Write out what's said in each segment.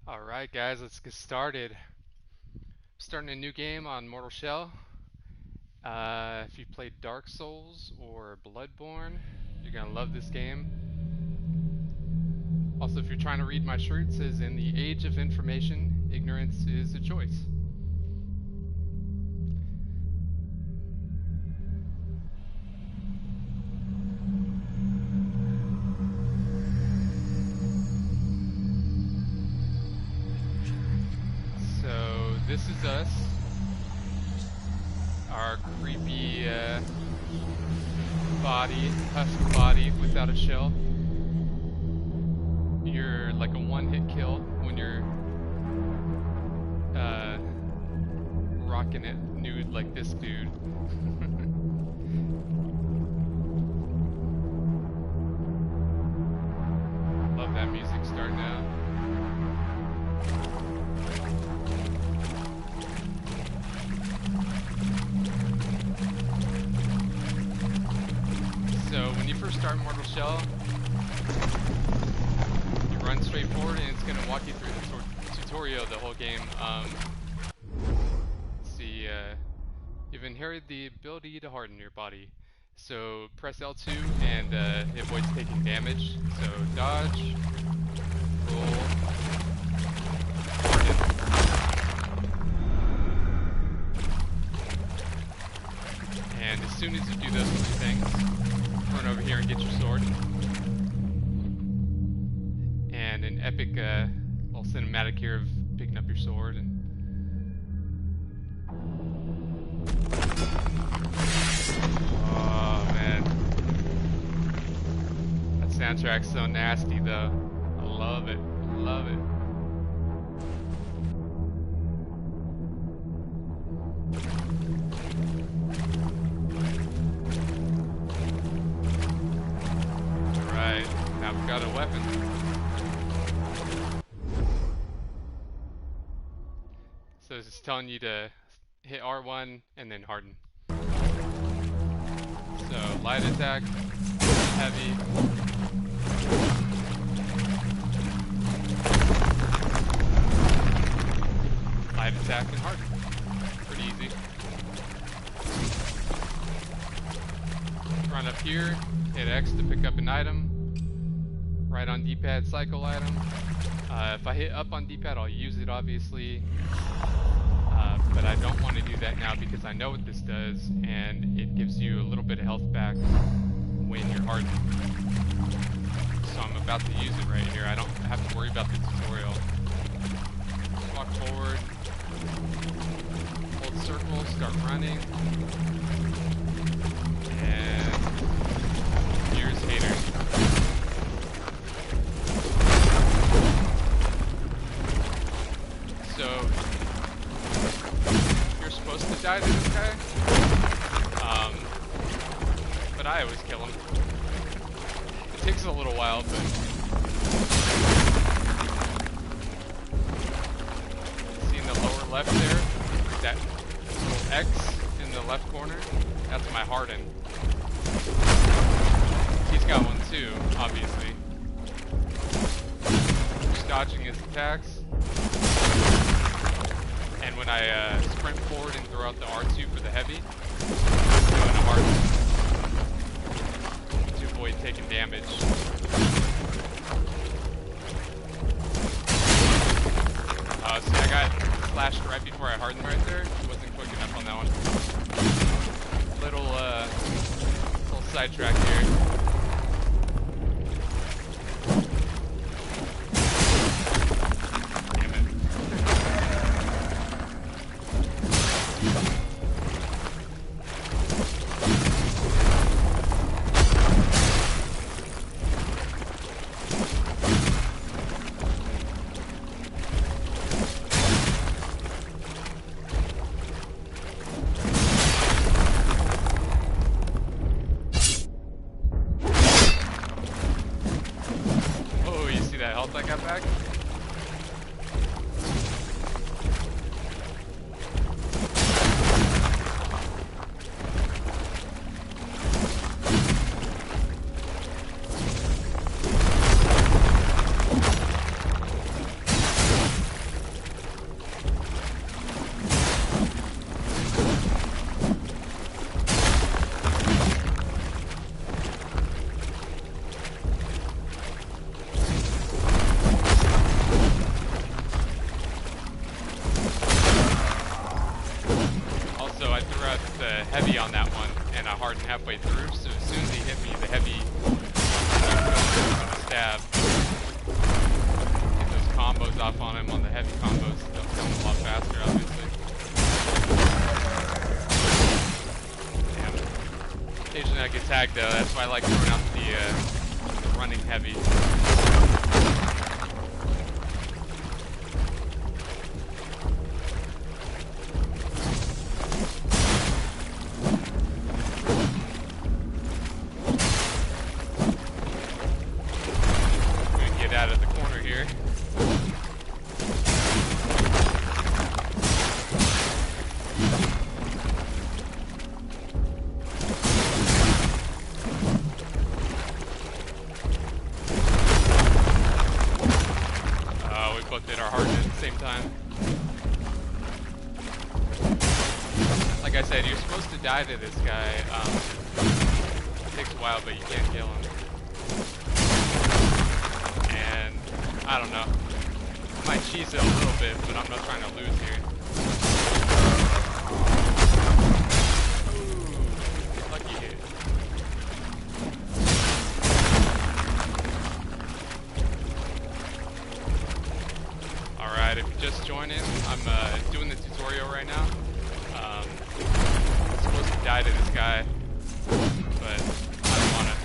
Alright guys, let's get started. Starting a new game on Mortal Shell. If you played Dark Souls or Bloodborne, you're gonna love this game. Also, if you're trying to read my shirt, it says, "In the age of information, ignorance is a choice." So, this is us. Our creepy body, husk body without a shell. You're like a one-hit kill when you're rocking it nude like this dude. Love that music starting out. So when you first start Mortal Shell, you run straight forward and it's going to walk you through the tutorial the whole game. Let's see, you've inherited the ability to harden your body. So press L2 and it avoids taking damage. So dodge, roll, harden. And as soon as you do those two things, run over here and get your sword. And an epic little cinematic here of picking up your sword and oh man. That soundtrack's so nasty though. I love it. Love it. Alright, now we've got a weapon. So it's telling you to hit R1 and then harden. So light attack, heavy, light attack, and harden. Pretty easy. Run up here, hit X to pick up an item. Right on D-pad, cycle item. If I hit up on D-pad, I'll use it obviously. But I don't want to do that now because I know what this does, and it gives you a little bit of health back when you're hardened. So I'm about to use it right here. I don't have to worry about the tutorial. Walk forward, hold circle, start running, and here's haters. So you're supposed to die to this guy, but I always kill him. It takes a little while, but see in the lower left there, that little X in the left corner, that's my harden. He's got one too, obviously. Just dodging his attacks. And when I sprint forward and throw out the R2 for the heavy, I'm doing a harden to avoid taking damage. See, I got flashed right before I hardened right there. Wasn't quick enough on that one. Little sidetrack here. harden halfway through, so as soon as he hit me, the heavy stab. Get those combos off on him on the heavy combos. They'll kill him a lot faster, obviously. Damn. Occasionally I get tagged though, that's why I like throwing out the running heavy. Out of the corner here. We both did our hardness at the same time. Like I said, you're supposed to die to this guy. It takes a while, but you can't kill him. I don't know. I might cheese it a little bit, but I'm not trying to lose here. Ooh, lucky hit. Alright, if you're just joining, I'm doing the tutorial right now. I'm supposed to die to this guy, but I don't want to.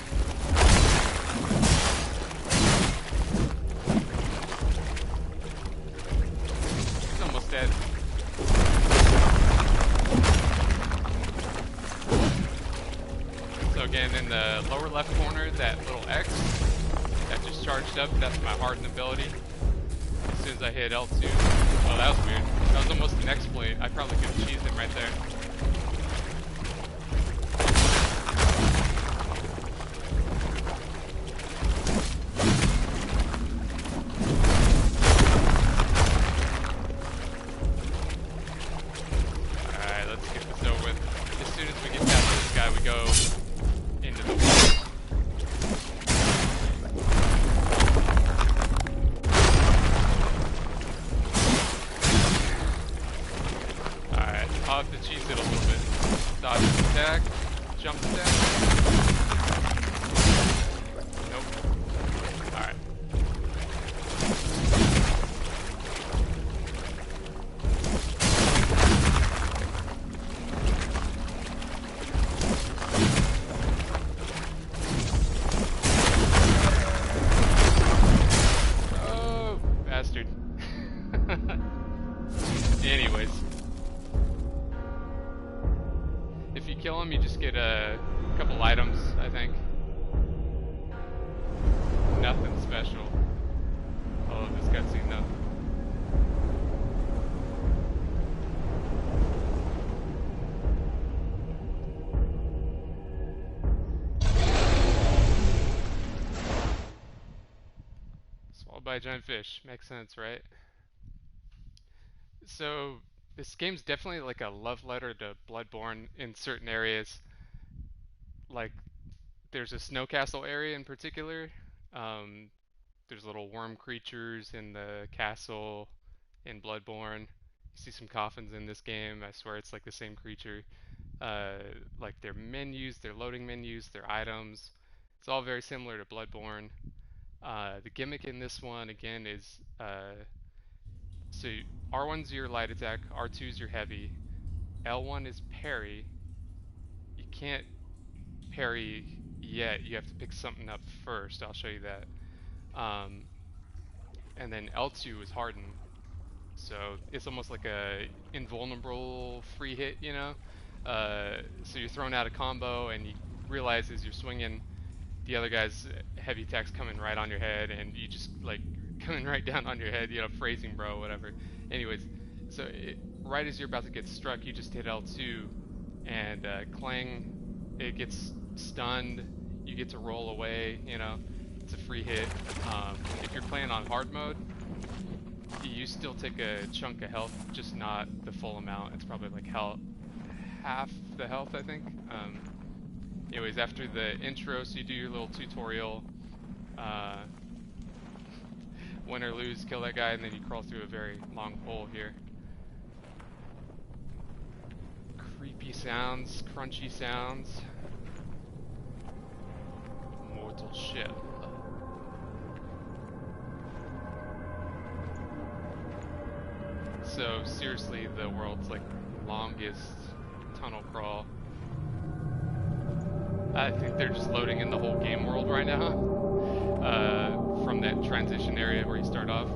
Dead. So again, in the lower left corner, that little X that just charged up, that's my harden ability. As soon as I hit L2, oh that was weird. That was almost an exploit. I probably could have cheesed him right there. I'll have to cheese it a little bit. Dodge attack, jump attack. Nope. Alright. Oh, bastard. Anyways. If you kill him, you just get a couple items, I think. Nothing special. I love this cutscene though. Swallowed by a giant fish. Makes sense, right? So this game's definitely like a love letter to Bloodborne in certain areas. Like, there's a snow castle area in particular. There's little worm creatures in the castle in Bloodborne. You see some coffins in this game. I swear it's like the same creature. Like their menus, their loading menus, their items. It's all very similar to Bloodborne. The gimmick in this one, again, is so R1's your light attack, R2's your heavy, L1 is parry. You can't parry yet, you have to pick something up first, I'll show you that. And then L2 is harden. So it's almost like a invulnerable free hit, you know? So you're throwing out a combo and you realize as you're swinging, the other guy's heavy attack's coming right on your head and you just like coming right down on your head, you know, phrasing bro, whatever. Anyways, so right as you're about to get struck, you just hit L2 and clang, it gets stunned, you get to roll away, you know, it's a free hit. If you're playing on hard mode, you still take a chunk of health, just not the full amount. It's probably like half the health, I think. Anyways, after the intro, so you do your little tutorial, win or lose, kill that guy, and then you crawl through a very long hole here. Creepy sounds, crunchy sounds. immortal shell. So seriously, the world's like longest tunnel crawl. I think they're just loading in the whole game world right now, from that transition area where you start off.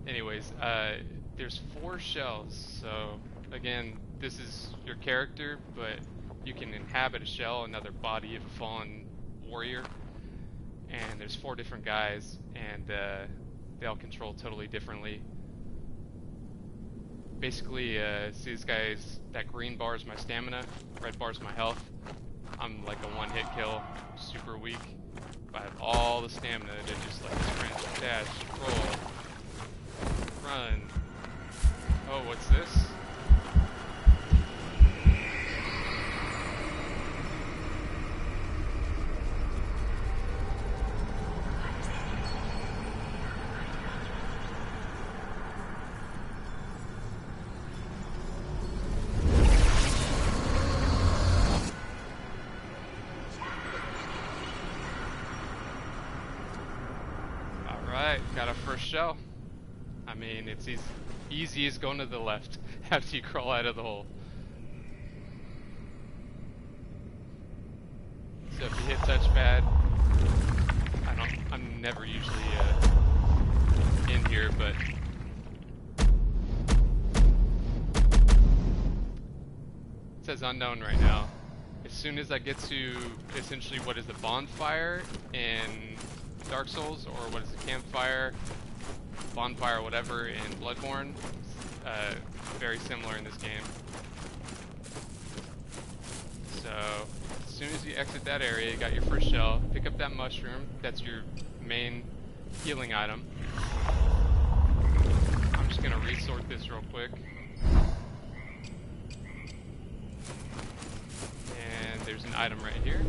Anyways, there's 4 shells, so again, this is your character, but you can inhabit a shell, another body of a fallen warrior. And there's 4 different guys, and they all control totally differently. Basically, see this guy's, that green bar is my stamina, red bar is my health. I'm like a one-hit kill, super weak. But I have all the stamina to just like sprint, dash, roll, run. Oh, what's this? Got a first shell. I mean, it's easy as going to the left after you crawl out of the hole. So if you hit touchpad, I'm never usually in here, but it says unknown right now. As soon as I get to essentially what is the bonfire in Dark Souls, or what is the campfire, bonfire, whatever in Bloodborne, very similar in this game. So as soon as you exit that area, you got your first shell, pick up that mushroom, that's your main healing item. I'm just gonna resort this real quick. And there's an item right here.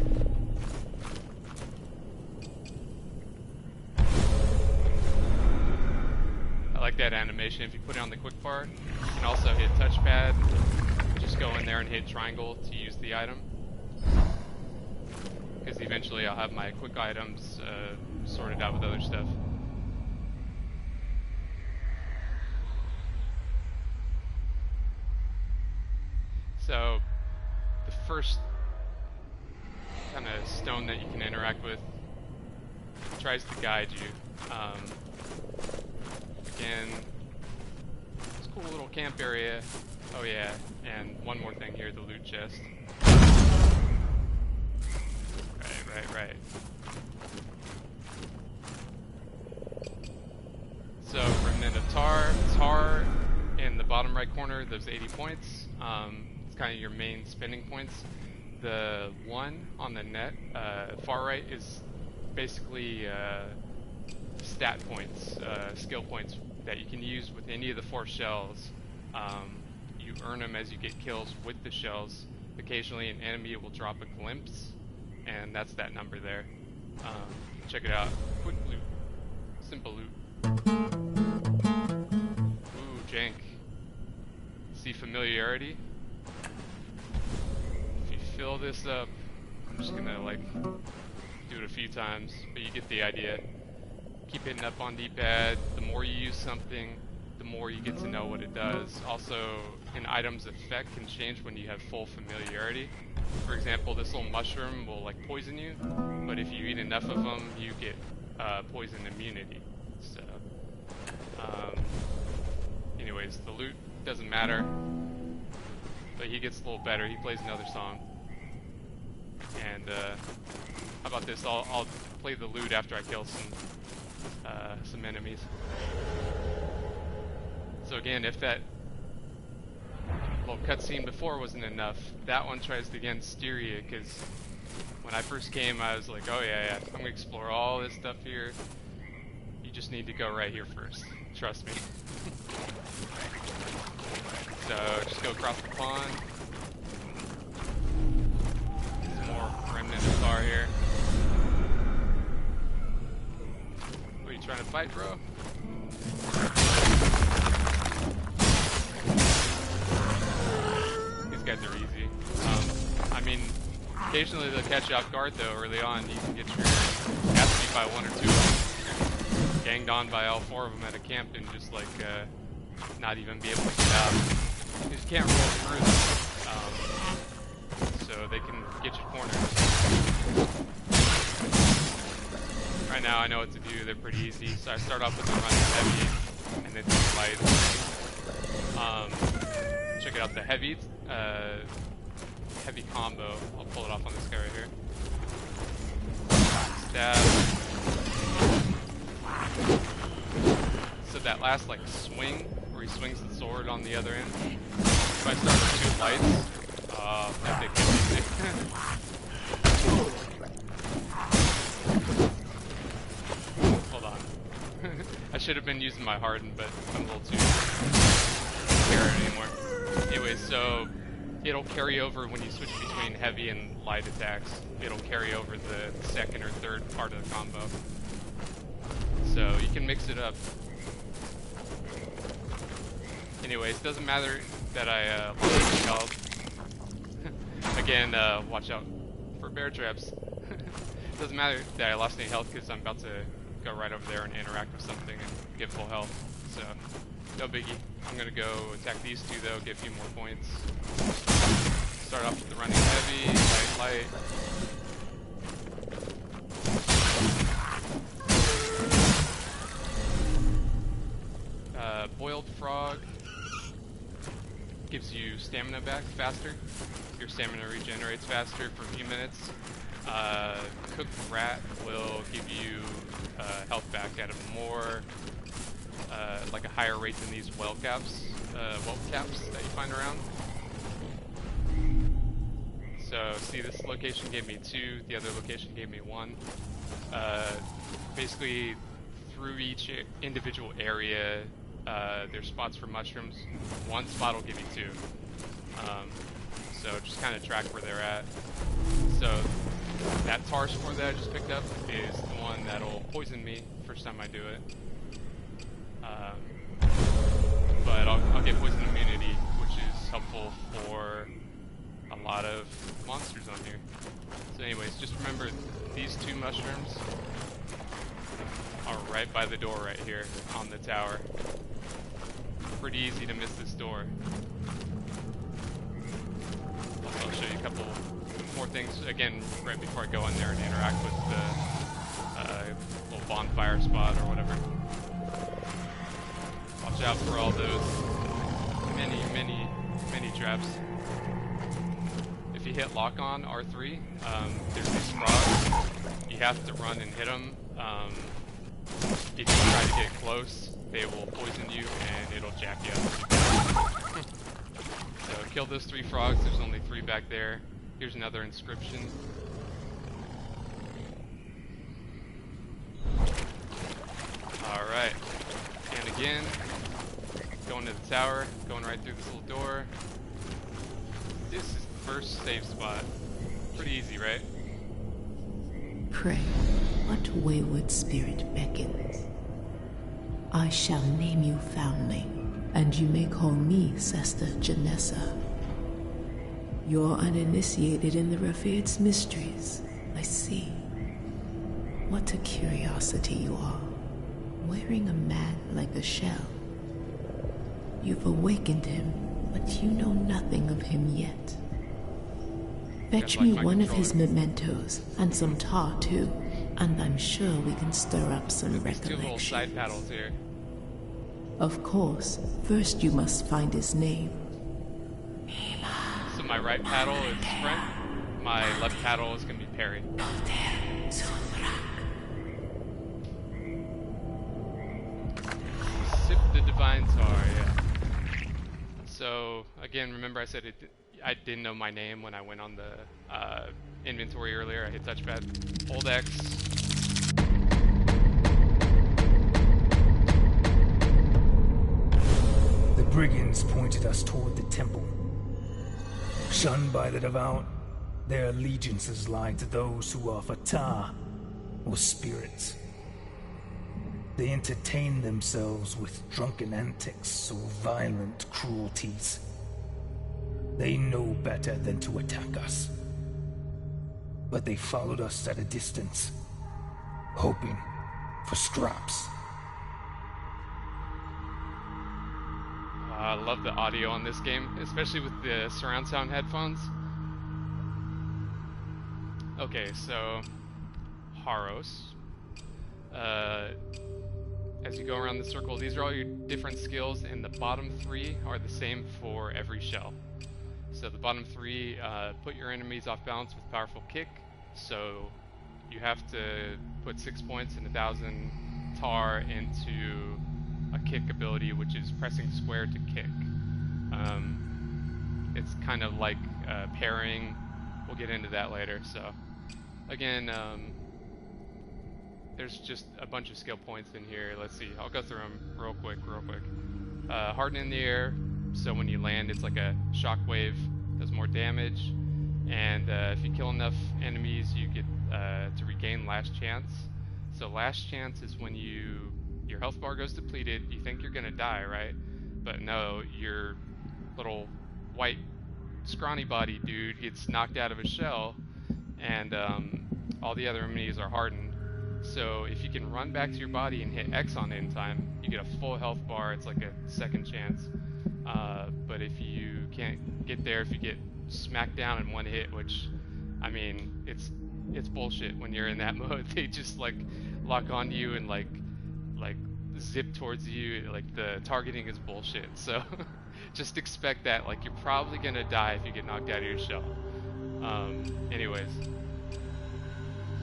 I like that animation. If you put it on the quick bar, you can also hit touchpad. Just go in there and hit triangle to use the item. Because eventually I'll have my quick items sorted out with other stuff. So the first kind of stone that you can interact with tries to guide you. Again, it's a cool little camp area. Oh yeah, and one more thing here, the loot chest. Right. So, Remnant of Tar in the bottom right corner, those 80 points. It's kind of your main spending points. The one on the net, far right, is basically stat points, skill points that you can use with any of the 4 shells. You earn them as you get kills with the shells. Occasionally an enemy will drop a glimpse, and that's that number there. Check it out. Quick loot. Simple loot. Ooh, jank. See familiarity? If you fill this up, I'm just gonna like do it a few times, but you get the idea. Keep hitting up on D-pad. The more you use something, the more you get to know what it does. Also, an item's effect can change when you have full familiarity. For example, this little mushroom will like poison you, but if you eat enough of them, you get poison immunity. So, anyways, the loot doesn't matter, but he gets a little better. He plays another song. And how about this? I'll play the loot after I kill some enemies. So again, if that little cutscene before wasn't enough, that one tries to again steer you, because when I first came, I was like, oh yeah, I'm gonna explore all this stuff here. You just need to go right here first. Trust me. So just go across the pond. Some more Remnant of Tar here. What are you trying to fight, bro? guys are easy. I mean, occasionally they'll catch you off guard though. Early on, you can get your ass beat by one or two of them, ganged on by all four of them at a camp, and just like not even be able to get out. You just can't roll through them, so they can get you cornered. Right now, I know what to do. They're pretty easy. So I start off with the running heavy, and then the light. Check it out, the heavy combo. I'll pull it off on this guy right here. Stab. So that last like swing, where he swings the sword on the other end. If I start with two lights, that big hit. Hold on. I should have been using my harden, but I'm a little too scared anymore. Anyway, so it'll carry over when you switch between heavy and light attacks. It'll carry over the second or third part of the combo. So you can mix it up. Anyways, it doesn't matter that I lost my health. Again, watch out for bear traps. Doesn't matter that I lost any health because I'm about to go right over there and interact with something and get full health. So, no biggie. I'm gonna go attack these two though, get a few more points. Start off with the running heavy, light. Boiled frog gives you stamina back faster. Your stamina regenerates faster for a few minutes. Cooked rat will give you health back at a more, like a higher rate than these well caps that you find around. So see, this location gave me 2, the other location gave me 1. Basically, through each individual area, there's spots for mushrooms. One spot will give you 2. So just kind of track where they're at. So that tar spore that I just picked up is the one that'll poison me first time I do it. But I'll get poison immunity, which is helpful for a lot of monsters on here. So anyways, just remember these 2 mushrooms are right by the door right here on the tower. Pretty easy to miss this door. Also, I'll show you a couple more things again right before I go in there and interact with the little bonfire spot or whatever. Watch out for all those many traps. If you hit lock on R3, there's these frogs. You have to run and hit them. If you try to get close, they will poison you and it'll jack you up. So kill those 3 frogs. There's only 3 back there. Here's another inscription. Alright. And again, going to the tower, going right through this little door. This is the first save spot. Pretty easy, right? Pray, what wayward spirit beckons? I shall name you Foundling, and you may call me Sister Janessa. You're uninitiated in the Rafird's mysteries, I see. What a curiosity you are, wearing a man like a shell. You've awakened him, but you know nothing of him yet. Fetch me one of his mementos, and some tar too, and I'm sure we can stir up some recollection. 2 little side paddles here. Of course, first you must find his name. So my right paddle is sprint, my left paddle is going to be parry. Sip the divine tar, yeah. So, again, remember I said I didn't know my name when I went on the inventory earlier. I hit touchpad. Hold X. The brigands pointed us toward the temple. Shunned by the devout, their allegiances lie to those who are Fatah, or spirits. They entertain themselves with drunken antics or violent cruelties. They know better than to attack us. But they followed us at a distance, hoping for scraps. I love the audio on this game, especially with the surround sound headphones. Okay, so Haros. As you go around the circle, these are all your different skills, and the bottom three are the same for every shell. So the bottom three put your enemies off balance with powerful kick. So you have to put 6 points and 1,000 tar into a kick ability, which is pressing square to kick. It's kind of like parrying. We'll get into that later. So again, there's just a bunch of skill points in here. Let's see, I'll go through them real quick. Harden in the air, so when you land it's like a shockwave, does more damage. And if you kill enough enemies, you get to regain last chance. So last chance is when your health bar goes depleted, you think you're gonna die, right? But no, your little white scrawny body dude gets knocked out of a shell, and all the other enemies are hardened. So if you can run back to your body and hit X on in time, you get a full health bar. It's like a second chance. But if you can't get there, if you get smacked down in one hit, which, I mean, it's bullshit when you're in that mode. They just like lock onto you and like zip towards you. Like the targeting is bullshit. So just expect that. Like you're probably gonna die if you get knocked out of your shell. Anyways.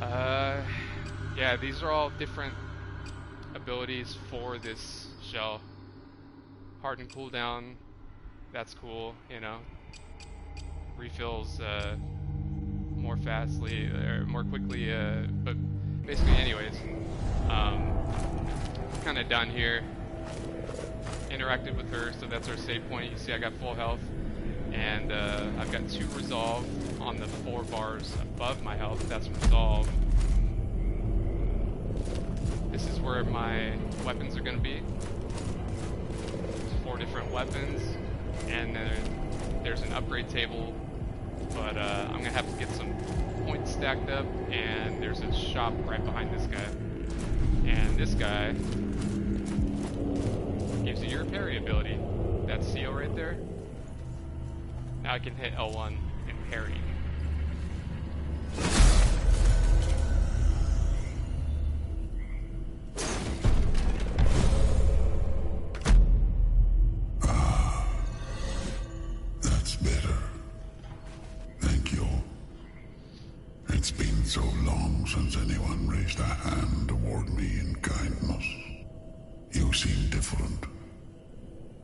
Yeah, these are all different abilities for this shell. Harden cooldown, that's cool, you know. Refills more fastly, or more quickly, but basically anyways. Kind of done here. Interacted with her, so that's our save point. You see I got full health, and I've got 2 resolve on the 4 bars above my health. That's resolve. This is where my weapons are going to be. There's 4 different weapons, and then there's an upgrade table, but I'm going to have to get some points stacked up, and there's a shop right behind this guy. And this guy gives you your parry ability. That seal right there. Now I can hit L1 and parry. So long since anyone raised a hand toward me in kindness. You seem different,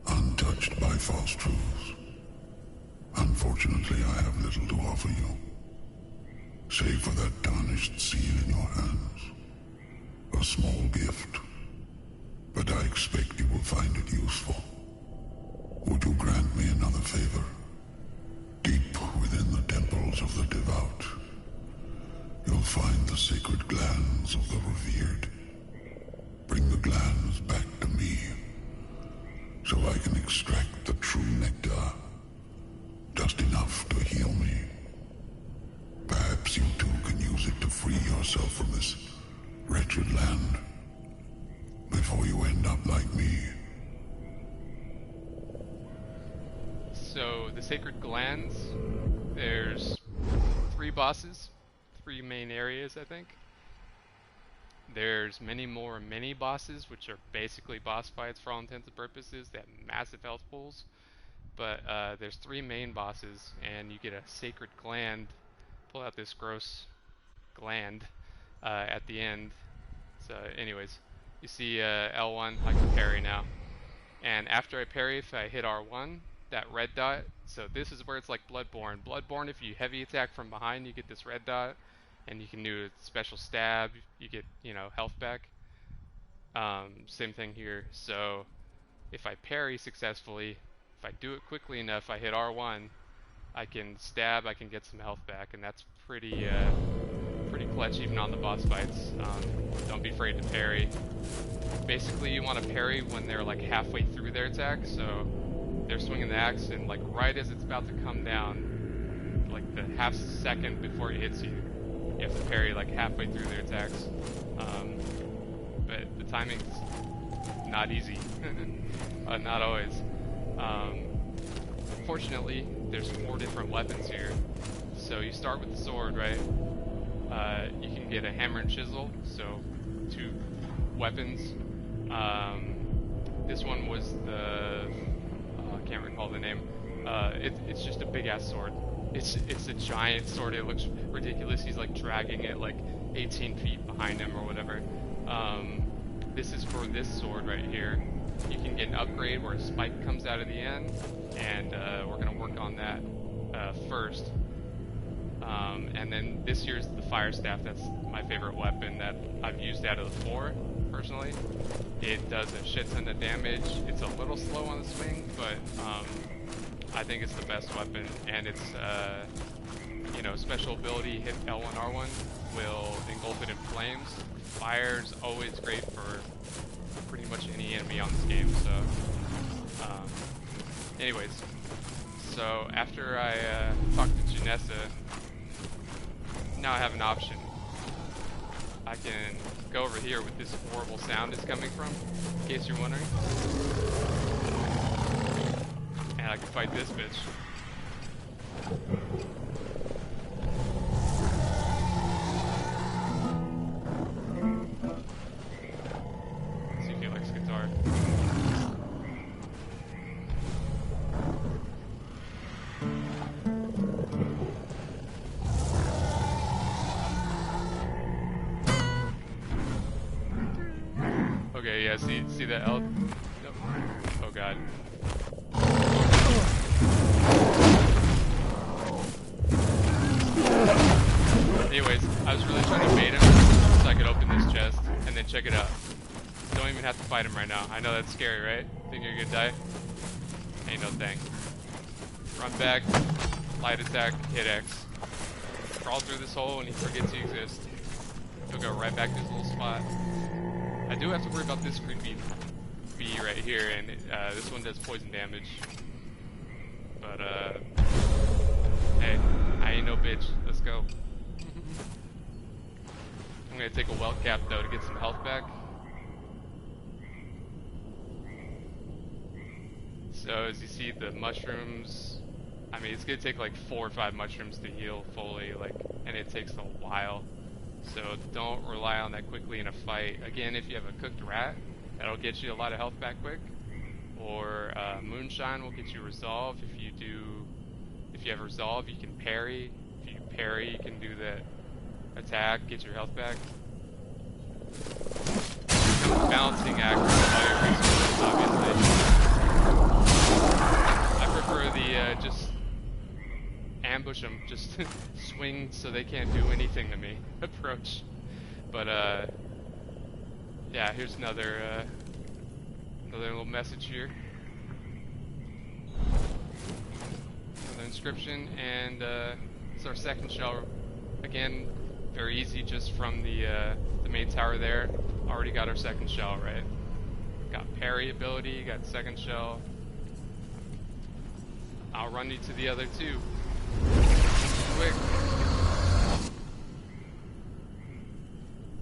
untouched by false truths. Unfortunately, I have little to offer you, save for that tarnished seal in your hands. A small gift, but I expect you will find it useful. Would you grant me another favor? Deep within the temples of the devout, you'll find the sacred glands of the revered. Bring the glands back to me, so I can extract the true nectar, just enough to heal me. Perhaps you too can use it to free yourself from this wretched land, before you end up like me. So, the sacred glands, there's 3 bosses. 3 main areas, I think. There's many more mini bosses, which are basically boss fights for all intents and purposes. They have massive health pools. But there's 3 main bosses, and you get a sacred gland. Pull out this gross gland at the end. So anyways, you see L1, I can parry now. And after I parry, if I hit R1, that red dot, so this is where it's like Bloodborne. Bloodborne, if you heavy attack from behind, you get this red dot. And you can do a special stab, you get, you know, health back. Same thing here. So if I parry successfully, if I do it quickly enough, I hit R1, I can stab, I can get some health back, and that's pretty clutch even on the boss fights. Don't be afraid to parry. Basically you want to parry when they're like halfway through their attack, so they're swinging the axe, and like right as it's about to come down, like the half second before it hits you, you have to parry like halfway through their attacks. But the timing's not easy. Not always. Fortunately, there's 4 different weapons here. So you start with the sword, right? You can get a hammer and chisel, so 2 weapons. This one was the... I can't recall the name. It's just a big ass sword. It's a giant sword. It looks ridiculous. He's like dragging it like 18 feet behind him or whatever. This is for this sword right here. You can get an upgrade where a spike comes out of the end, and we're gonna work on that first. And then this here's the fire staff. That's my favorite weapon that I've used out of the 4 personally. It does a shit ton of damage. It's a little slow on the swing, but I think it's the best weapon, and it's you know, special ability, hit L1 R1 will engulf it in flames. Fire's always great for pretty much any enemy on this game. So anyways, so after I talked to Janessa, now I have an option. I can go over here with this horrible sound it's coming from, in case you're wondering. And I can fight this bitch. See if he likes guitar. Okay, yeah, see that L? Nope. Oh god. Anyways, I was really trying to bait him so I could open this chest, and then check it out. Don't even have to fight him right now. I know that's scary, right? Think you're gonna die? Ain't no thing. Run back, light attack, hit X. Crawl through this hole and he forgets you exist. He'll go right back to his little spot. I do have to worry about this creepy bee right here, and this one does poison damage. But, hey, I ain't no bitch. Let's go. I'm gonna take a welt cap, though, to get some health back. So, as you see, the mushrooms... I mean, it's gonna take like 4 or 5 mushrooms to heal fully, like, and it takes a while. So don't rely on that quickly in a fight. Again, if you have a cooked rat, that'll get you a lot of health back quick. Or moonshine will get you resolve. If you have resolve, you can parry. If you parry, you can do that attack, get your health back. It becomes a balancing act with all your resources, obviously. I prefer the just ambush them, just swing so they can't do anything to me approach. But yeah, here's another little message here, another inscription, and it's our second shell. Again, very easy, just from the main tower there. Already got our second shell, right? Got parry ability, got second shell. I'll run you to the other 2. Quick.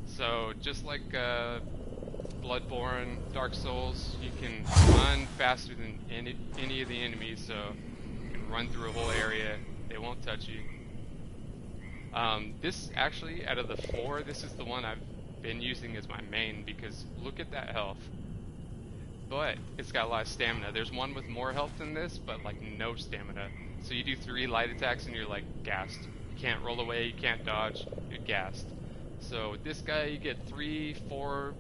So just like Bloodborne, Dark Souls, you can run faster than any of the enemies, so you can run through a whole area, they won't touch you. This actually, out of the 4, this is the one I've been using as my main, because look at that health. But it's got a lot of stamina. There's one with more health than this, but like no stamina. So you do 3 light attacks and you're like gassed. You can't roll away, you can't dodge, you're gassed. So with this guy you get 3, 4,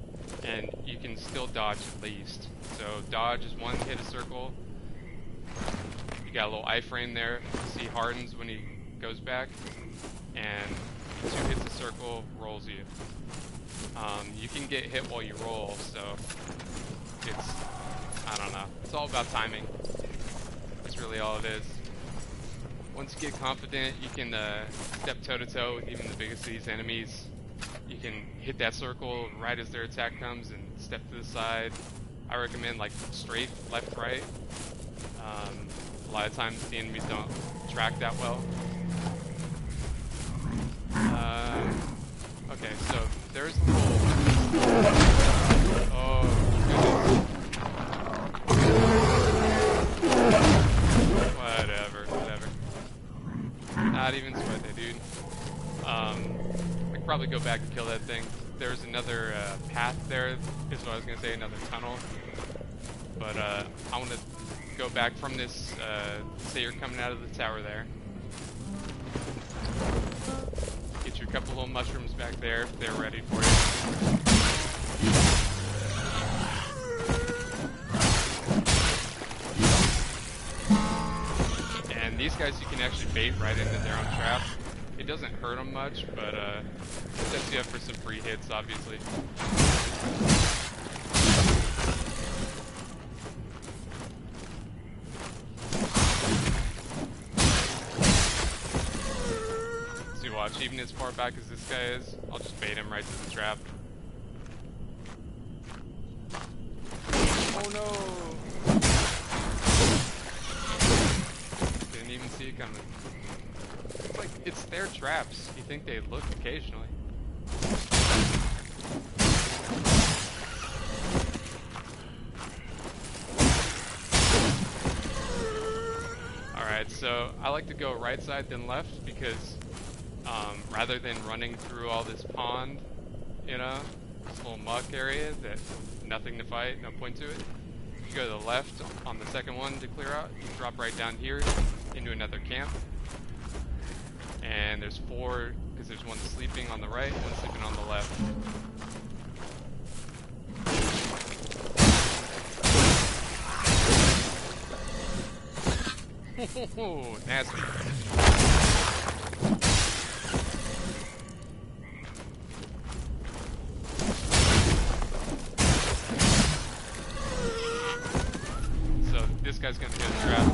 and you can still dodge at least. So dodge is 1 hit a circle. You got a little iframe there. See hardens when he goes back. And 2 hits a circle, rolls you. You can get hit while you roll, so it's, I don't know, it's all about timing. That's really all it is. Once you get confident, you can step toe-to-toe with even the biggest of these enemies. You can hit that circle right as their attack comes and step to the side. I recommend like straight, left, right. A lot of times the enemies don't track that well. Okay, so there's a little... Oh, goodness. Whatever. Not even sweat it, dude. I could probably go back and kill that thing. There's another path there, is what I was going to say, another tunnel. But I want to go back from this, say you're coming out of the tower there. Get your couple little mushrooms back there if they're ready for you. And these guys you can actually bait right into their own trap. It doesn't hurt them much, but it sets you up for some free hits, obviously. See, watch, even as far back as this guy is, I'll just bait him right to the trap. Oh no! Didn't even see it coming. It's like, it's their traps. You think they'd look occasionally. Alright, so I like to go right side then left because rather than running through all this pond, you know, this little muck area that nothing to fight, no point to it, you go to the left on the second one to clear out, you drop right down here into another camp. And there's 4, because there's one sleeping on the right, one sleeping on the left. Oh, nasty. So this guy's gonna get a trap.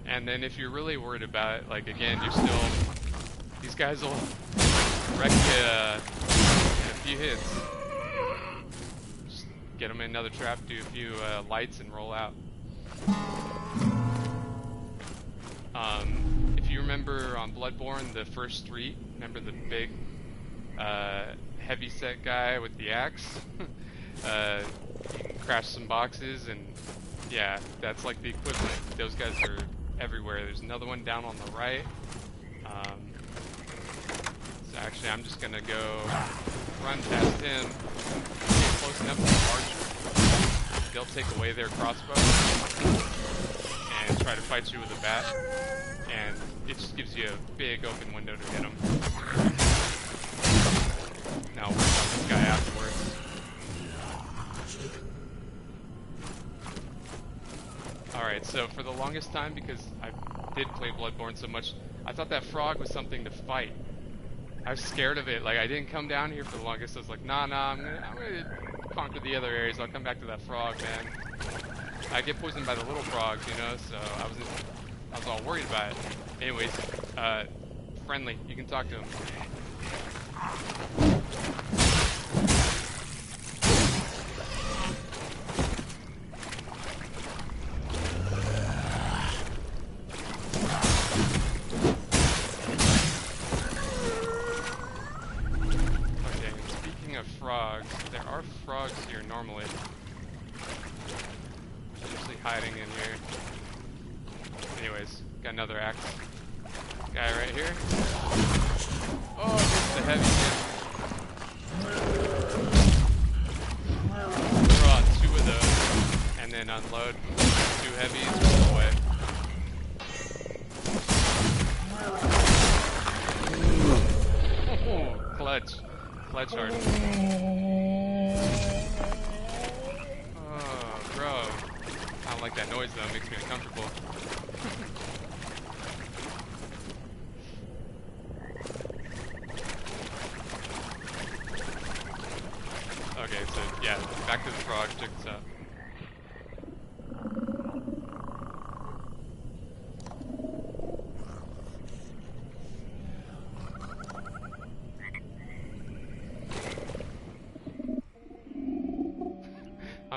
And then if you're really worried about it, like again, you're still, these guys will wreck you in a few hits. Just get them in another trap, do a few lights and roll out. If you remember on Bloodborne, the first street, remember the big heavy-set guy with the axe? Crashed some boxes, and yeah, that's like the equivalent. Those guys are everywhere. There's another one down on the right. So actually I'm just gonna go run past him, get close enough to the archer. They'll take away their crossbow and try to fight you with a bat, and it just gives you a big open window to hit them. Now we'll work on this guy afterwards. Alright, so for the longest time, because I did play Bloodborne so much, I thought that frog was something to fight. I was scared of it. Like, I didn't come down here for the longest. I was like, nah, I'm gonna conquer the other areas. I'll come back to that frog, man. I get poisoned by the little frogs, you know, so I was all worried about it. Anyways, friendly. You can talk to him. Frogs. There are frogs here normally. They're usually hiding in here. Anyways, got another axe. Guy right here. Oh, it's the heavy hit. Throw out 2 of those, and then unload 2 heavies right away. Oh, clutch. Clutch hard. Oh, bro. I don't like that noise though, it makes me uncomfortable. Okay, so yeah, back to the frog, check this out.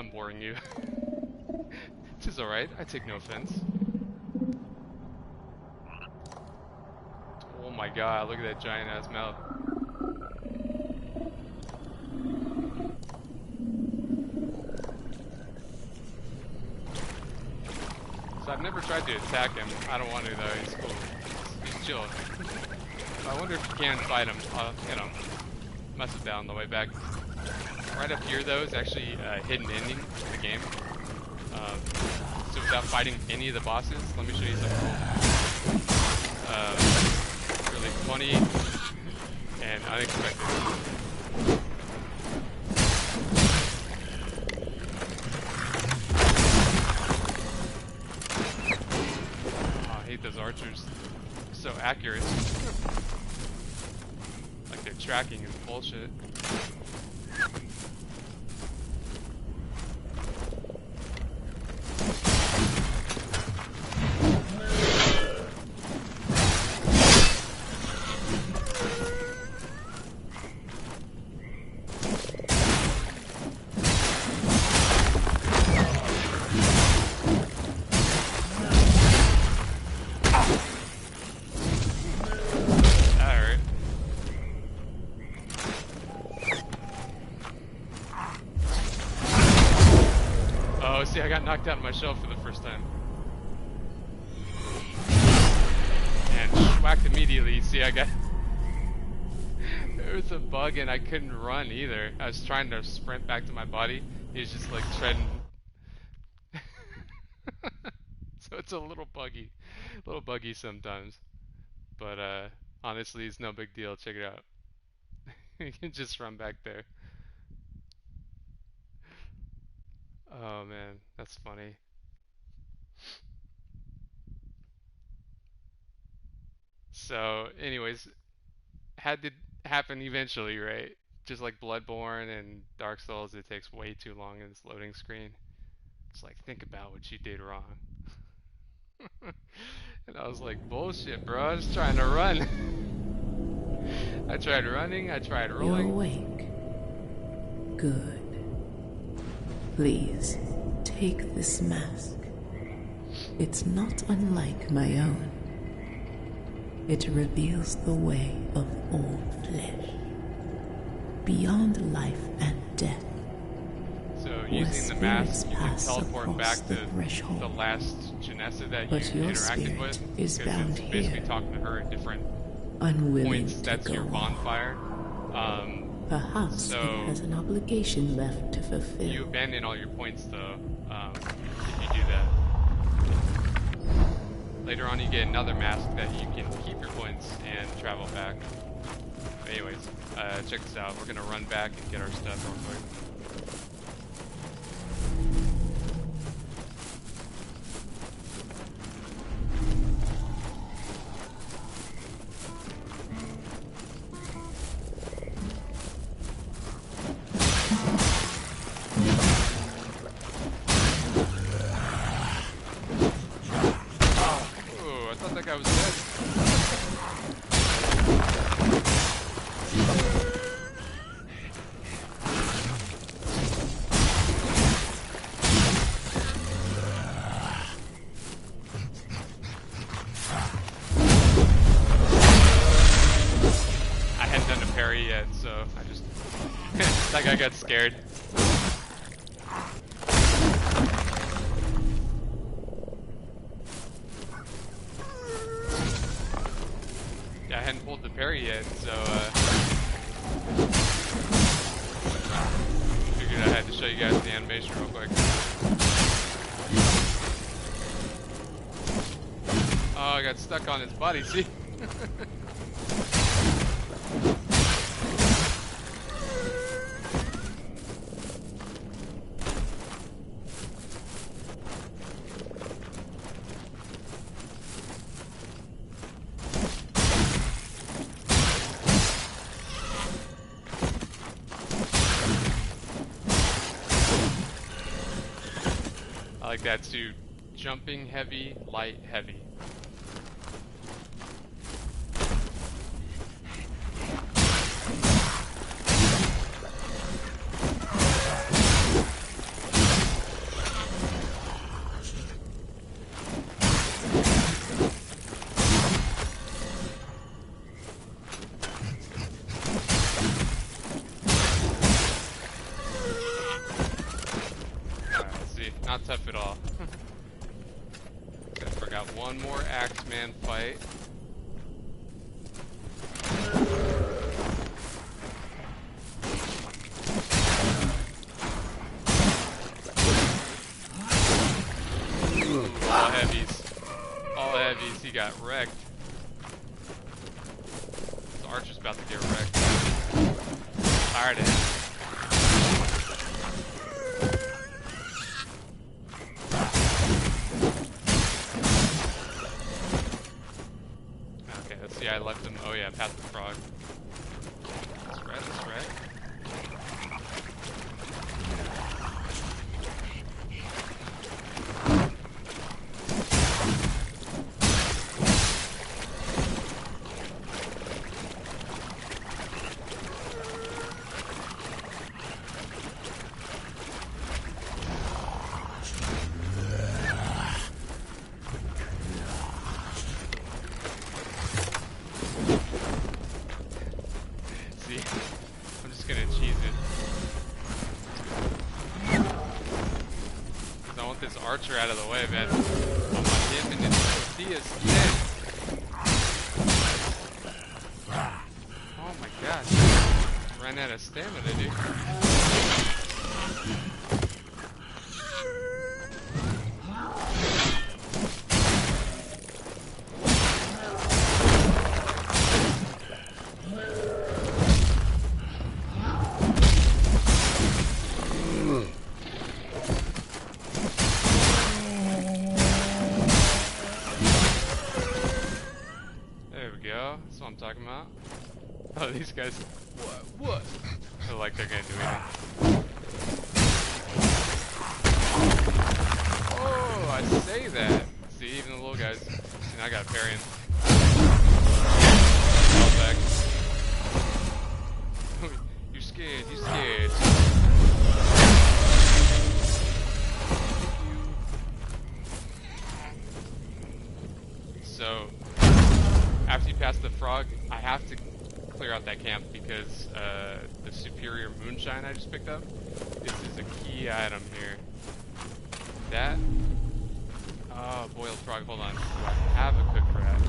I'm boring you. Which is alright, I take no offense. Oh my god, look at that giant ass mouth. So I've never tried to attack him. I don't want to though, he's cool. He's chill. I wonder if you can fight him. I'll, you know, mess it down on the way back. Right up here though is actually a hidden ending in the game. So without fighting any of the bosses, let me show you something really funny and unexpected. Oh, I hate those archers. So accurate. Like their tracking is bullshit. See, I got knocked out of my shell for the first time. And whacked immediately. See, I got... There was a bug and I couldn't run either. I was trying to sprint back to my body. He was just like treading. So it's a little buggy sometimes. But honestly, it's no big deal. Check it out. You can just run back there. Oh man, that's funny. So, anyways, had to happen eventually, right? Just like Bloodborne and Dark Souls, it takes way too long in this loading screen. It's like, think about what you did wrong. And I was like, bullshit, bro. I was trying to run. I tried running, I tried rolling. You're awake. Good. Please, take this mask. It's not unlike my own. It reveals the way of all flesh, beyond life and death. So using the mask, you can teleport back to the last Janessa that you interacted with. Is bound it's basically here. talking to her at different Unwilling points. That's to your go bonfire. Perhaps so it has an obligation left to fulfill. You abandon all your points though, if you do that. Later on you get another mask that you can keep your points and travel back. But anyways, check this out. We're gonna run back and get our stuff real quick. That guy got scared. Yeah, I hadn't pulled the parry yet, so figured I had to show you guys the animation real quick. Oh, I got stuck on his body, see? Like that too. Jumping heavy, light heavy. tough at all. I forgot one more Axeman fight. All heavies. All heavies. He got wrecked. The archer's about to get wrecked. Tired of him. Okay, let's see. I left him. Oh yeah, past the frog. That's right. That's right. I'm just gonna cheese it. Cause I want this archer out of the way, man. I want him and his Thea's dead. Oh my gosh. Ran out of stamina, dude. That's what I'm talking about. Oh, these guys. What? They're like they're gonna do anything. Oh, I say that. See, even the little guys. See, I got parrying. Back. You scared. You scared. So. After you pass the frog, I have to clear out that camp because the superior moonshine I just picked up, this is a key item here. That, boiled frog, hold on. Do I have a cooked rat?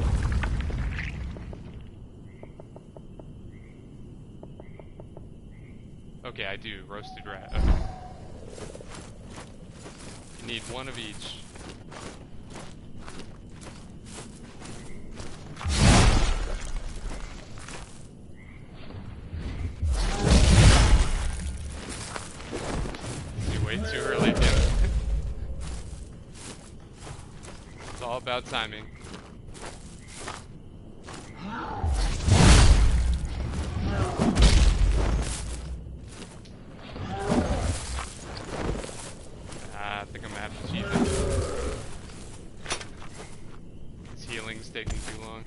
Okay, I do, roasted rat, okay. You need one of each. Way too early, damn it. It's all about timing. I think I'm gonna have to cheese it. This healing's taking too long.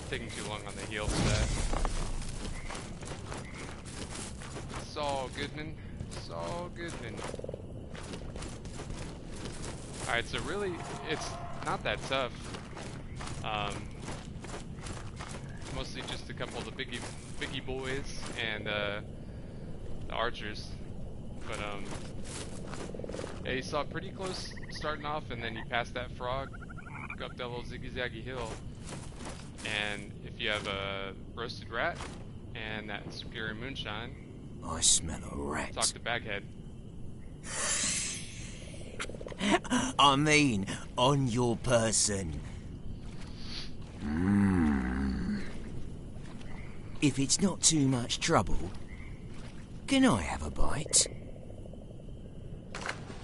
Taking too long on the heal for that. Saul Goodman. Saul Goodman. Alright, so really, it's not that tough. Mostly just a couple of the biggie boys and the archers. But yeah, you saw pretty close starting off, and then you passed that frog, go up that little ziggy-zaggy hill. And if you have a roasted rat and that superior moonshine, I smell a rat. Talk to Baghead. I mean, on your person. If it's not too much trouble, can I have a bite?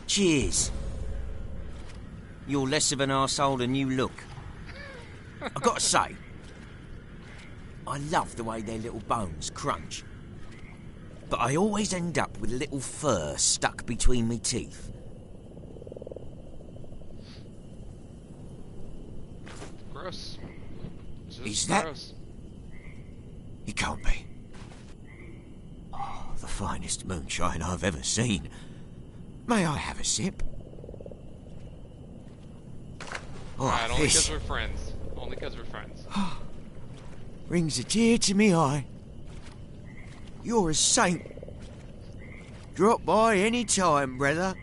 Cheers. You're less of an arsehole than you look. I've got to say, I love the way their little bones crunch. But I always end up with a little fur stuck between my teeth. Gross. Is that... gross. It can't be. Oh. the finest moonshine I've ever seen. May I have a sip? Oh, Alright, only this because we're friends. Only because we're friends. brings a tear to me eye. You're a saint. Drop by any time, brother.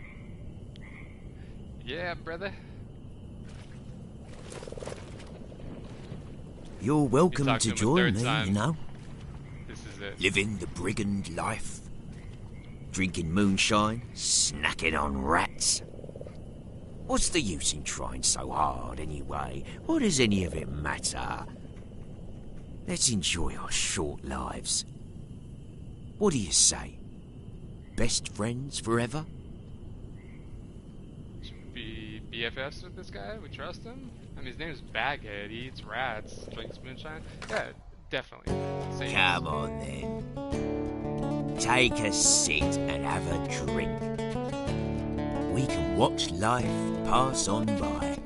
Yeah, brother. You're welcome talk to to him a join third me, time. you know. This is it. Living the brigand life. Drinking moonshine, snacking on rats. What's the use in trying so hard anyway? What does any of it matter? Let's enjoy our short lives. What do you say? Best friends forever? Should we be BFFs with this guy? We trust him? I mean, his name's Baghead. He eats rats, drinks moonshine. Yeah, definitely. Same. Come on then. Take a seat and have a drink. We can watch life pass on by.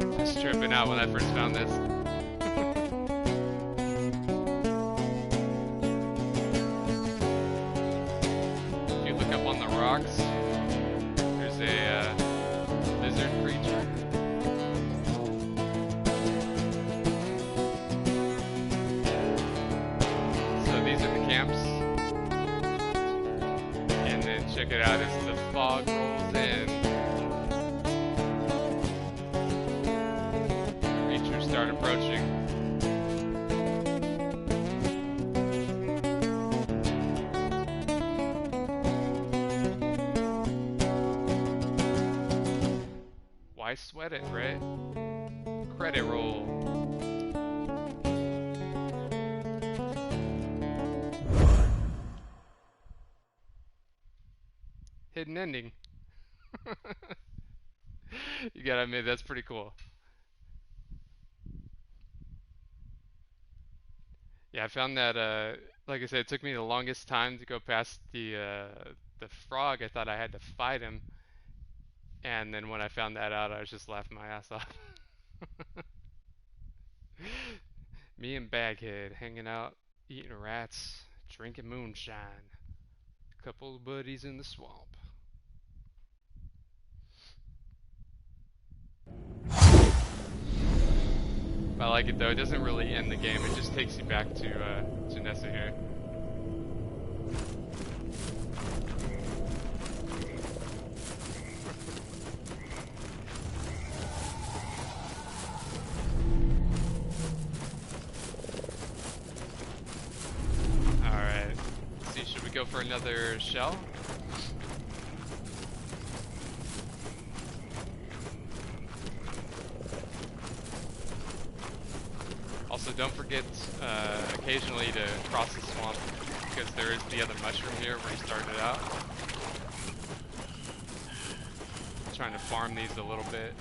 I was tripping out when I first found this. If you look up on the rocks, there's a lizard creature. So these are the camps. And then check it out as the fog rolls in. Creatures start approaching. Why sweat it, right? Credit roll. Hidden ending. You gotta admit, that's pretty cool. Yeah, I found that, like I said, it took me the longest time to go past the frog. I thought I had to fight him. And then when I found that out, I was just laughing my ass off. Me and Baghead hanging out, eating rats, drinking moonshine. Couple of buddies in the swamp. I like it though. It doesn't really end the game. It just takes you back to Janessa here. Alright. Let's see, should we go for another shell? Also, don't forget occasionally to cross the swamp, because there is the other mushroom here where you started out. Trying to farm these a little bit.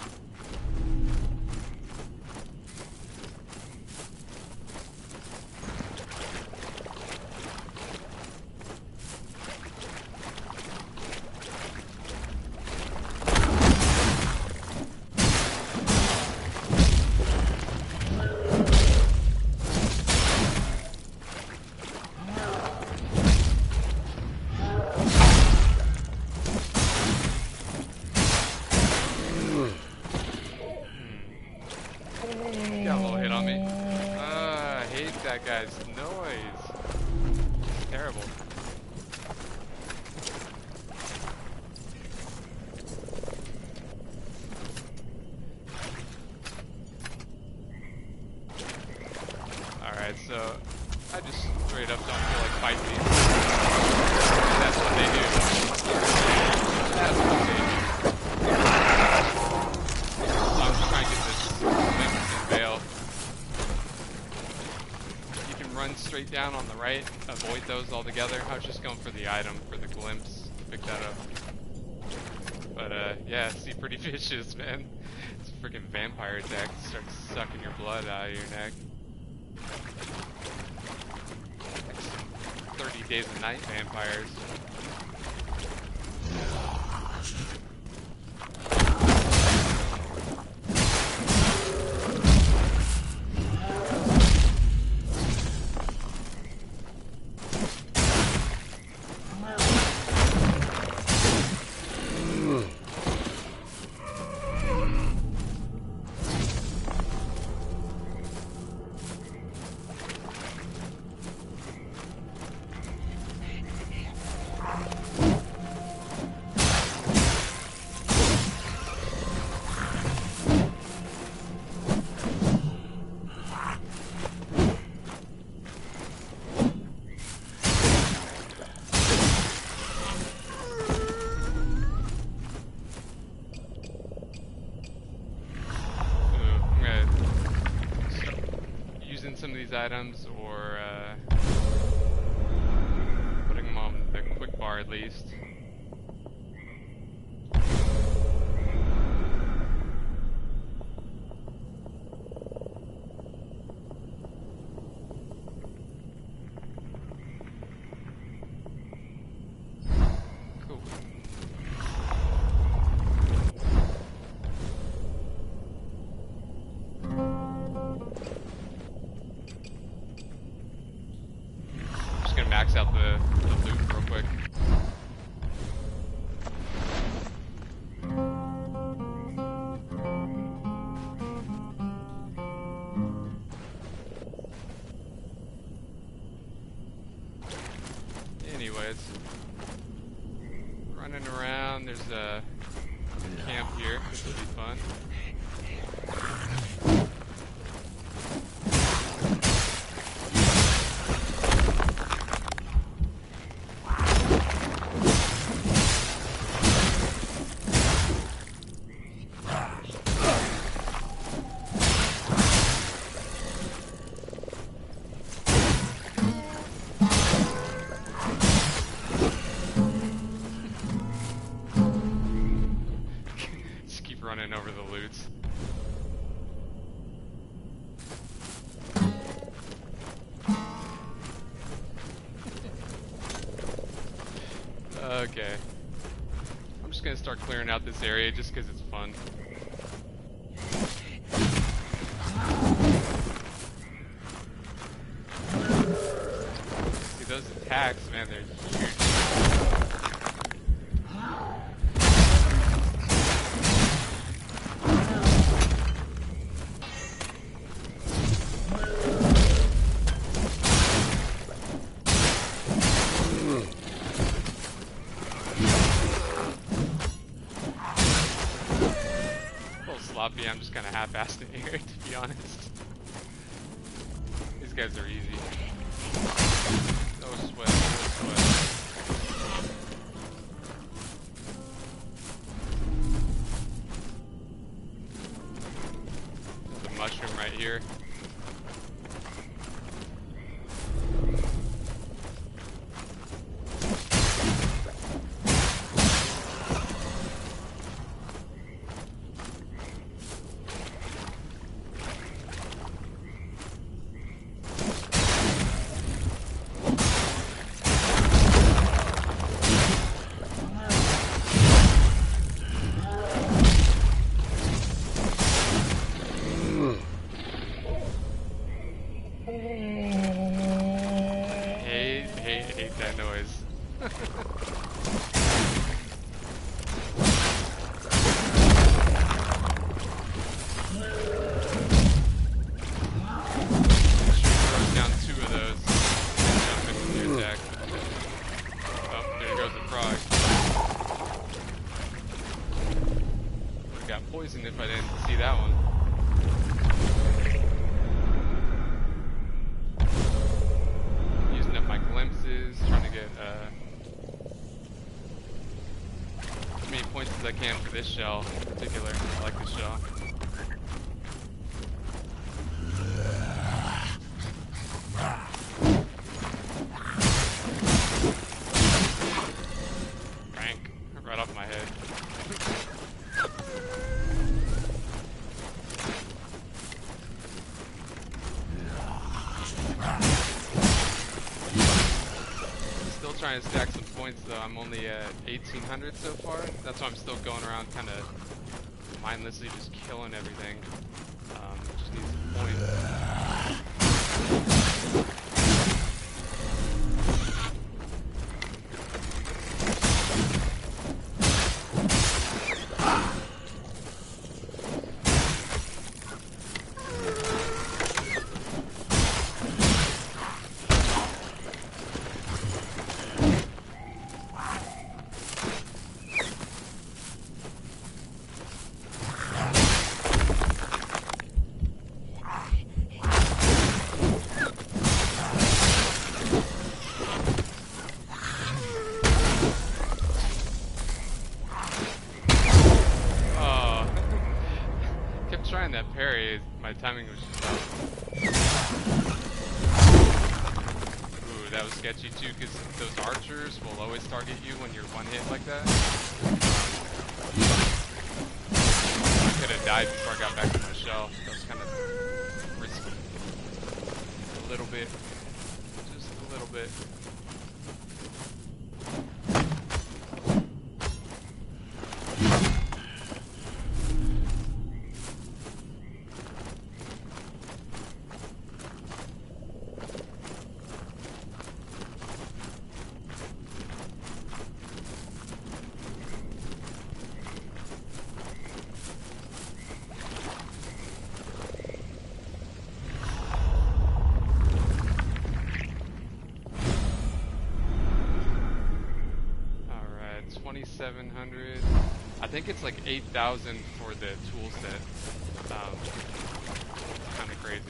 Got a little hit on me. I hate that guy's noise. It's terrible. Alright, so I just straight up don't feel like fighting these. And that's what they do. That's what they do. So I'm just trying to get this glimpse and veil. You can run straight down on the right, avoid those altogether. I was just going for the item, for the glimpse, pick that up. But yeah, see, pretty vicious, man. It's a freaking vampire attack. Starts sucking your blood out of your neck. Like 30 Days of Night vampires. Some of these items, or putting them on the quick bar at least. Cool. Max out the loot real quick. Anyways, running around, there's a camp here, this will be fun. Running over the loots. Okay. I'm just gonna start clearing out this area just because it's fun. See, those attacks, man, they're huge. Sloppy, I'm just kind of half-assed in here, to be honest. These guys are easy. No sweat, no sweat. There's a mushroom right here. hate that noise. Throws down 2 of those. Jump into the attack. Oh, there goes the frog. Would've got poisoned if I didn't see that one. Glimpses, trying to get as many points as I can for this shell in particular. I like this shell. Frank, right off my head. trying to stack some points though. I'm only at 1800 so far. That's why I'm still going around kind of mindlessly just killing everything. Just need some points. That parry, my timing was just off. Ooh, that was sketchy too, because those archers will always target you when you're one hit like that. I could have died before I got back to my shell. That was kind of risky. A little bit. Just a little bit. I think it's like 8,000 for the tool set. Kind of crazy.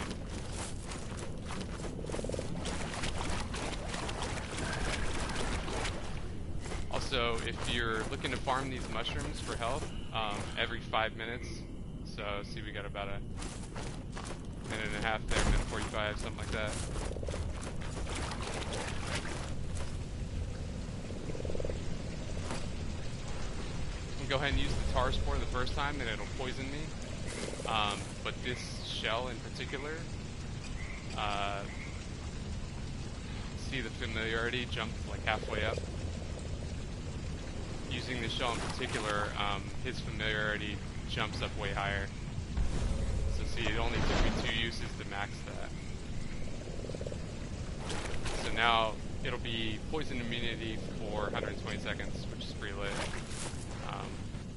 Also, if you're looking to farm these mushrooms for health, every 5 minutes. So, see, we got about a minute and a half there, minute 45, something like that. Go ahead and use the tar spore the first time and it'll poison me, but this shell in particular, see the familiarity jump like halfway up. Using the shell in particular, his familiarity jumps up way higher. So see, it only took me 2 uses to max that. So now it'll be poison immunity for 120 seconds, which is pretty lit.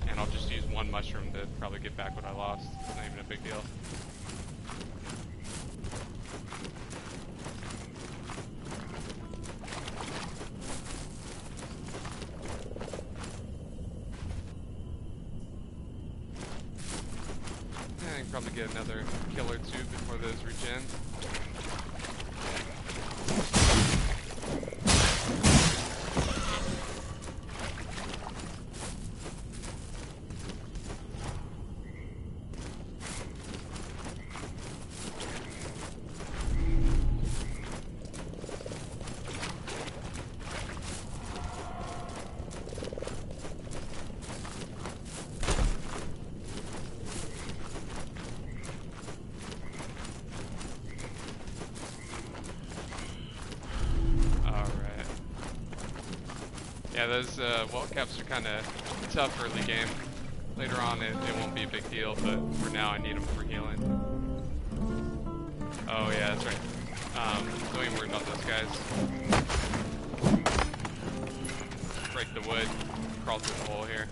And I'll just use 1 mushroom to probably get back what I lost. It's not even a big deal. I can probably get another kill or 2 before those regen. Yeah, those wall caps are kind of tough early game. Later on it won't be a big deal, but for now I need them for healing. Oh yeah, that's right. Don't even worry about those guys. Break the wood, crawl through the hole here.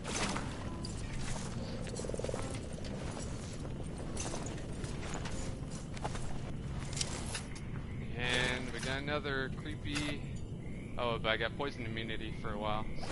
And we got another creepy... Oh, but I got poison immunity for a while, so...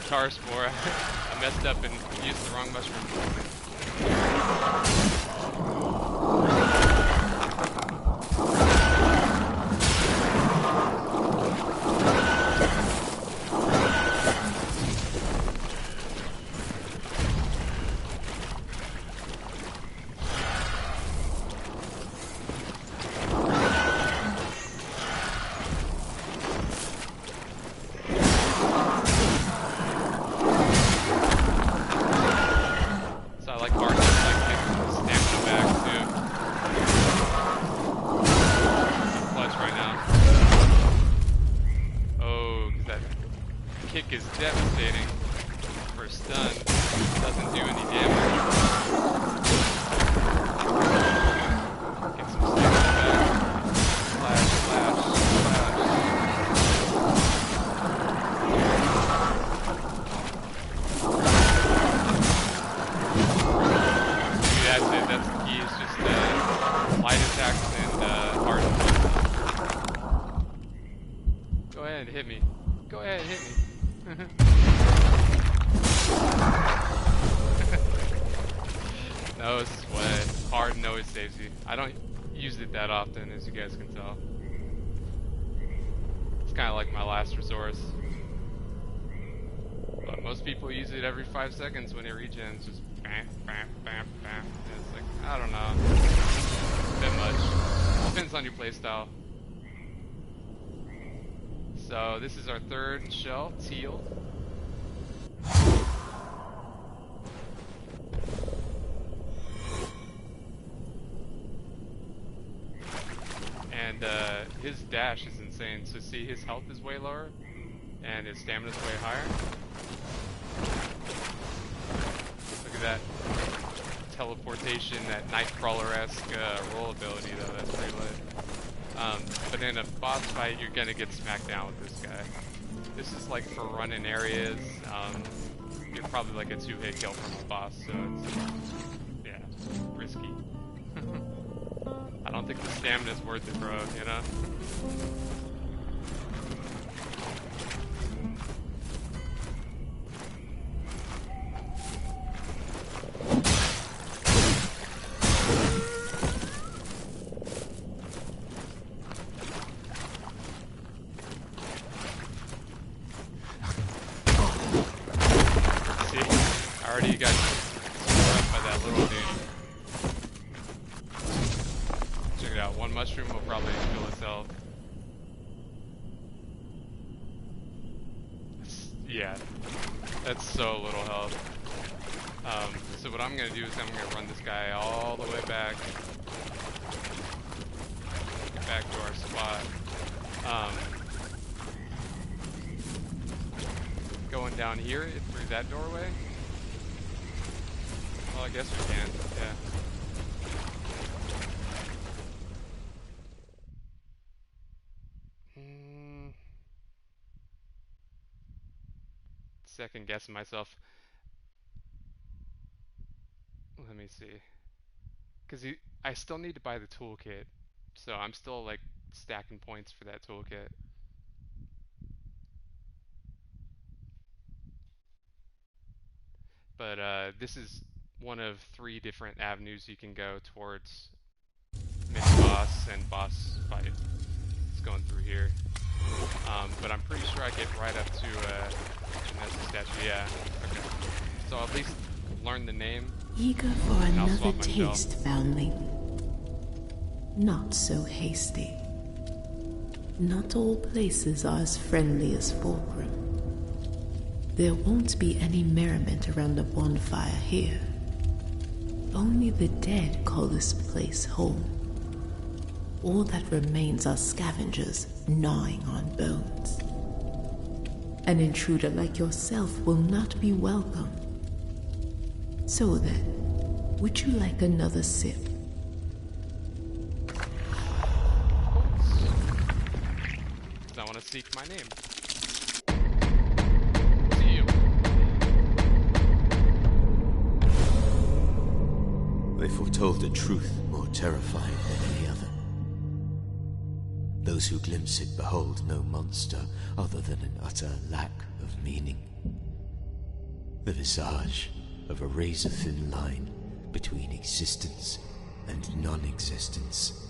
Tar spore. I messed up and used the wrong mushroom. Kick is devastating for stun. Doesn't do any damage. Get some stamina back. Slash, slash, slash. Maybe that's it. That's the key. It's just light attacks and hard attacks. Go ahead and hit me. Go ahead and hit me. No sweat. Hard always saves you. I don't use it that often, as you guys can tell. It's kind of like my last resource. But most people use it every 5 seconds when it regens. Just bam, bam, bam, bam. And it's like, I don't know. A bit much. Depends on your playstyle. So this is our third shell, teal. And his dash is insane. So see, his health is way lower, and his stamina is way higher. Look at that teleportation, that Nightcrawler-esque roll ability, though. That's pretty lit. But in a boss fight, you're gonna get smacked down with this guy. This is like for running areas. You're probably like a 2-hit kill from a boss, so it's, yeah, risky. I don't think the stamina's worth it, bro, you know? Already got scored up by that little dude. Check it out, one mushroom will probably kill his health. Yeah, that's so little health. So what I'm gonna do is I'm gonna run this guy all the way back. Get back to our spot. Going down here through that doorway. Well, I guess we can, yeah. Second guessing myself. Let me see. Because I still need to buy the toolkit. So I'm still like stacking points for that toolkit. But this is one of 3 different avenues you can go towards mini-boss and boss fight. It's going through here. But I'm pretty sure I get right up to Janessa statue. Yeah, okay. So I'll at least learn the name. Eager for another taste, foundling. Not so hasty. Not all places are as friendly as Fulcrum. There won't be any merriment around the bonfire here. Only the dead call this place home. All that remains are scavengers gnawing on bones. An intruder like yourself will not be welcome. So then, would you like another sip? Because I want to seek my name. See you. They foretold a truth more terrifying than any other. Those who glimpse it behold no monster other than an utter lack of meaning. The visage of a razor-thin line between existence and non-existence,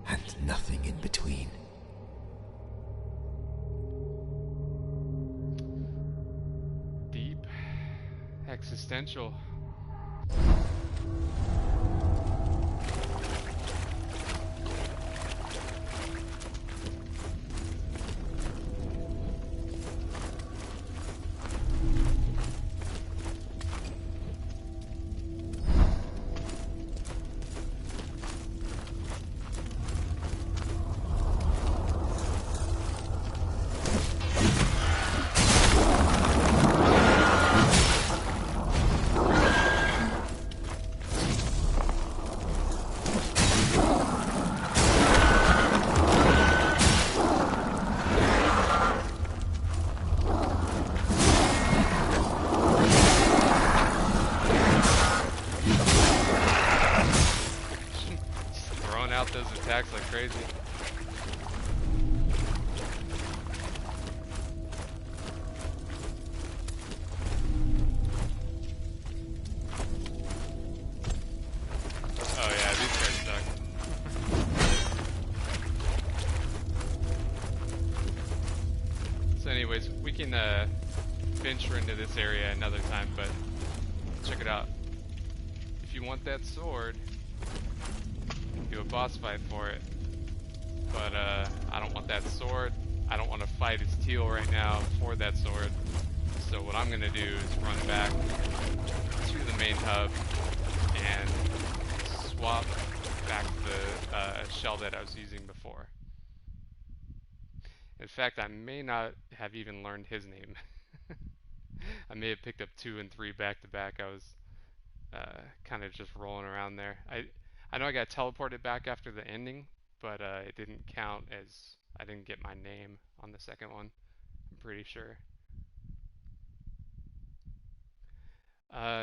and nothing in between. Deep. Existential. Out those attacks like crazy. Oh yeah, these guys suck. So anyways, we can venture into this area another time, but check it out. If you want that sword, do a boss fight for it, but I don't want that sword. I don't want to fight as Teal right now for that sword. So what I'm gonna do is run back to the main hub and swap back the shell that I was using before. In fact, I may not have even learned his name. I may have picked up 2 and 3 back to back. I was kind of just rolling around there. I know I got teleported back after the ending, but it didn't count as I didn't get my name on the second one, I'm pretty sure.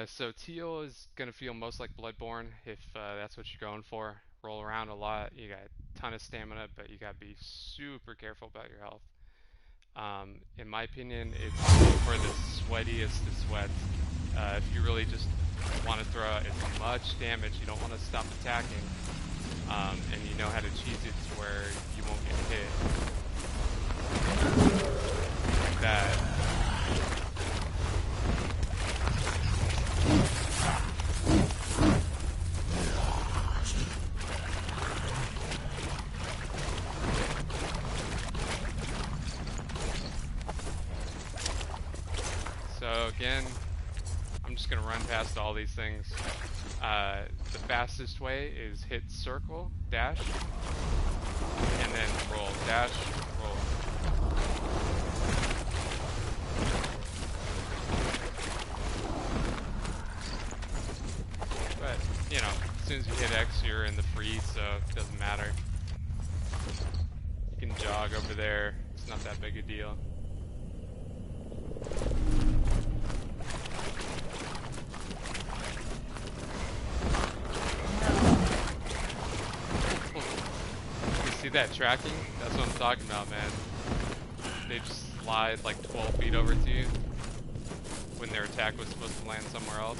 So Teal is going to feel most like Bloodborne if that's what you're going for. Roll around a lot, you got a ton of stamina, but you got to be super careful about your health. In my opinion, it's for the sweatiest of sweats. If you really just want to throw out as much damage, you don't want to stop attacking, and you know how to cheese it to where you won't get hit. Like that. So again, I'm just going to run past all these things. The fastest way is hit circle, dash, and then roll, dash, roll. But, you know, as soon as you hit X, you're in the freeze, so it doesn't matter. You can jog over there, it's not that big a deal. See that tracking? That's what I'm talking about, man. They just slide like 12 feet over to you when their attack was supposed to land somewhere else.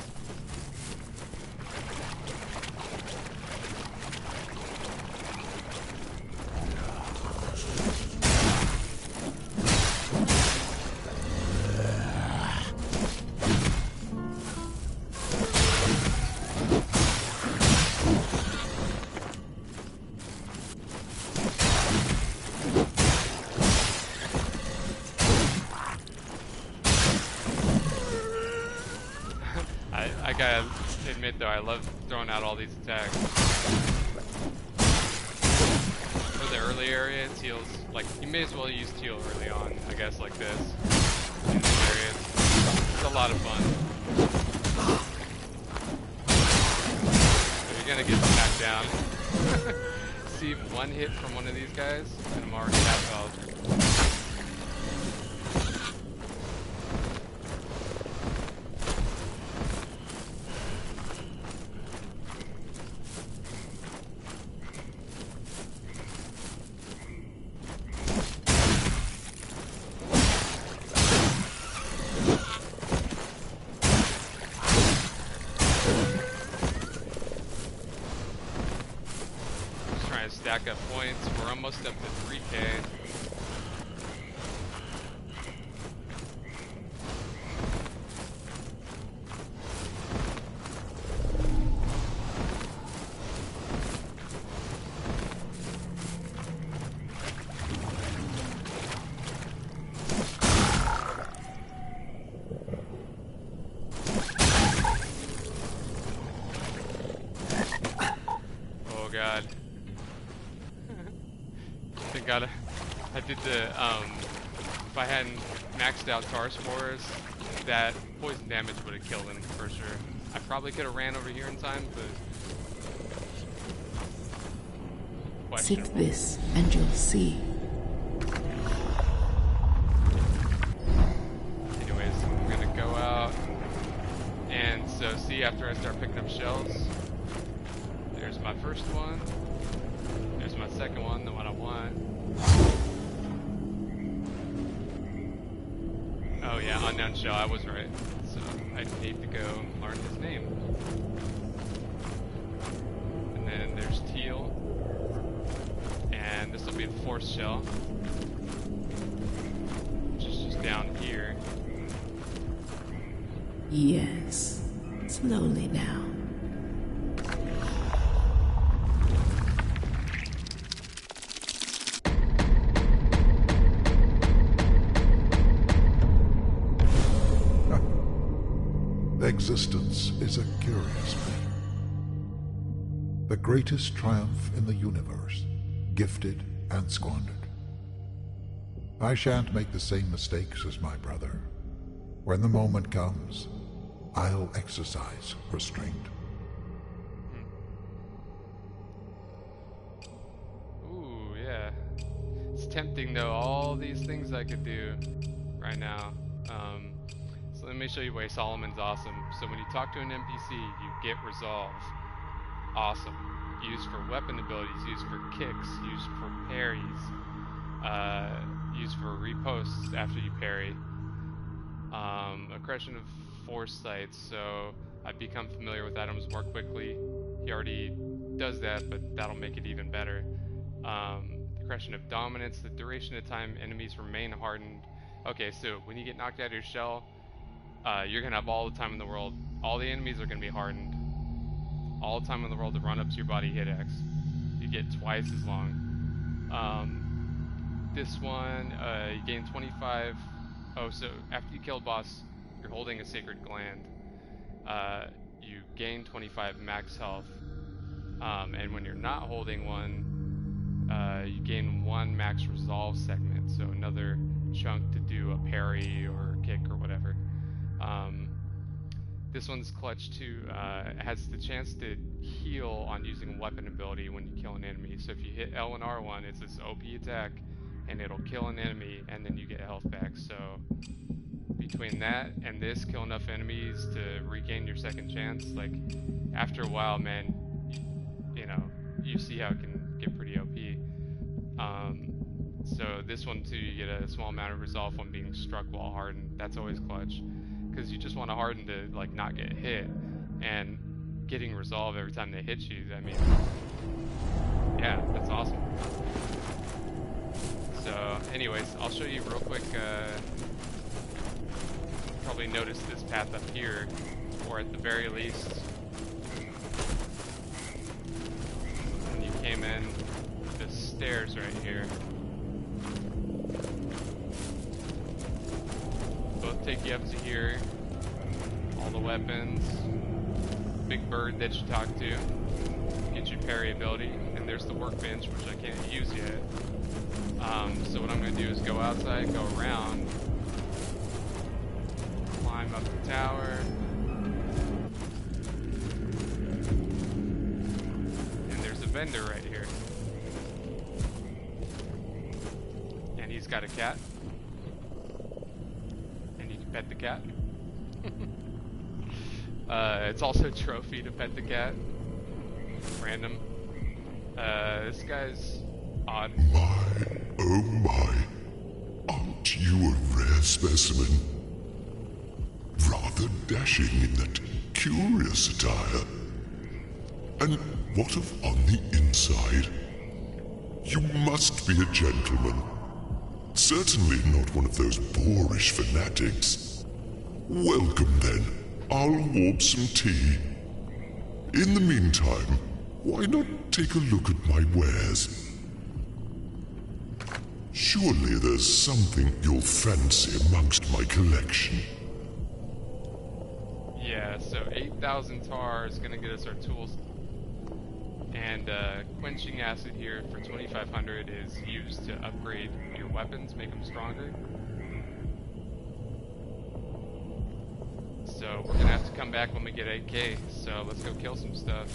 I gotta admit though, I love throwing out all these attacks. For the early area, Teal's, like, you may as well use Teal early on, I guess, like this. In these areas. It's a lot of fun. So you're gonna get smacked down. See one hit from one of these guys, and I'm already half health. stack up points. We're almost up to 3K. God. I did the, if I hadn't maxed out tar spores, that poison damage would have killed him for sure. I probably could have ran over here in time, but... Seek this, and you'll see. Anyways, I'm gonna go out, and so see after I start picking up shells, there's my first one. There's my second one, the one I want. Oh yeah, unknown shell, I was right. So I need to go and learn his name. And then there's teal. And this will be the fourth shell, which is just down here. Yes. Slowly now. Existence is a curious thing. The greatest triumph in the universe, gifted and squandered. I shan't make the same mistakes as my brother. When the moment comes, I'll exercise restraint. Ooh, yeah. It's tempting though, all these things I could do right now. So let me show you why Solomon's awesome. So when you talk to an NPC, you get resolve. Awesome. Used for weapon abilities, used for kicks, used for parries, used for reposts after you parry. Accretion of foresight, so I become familiar with items more quickly. He already does that, but that'll make it even better. Accretion of dominance, the duration of time enemies remain hardened. Okay, so when you get knocked out of your shell, you're gonna have all the time in the world. All the enemies are gonna be hardened. All the time in the world to run up to your body, hit X. You get twice as long. This one, you gain 25. Oh, so after you kill a boss, you're holding a sacred gland. You gain 25 max health. And when you're not holding one, you gain 1 max resolve segment. So another chunk to do a parry or kick or whatever. This one's clutch too. It has the chance to heal on using a weapon ability when you kill an enemy. So if you hit L and R1, it's this OP attack, and it'll kill an enemy, and then you get health back. So between that and this, kill enough enemies to regain your second chance. Like after a while, man, you know, you see how it can get pretty OP. So this one too, you get a small amount of resolve when being struck while hardened. That's always clutch, because you just want to harden to like not get hit, and getting resolve every time they hit you. I mean, yeah, that's awesome. So, anyways, I'll show you real quick. Probably noticed this path up here, or at the very least, when you came in, the stairs right here. Both take you up to here. All the weapons. Big bird that you talk to. Get your parry ability. And there's the workbench, which I can't use yet. So what I'm going to do is go outside, go around, climb up the tower, and there's a vendor right here. And he's got a cat. And you can pet the cat. It's also a trophy to pet the cat. Random. This guy's odd. My, oh my, aren't you a rare specimen? Rather dashing in that curious attire. And what of on the inside? You must be a gentleman. Certainly not one of those boorish fanatics. Welcome then. I'll warp some tea. In the meantime, why not take a look at my wares? Surely there's something you'll fancy amongst my collection. Yeah, so 8,000 tar is gonna get us our tools. And quenching acid here for 2,500 is used to upgrade your weapons, make them stronger. So we're gonna have to come back when we get 8K, so let's go kill some stuff.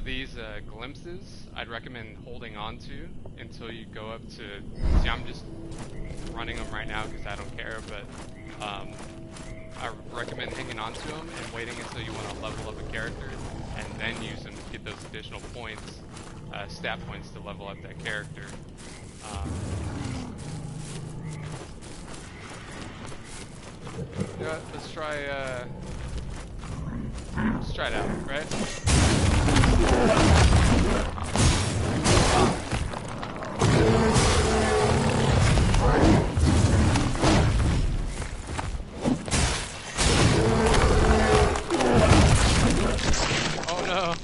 These glimpses, I'd recommend holding on to until you go up to, see I'm just running them right now because I don't care, but I recommend hanging on to them and waiting until you want to level up a character and then use them to get those additional points, stat points to level up that character. Yeah, let's try it out, right? Oh no.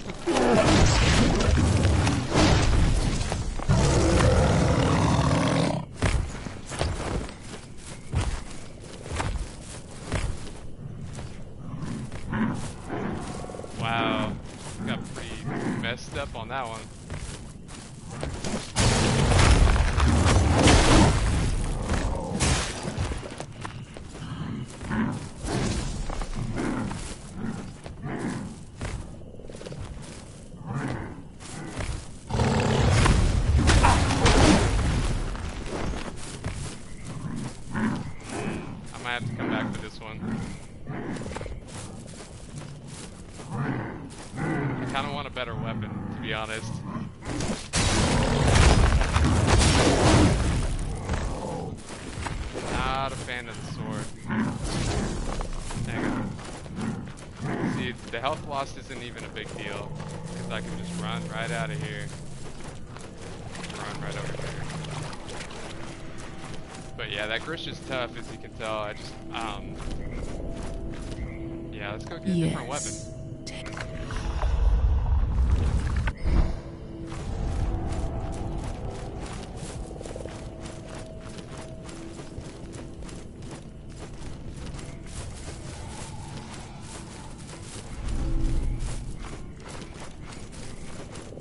Wow, got pretty messed up on that one. I might have to come back for this one. I kind of want a better weapon, to be honest. Not a fan of the sword. Hang on. See, the health loss isn't even a big deal, because I can just run right out of here. Run right over here. But yeah, that Grish is tough, as you can tell. I just, yeah, let's go get a different weapon.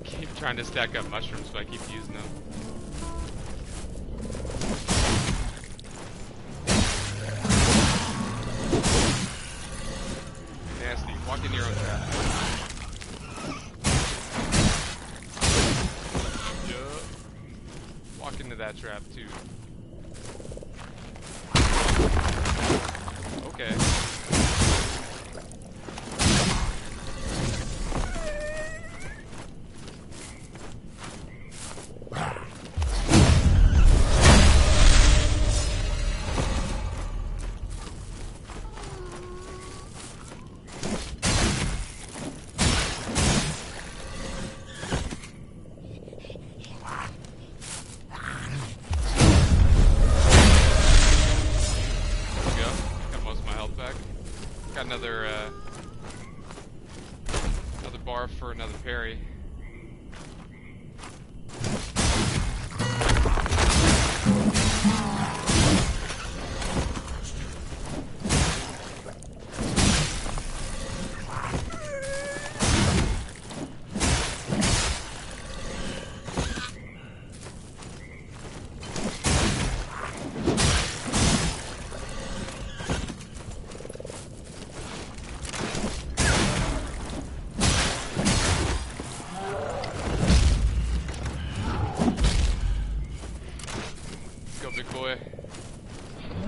Keep trying to stack up mushrooms, but I keep using them. Nasty. Walk in your own trap. Yup. Walk into that trap too. Okay. Got another bar for another parry.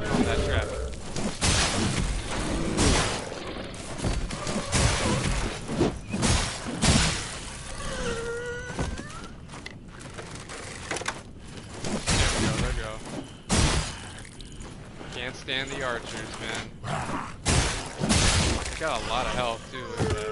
on that trap. There we go. Can't stand the archers, man. They got a lot of health too. Look at that.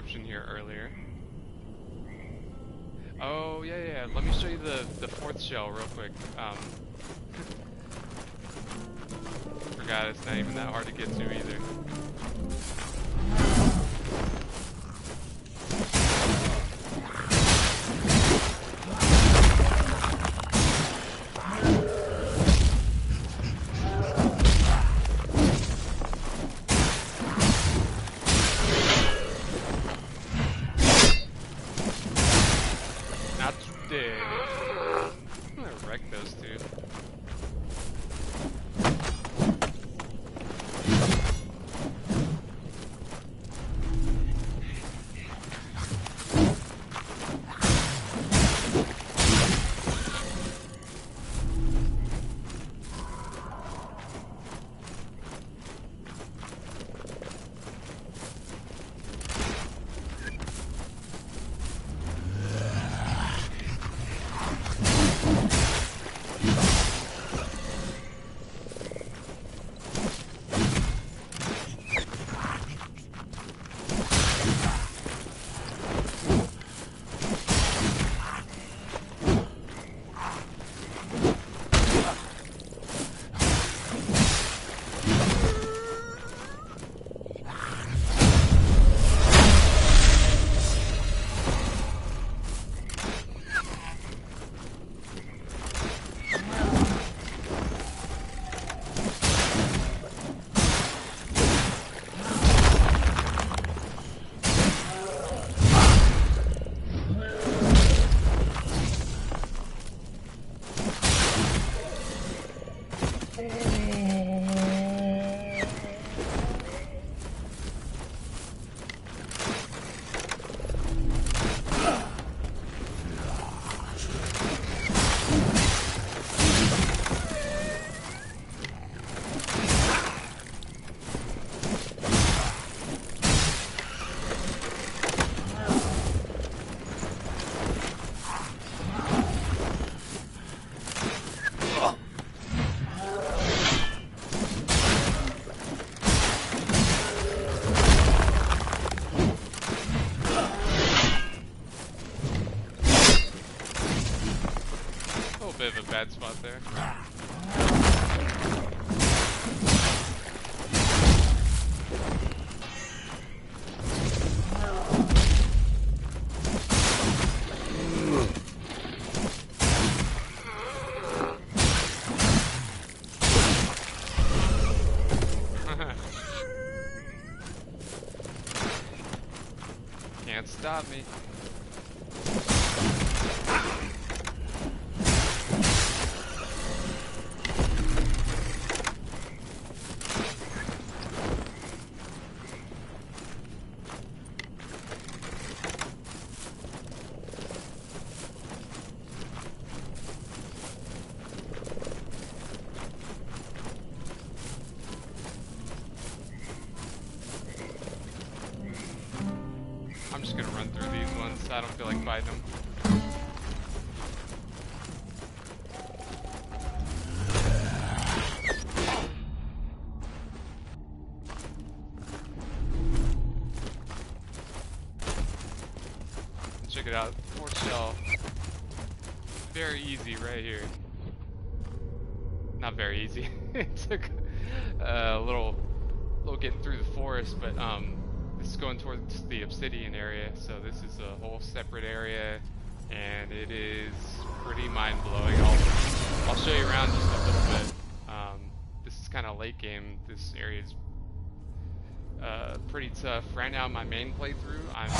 Here earlier. Oh yeah. Let me show you the fourth shell real quick. Forgot it's not even that hard to get to either. Bit of a bad spot there. Can't stop me. I'm just gonna run through these ones. I don't feel like fighting them. Check it out. Fourth shell. Very easy right here. Not very easy. It took a little getting through the forest, but this is going towards the obsidian area, so this is a whole separate area, and it is pretty mind-blowing. I'll show you around just a little bit. This is kind of late game. This area is pretty tough. Right now, my main playthrough, I've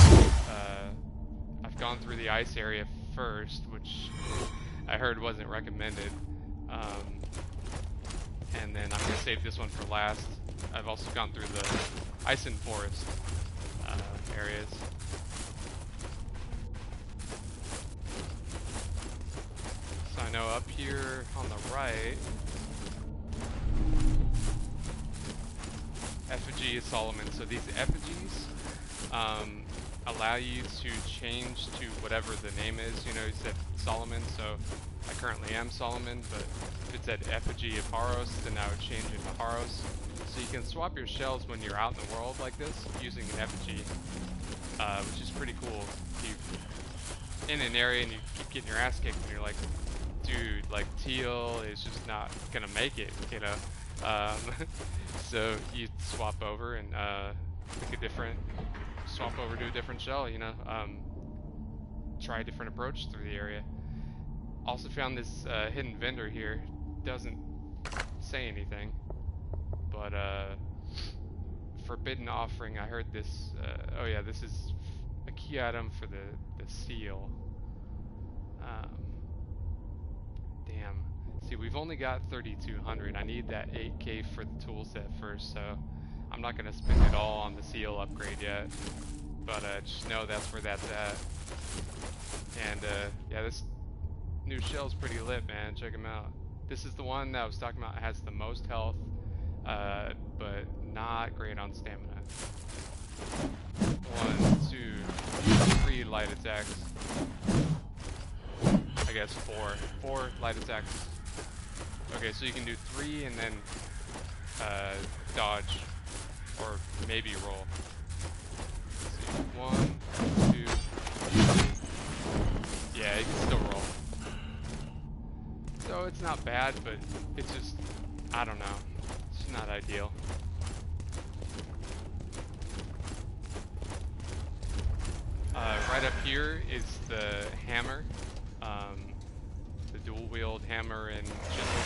gone through the ice area first, which I heard wasn't recommended. And then I'm gonna save this one for last. I've also gone through the Isen Forest areas. So I know up here on the right, effigy is Solomon. So these effigies allow you to change to whatever the name is. You know, you said Solomon, so I currently am Solomon, but if it said effigy of Haros, then I would change it to Haros. So you can swap your shells when you're out in the world like this using an effigy, which is pretty cool. You're in an area and you keep getting your ass kicked and you're like, dude, like teal is just not gonna make it, you know? So you swap over and swap over to a different shell, you know? Try a different approach through the area. Also found this hidden vendor here. Doesn't say anything, but forbidden offering. I heard this. Oh yeah, this is a key item for the seal. Damn. See, we've only got 3,200. I need that 8K for the tool set first, so I'm not gonna spend it all on the seal upgrade yet. But just know that's where that's at. And yeah, this new shell's pretty lit, man. Check them out. This is the one that I was talking about. It has the most health, but not great on stamina. 1, 2, 3 light attacks. I guess 4 light attacks. Okay, so you can do 3 and then dodge, or maybe roll. Let's see. 1, 2, 3. Yeah, you can still roll. So it's not bad, but it's just, I don't know. It's not ideal. Right up here is the hammer. The dual-wield hammer and chisel.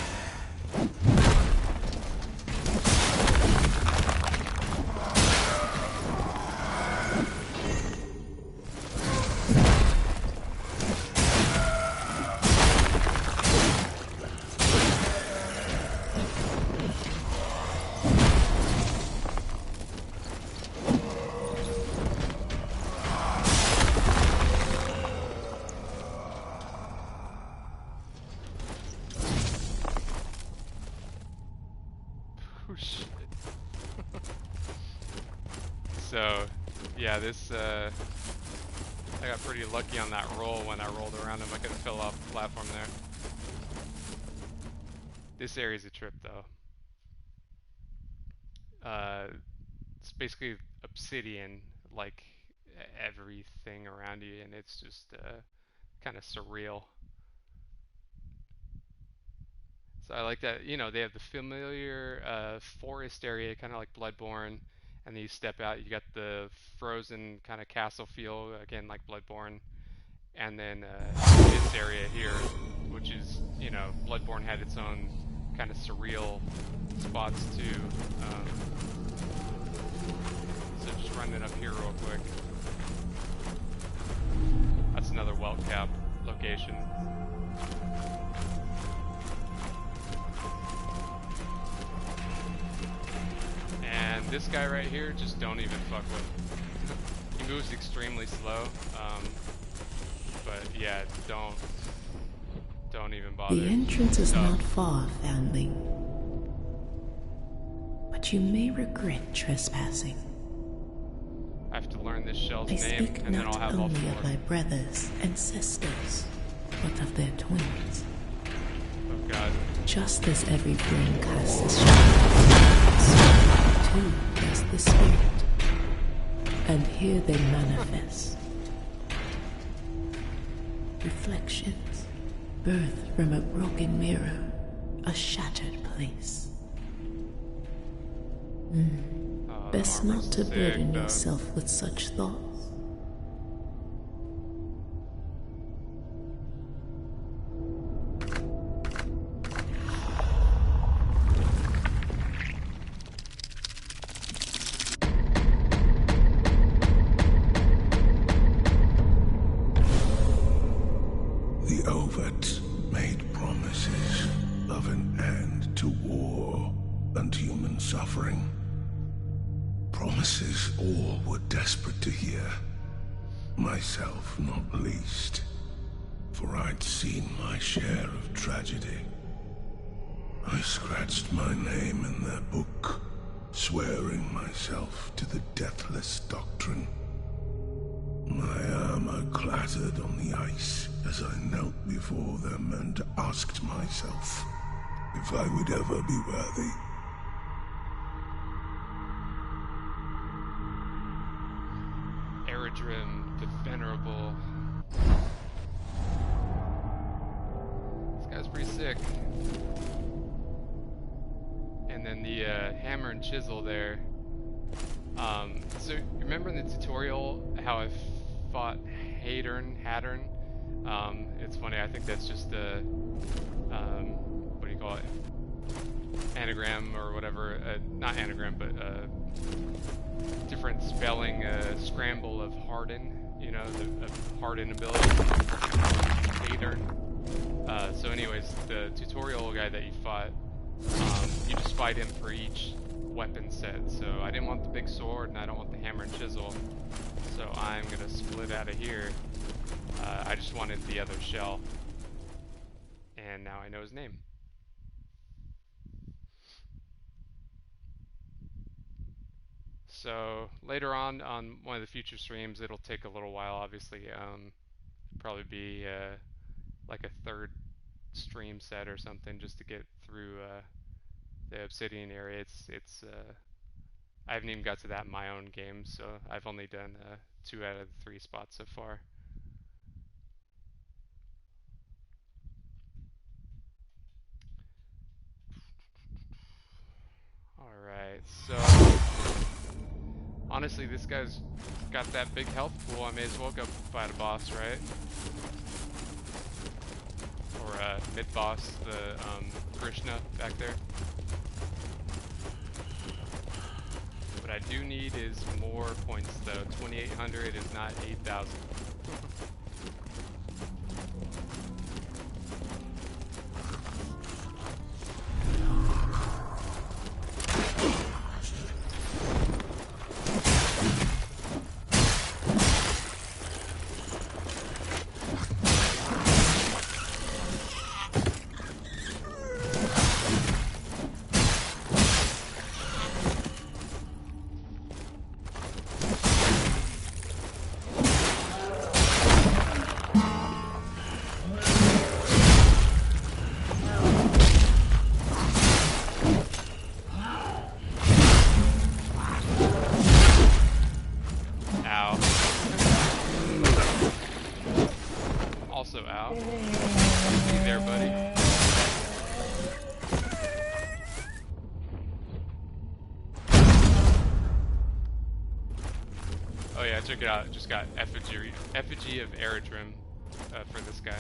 So, yeah, this, I got pretty lucky on that roll when I rolled around him. I could have fell off the platform there. This area's a trip, though. It's basically obsidian, like everything around you, and it's just kind of surreal. So I like that, you know, they have the familiar forest area, kind of like Bloodborne. And then you step out, you got the frozen kind of castle feel, again like Bloodborne. And then this area here, which is, you know, Bloodborne had its own kind of surreal spots too. So just running up here real quick. That's another welt cap location. And this guy right here, just don't even fuck with. He moves extremely slow, but yeah, don't even bother. The entrance is not far, Foundling, but you may regret trespassing. I have to learn this shell's I name, speak and then I'll not have all only 4. of thy brothers and sisters, but of their twins. Oh god. Just as every flame casts a shadow, so too does the spirit, and here they manifest. Reflections, birthed from a broken mirror, a shattered place. Best not to burden yourself with such thoughts. suffering. Promises all were desperate to hear. Myself not least, for I'd seen my share of tragedy. I scratched my name in their book, swearing myself to the deathless doctrine. My armor clattered on the ice as I knelt before them and asked myself if I would ever be worthy. Eredrim the Venerable. This guy's pretty sick. And then the hammer and chisel there. So remember in the tutorial how I fought Hattern? It's funny, I think that's just a, what do you call it? Anagram or whatever, not anagram, but different spelling, scramble of harden, you know, the harden ability, Hattern. So anyways, the tutorial guy that you fought, you just fight him for each weapon set. So I didn't want the big sword and I don't want the hammer and chisel, so I'm gonna split out of here. I just wanted the other shell, and now I know his name. So later on one of the future streams, it'll take a little while, obviously. Probably be like a third stream set or something just to get through the Obsidian area. It's I haven't even got to that in my own game, so I've only done 2 out of the 3 spots so far. Alright, so honestly, this guy's got that big health pool, I may as well go fight a boss, right? Or mid-boss, the Krishna back there. What I do need is more points though. 2,800 is not 8,000. Check it out, just got effigy of Eredrim for this guy.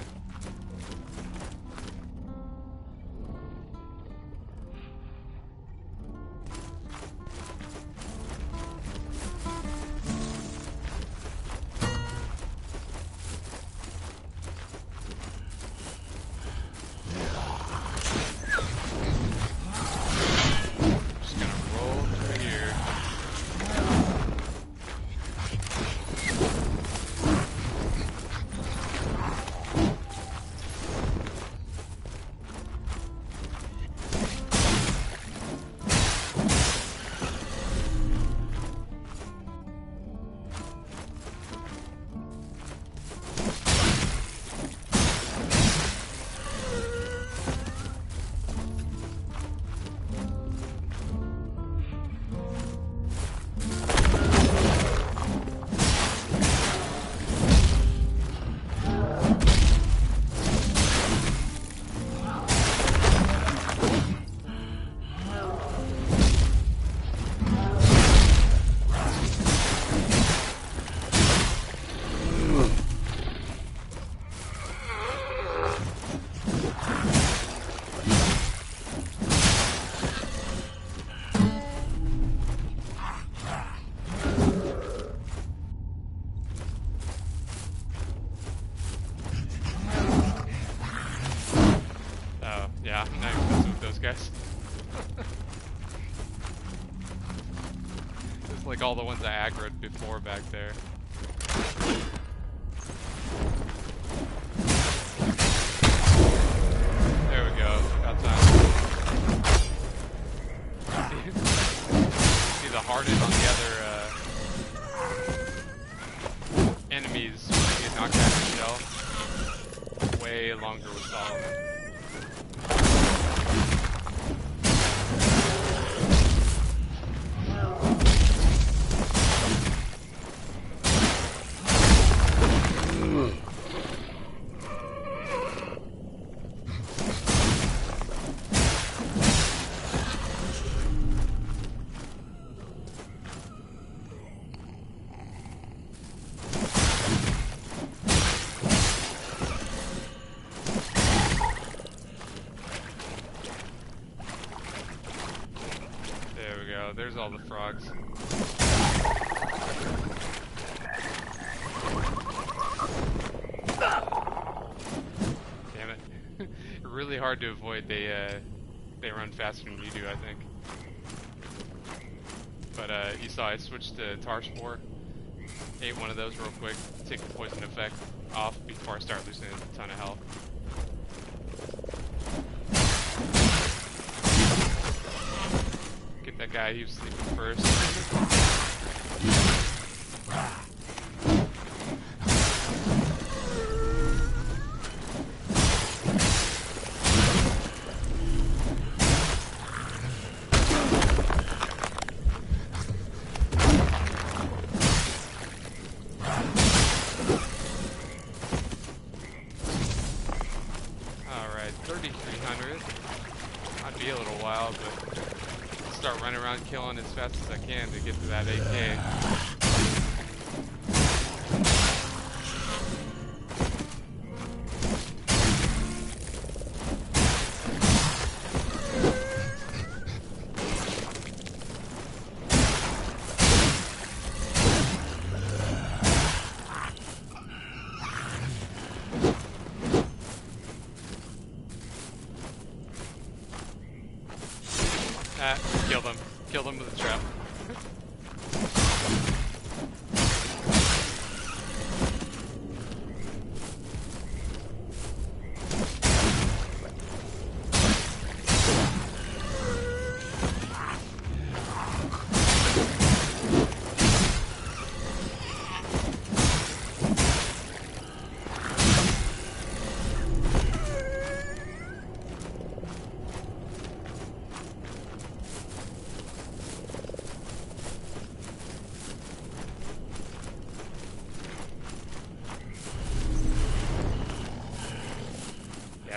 Like all the ones I aggroed before back there. There we go. Got time. See the harden on the other enemies when they get knocked out of the shell. Way longer with Solomon. There's all the frogs. Damn it. Really hard to avoid. They run faster than you do, I think. But you saw I switched to Tar Spore. Ate one of those real quick. Take the poison effect off before I start losing a ton of health. That guy, he was sleeping first. Alright, 3,300. Might be a little while, but start running around killing as fast as I can to get to that 8K. Kill them. Kill them with a trap.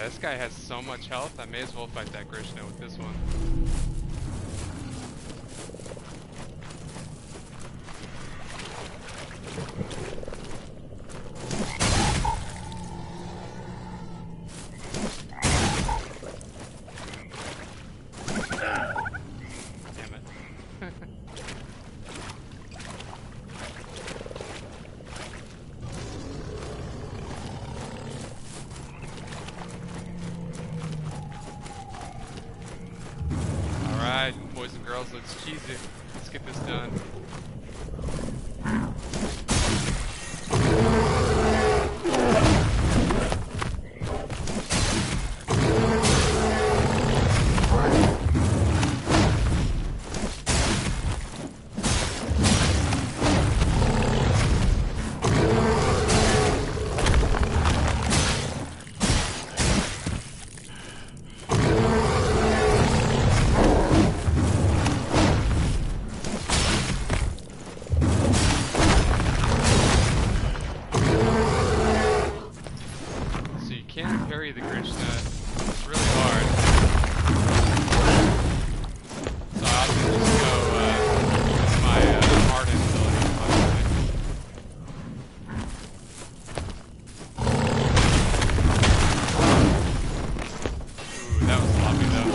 This guy has so much health, I may as well fight that Krishna with this one. Damn it. Alright, boys and girls, let's cheese it. Let's get this done. The Krishna, it's really hard. So I'll just go with my Harden ability. Ooh, that was sloppy though.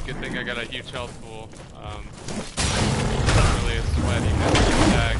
Good thing I got a huge health pool. really a sweaty messy attack.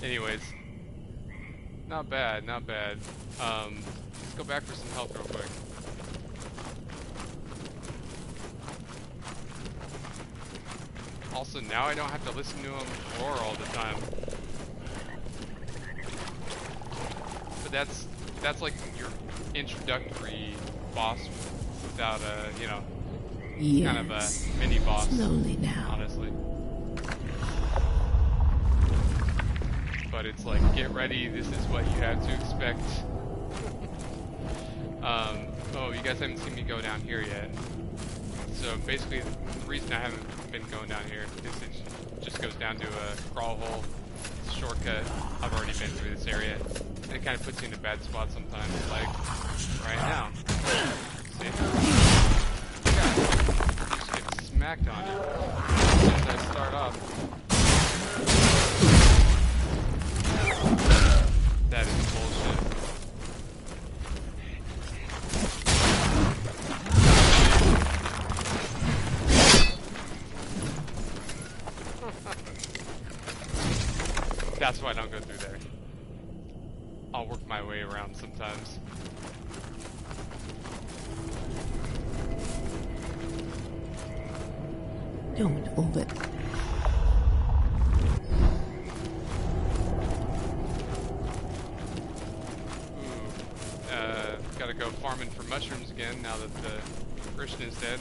Anyways, not bad, not bad. Let's go back for some health real quick. Also, now I don't have to listen to him roar all the time. But that's like your introductory boss without a, you know, yes. Kind of a mini boss. Slowly now. Honestly. But it's like, get ready, this is what you have to expect. Oh, you guys haven't seen me go down here yet. So basically, the reason I haven't been going down here is it just goes down to a crawl hole. It's a shortcut. I've already been through this area. And it kind of puts you in a bad spot sometimes, like right now. See? Yeah, you just get smacked on it as soon as I start off. That is bullshit. That's why I don't go through there. I'll work my way around sometimes. Don't over. Gotta go farming for mushrooms again now that the Christian is dead.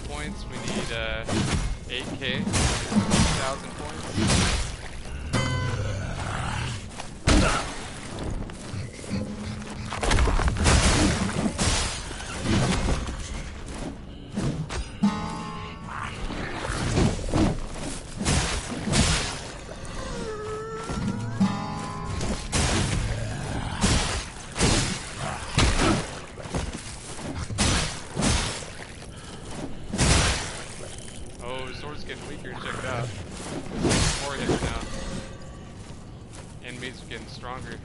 Points. We need 8K, 1,000 points. Stronger.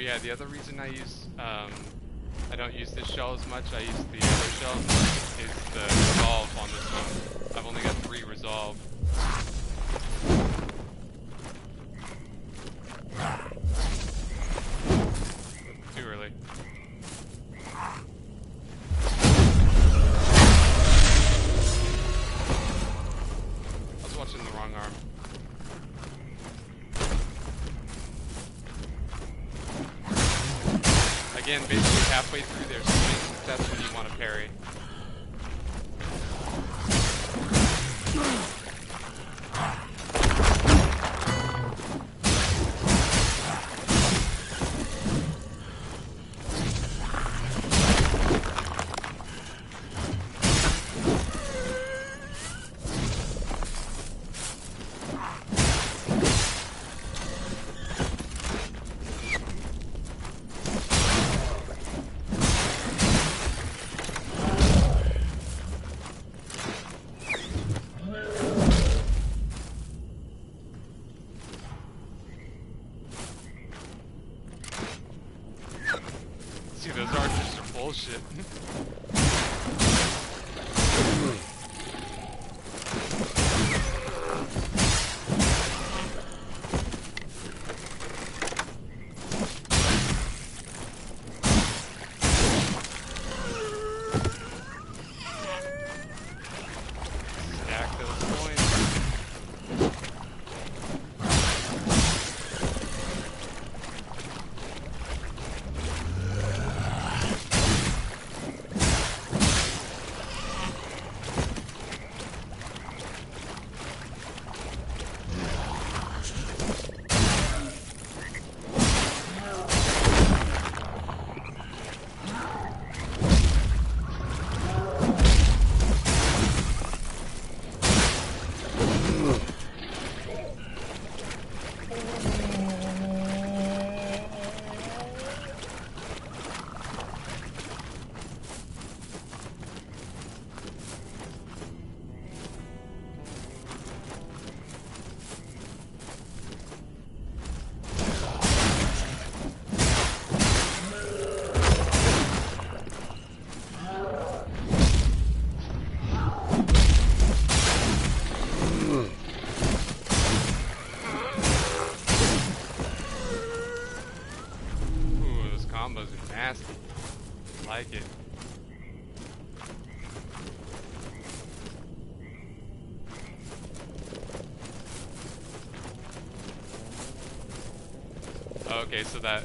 yeah, the other reason I don't use this shell as much, I use the other shell, is the resolve on this one. I've only got 3 resolve. Too early. I was watching the wrong arm. Again, basically halfway through their swing, that's when you want to parry. See, those archers are bullshit. Stack those points. Combos are nasty. Like it. Okay, so that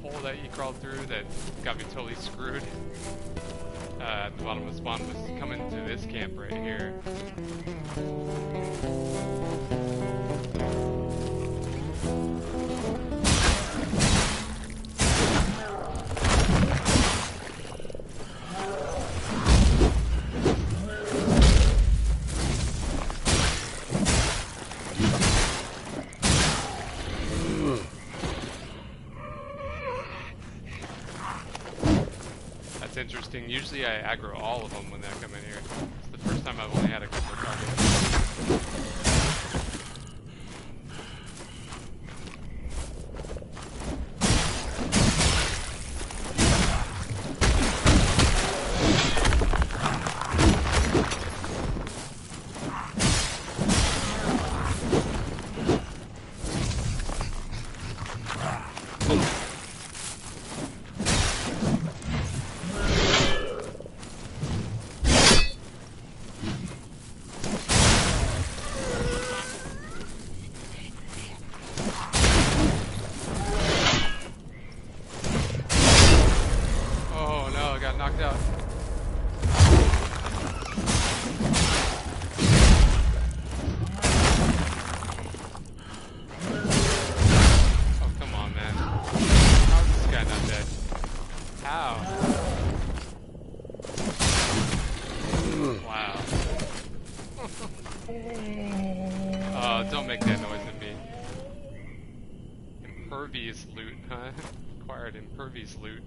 hole that you crawled through that got me totally screwed at the bottom of the spawn was coming to this camp right here. That's interesting. Usually I aggro all of them when they come in here. It's the first time I've only had a couple of targets. Knocked out. Oh, come on, man. How is this guy not dead? How? Wow. Oh, don't make that noise at me. Impervious loot, huh? Acquired impervious loot.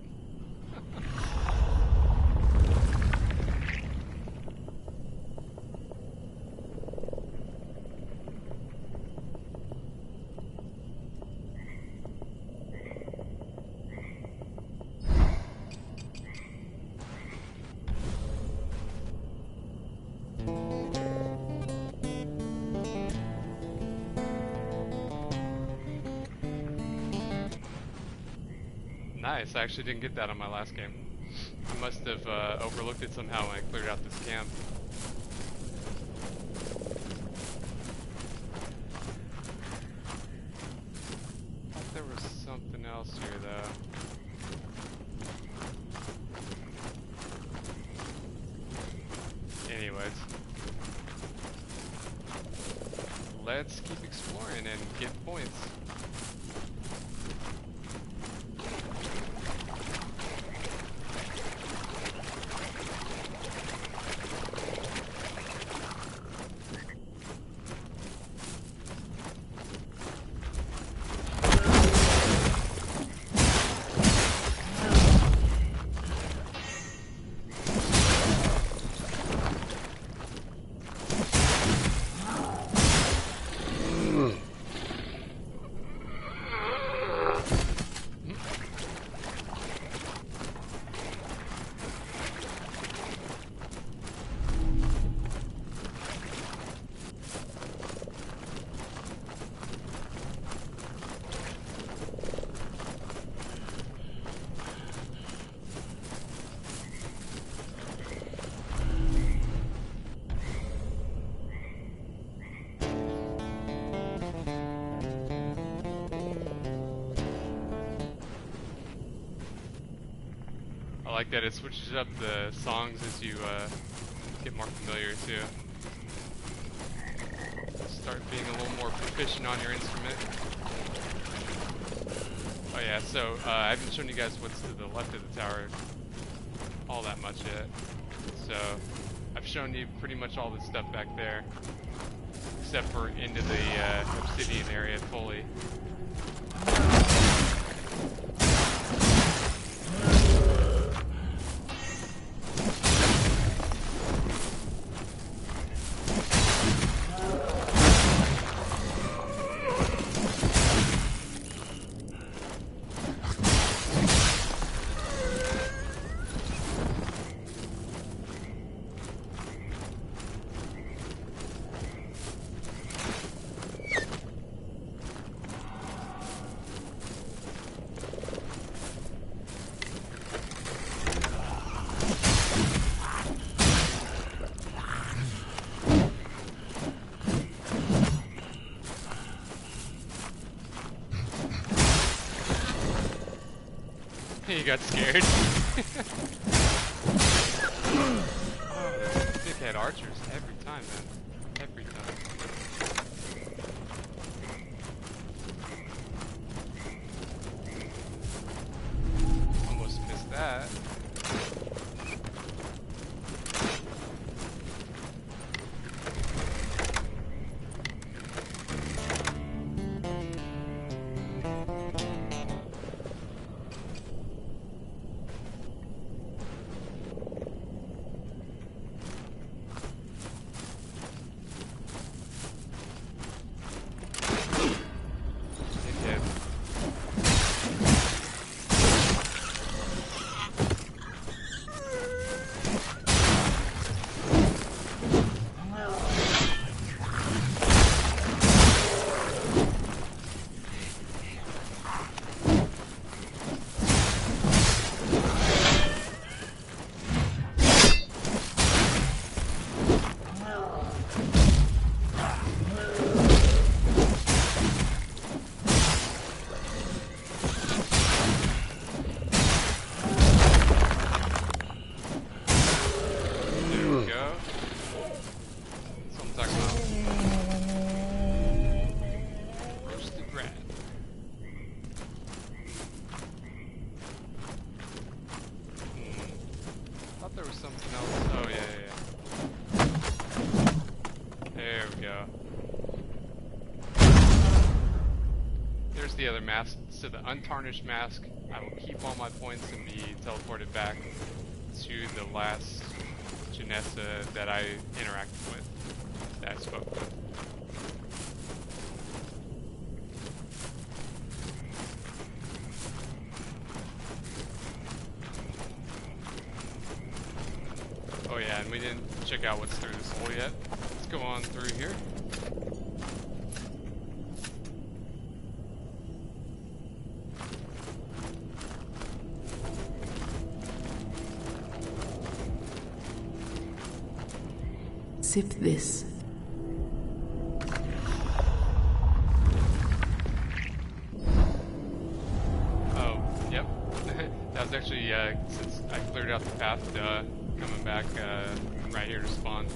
nice. I actually didn't get that on my last game. I must have overlooked it somehow when I cleared out this camp. Thought there was something else here though. Anyways. Let's keep exploring and get points. I like that it switches up the songs as you get more familiar too. Start being a little more proficient on your instrument. Oh yeah, so I haven't shown you guys what's to the left of the tower all that much yet. So I've shown you pretty much all this stuff back there, except for into the obsidian area fully. You got scared. Oh, those dickhead archers every time, man. Every time. Almost missed that. The other mask, so the untarnished mask, I will keep all my points and be teleported back to the last Janessa that I interacted with, that I spoke with. Oh yeah, and we didn't check out what's through this hole yet. Let's go on through here. as if this... Oh, yep. That was actually, since I cleared out the path, coming back right here to spawn.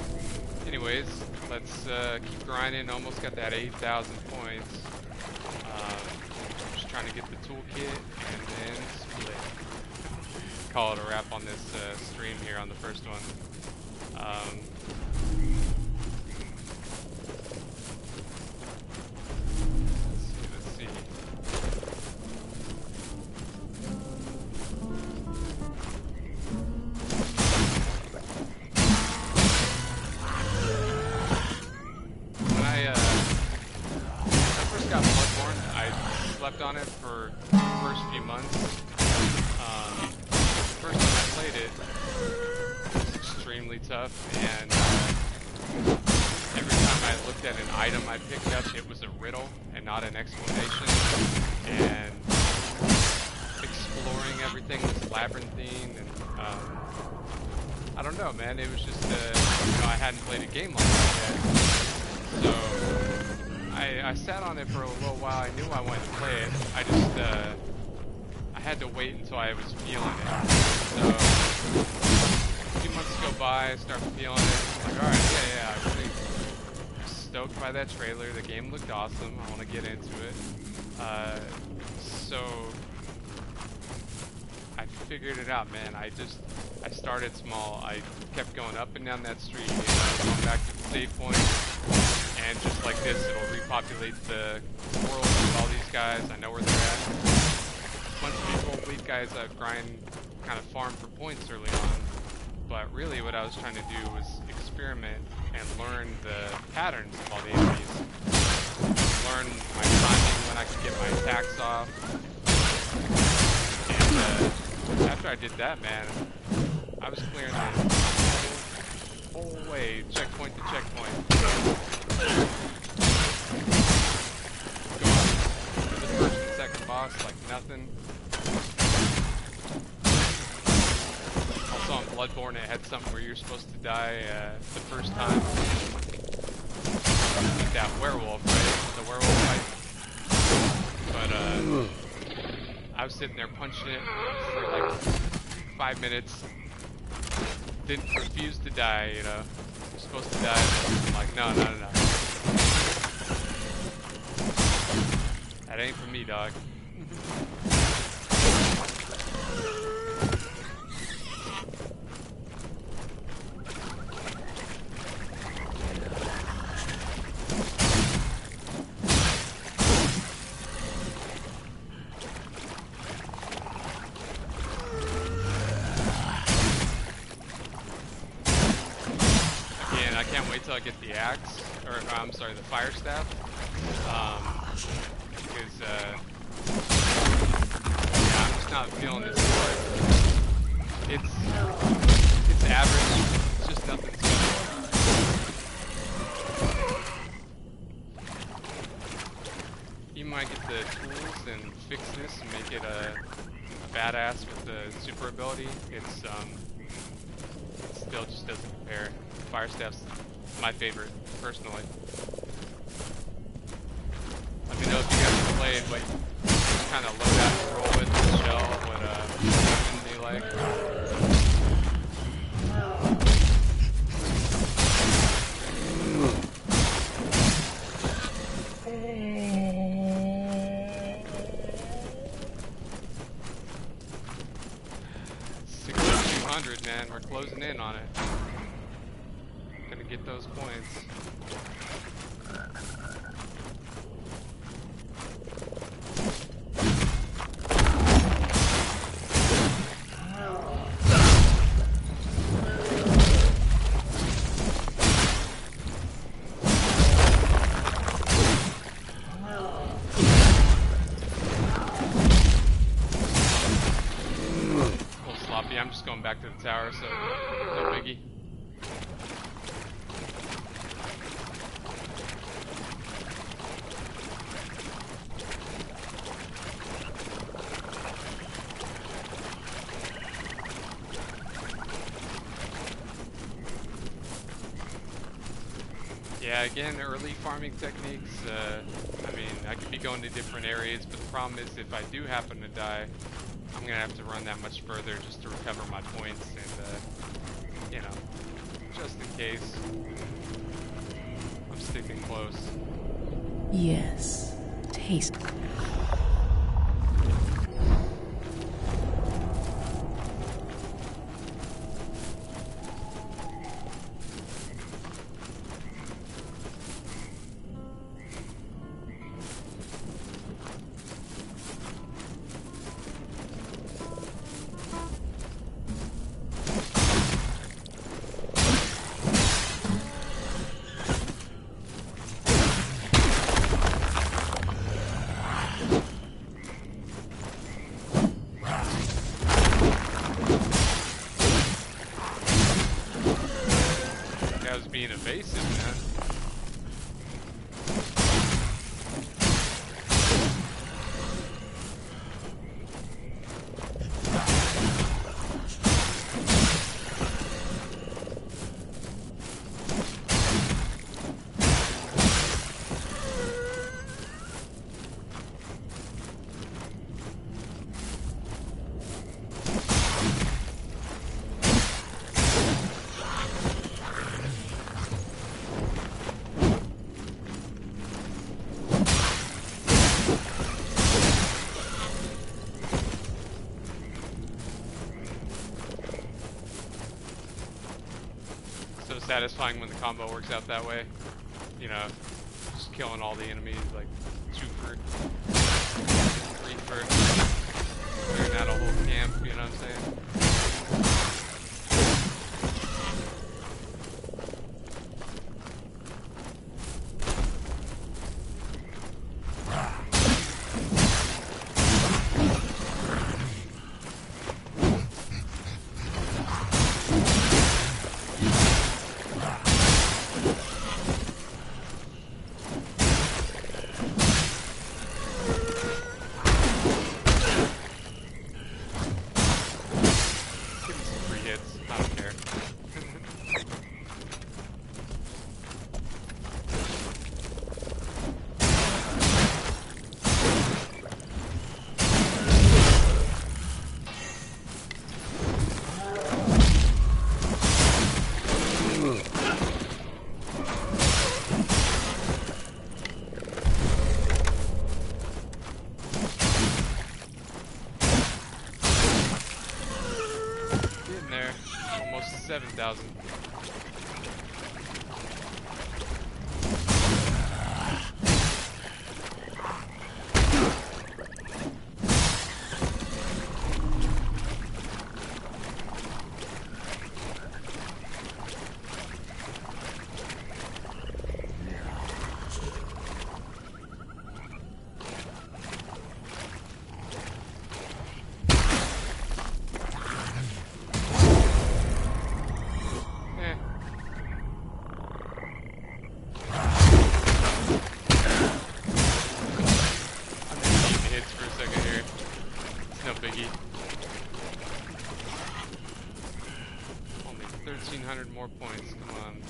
Anyways, let's keep grinding. Almost got that 8,000 points. Just trying to get the toolkit and then split. Call it a wrap on this stream here on the first one. Let's see. When I first got Bloodborne, I slept on it for the first few months. First time I played it, it was extremely tough, and every time I looked at an item I picked up, it was a riddle and not an explanation, and exploring everything was labyrinthine, and I don't know, man, it was just, I hadn't played a game like that yet, so I sat on it for a little while. I knew I wanted to play it, I just, I had to wait until I was feeling it. So, a few months go by, I start feeling it. I'm like, alright, yeah, I was really stoked by that trailer. The game looked awesome. I want to get into it. So, I figured it out, man. I started small. I kept going up and down that street, going back to the save point. And just like this, it'll repopulate the world with all these guys. I know where they're at. Bunch of people, weak guys that grind, kind of farm for points early on, but really what I was trying to do was experiment and learn the patterns of all the enemies. Learn my timing, when I could get my attacks off. And after I did that, man, I was clearing the whole way, checkpoint to checkpoint. Going to the first and second boss like nothing. Also on Bloodborne, it had something where you're supposed to die the first time. Like that werewolf, right? The werewolf fight. But I was sitting there punching it for like 5 minutes. Didn't refuse to die, you know. You're supposed to die. I'm like, no. That ain't for me, dog. Again, I can't wait till I get the axe, or I'm sorry, the fire staff. Because yeah, I'm just not feeling this sword. It's average. It's just nothing special. You might get the tools and fix this and make it a badass with the super ability. It still just doesn't compare. Fire staff's my favorite, personally. Let me know if you guys have played what kind of loadout to roll with the shell, what weapons you like. 6,200, man, we're closing in on it. Gonna get those points. I'm just going back to the tower, so no biggie. Yeah, again, early farming techniques. I mean, I could be going to different areas, but the problem is if I do happen to die, I'm gonna have to run that much further just to recover my points, and you know, just in case, I'm sticking close. Yes, taste. Being evasive, man. Satisfying when the combo works out that way. You know, just killing all the enemies, like 2 for 3 for clearing out a whole camp, you know what I'm saying? Getting there. Almost 7,000. Only 1,300 more points, come on.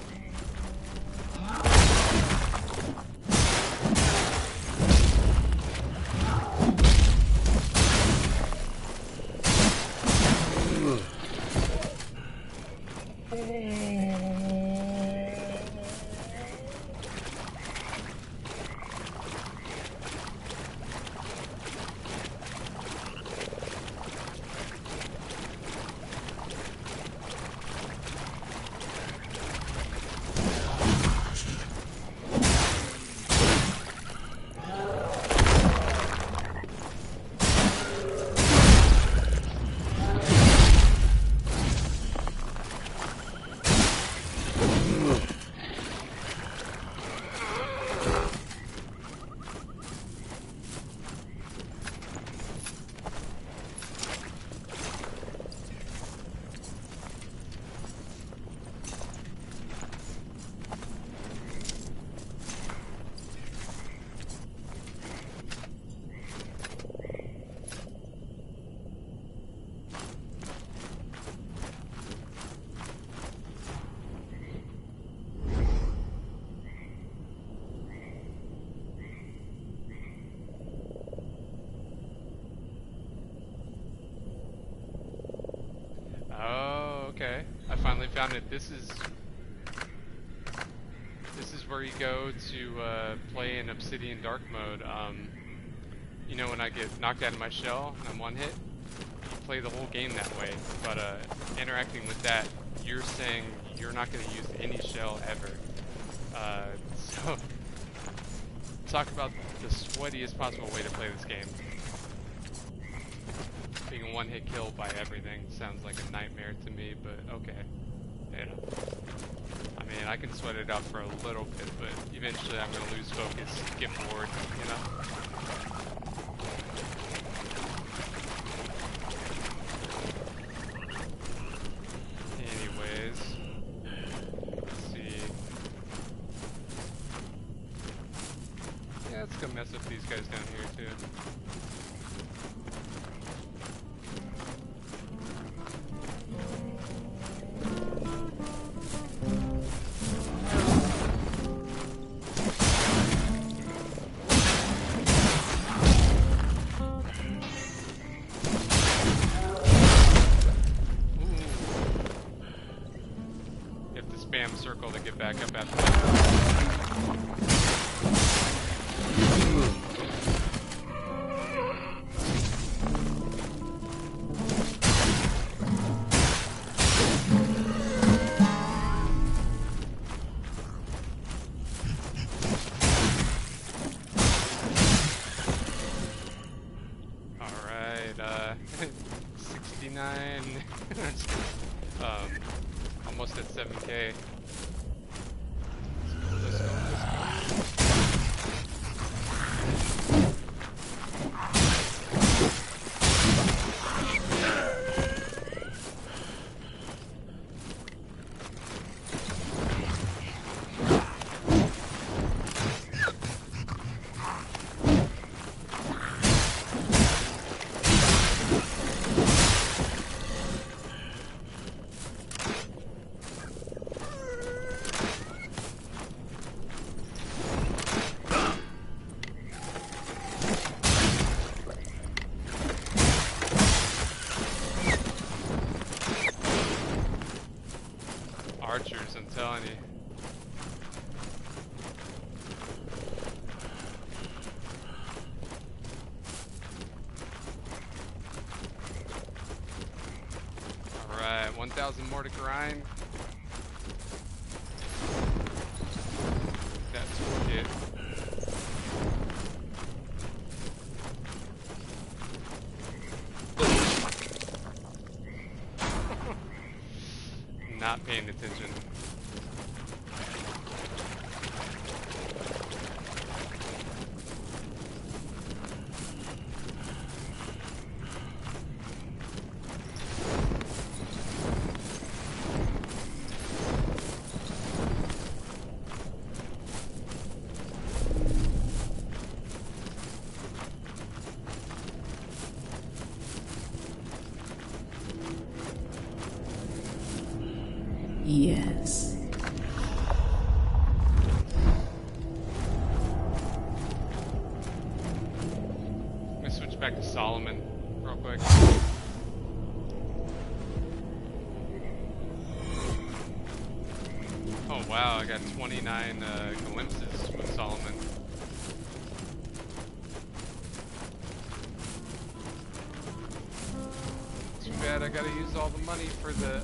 okay. I finally found it. This is where you go to play in Obsidian Dark mode. You know, when I get knocked out of my shell and I'm one hit, you play the whole game that way. But interacting with that, you're saying you're not going to use any shell ever. So talk about the sweatiest possible way to play this game. Being a one-hit kill by everything sounds like a nightmare to me, but okay. You know. I mean, I can sweat it out for a little bit, but eventually I'm going to lose focus, get bored, you know? Anyways, let's see. Yeah, let's go mess with these guys down here, too. Circle to get back up after that. Alright, 69. Almost at 7K. Let's go. Archers, I'm telling you. Alright, 1,000 more to grind. That's it. Not paying attention. Yes. Let me switch back to Solomon real quick. Oh wow, I got 29 glimpses with Solomon. Too bad I gotta use all the money for the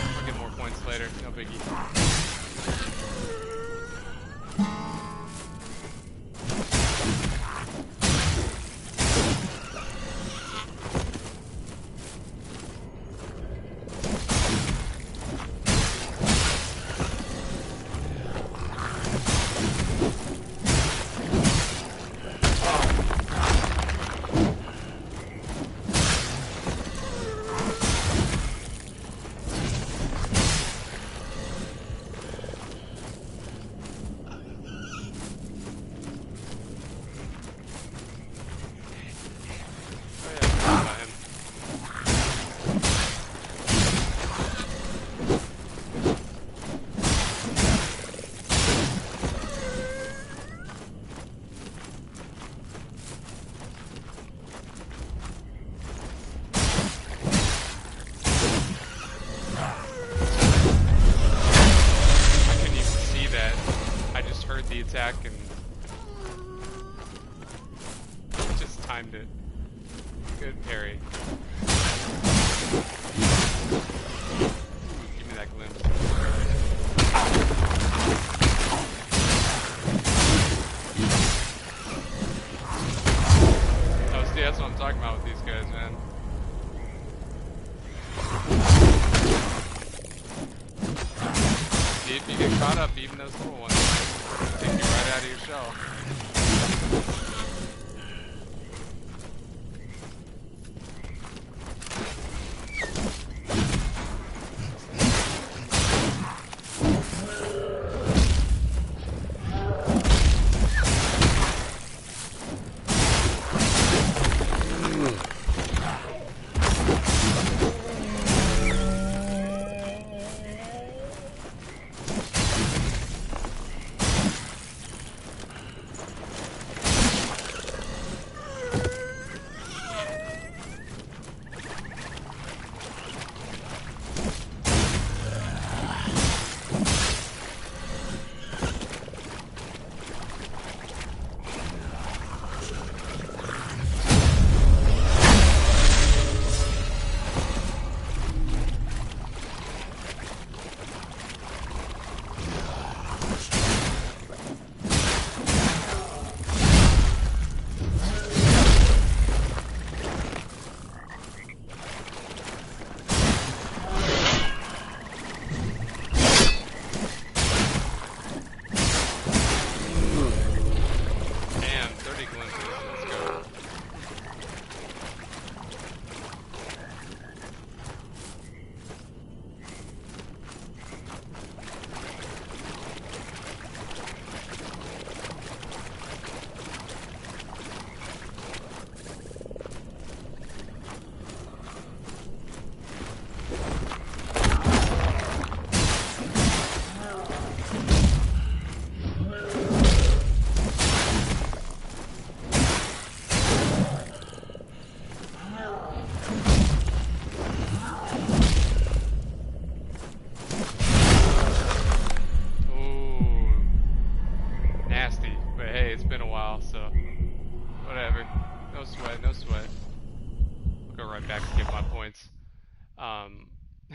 I'll get more points later, no biggie. attack and just timed it. Good parry. Give me that glimpse. Oh, see, that's what I'm talking about with these guys, man. See, if you get caught up, even those little ones take you right out of your shell.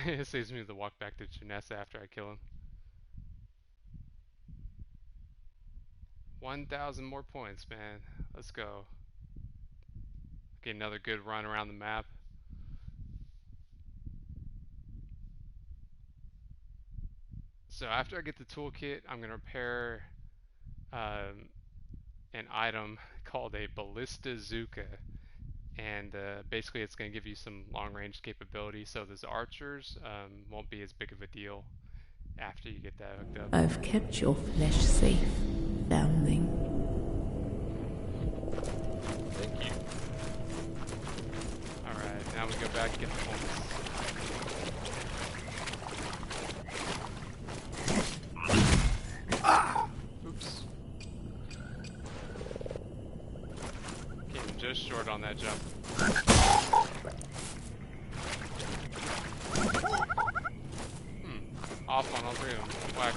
It saves me the walk back to Janessa after I kill him. 1,000 more points, man. Let's go. Get another good run around the map. So after I get the toolkit, I'm going to repair an item called a Ballistazooka. And basically it's going to give you some long-range capability, so those archers won't be as big of a deal after you get that hooked up. I've kept your flesh safe, foundling. Thank you. Alright, now we go back and get the points. Oops. Came just short on that jump. Off on all three of them. Whack.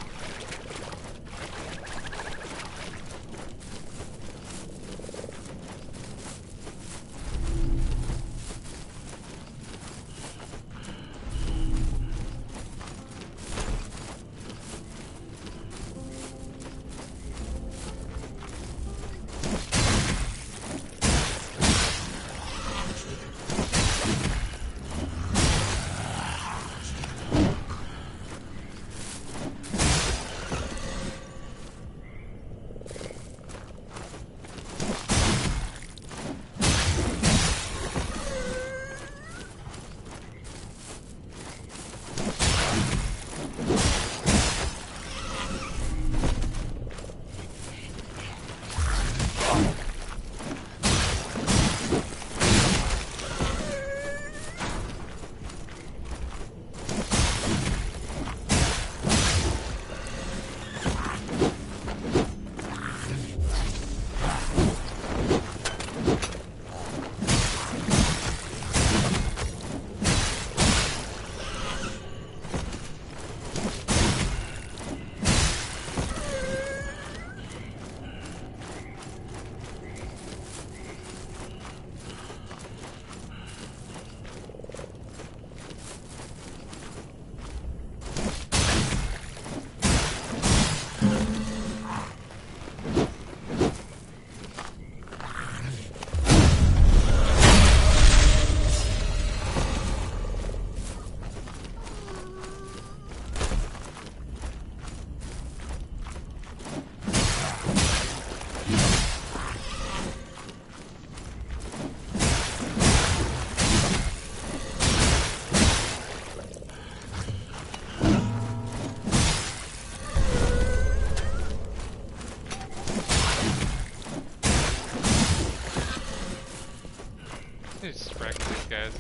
Just wrecking these guys.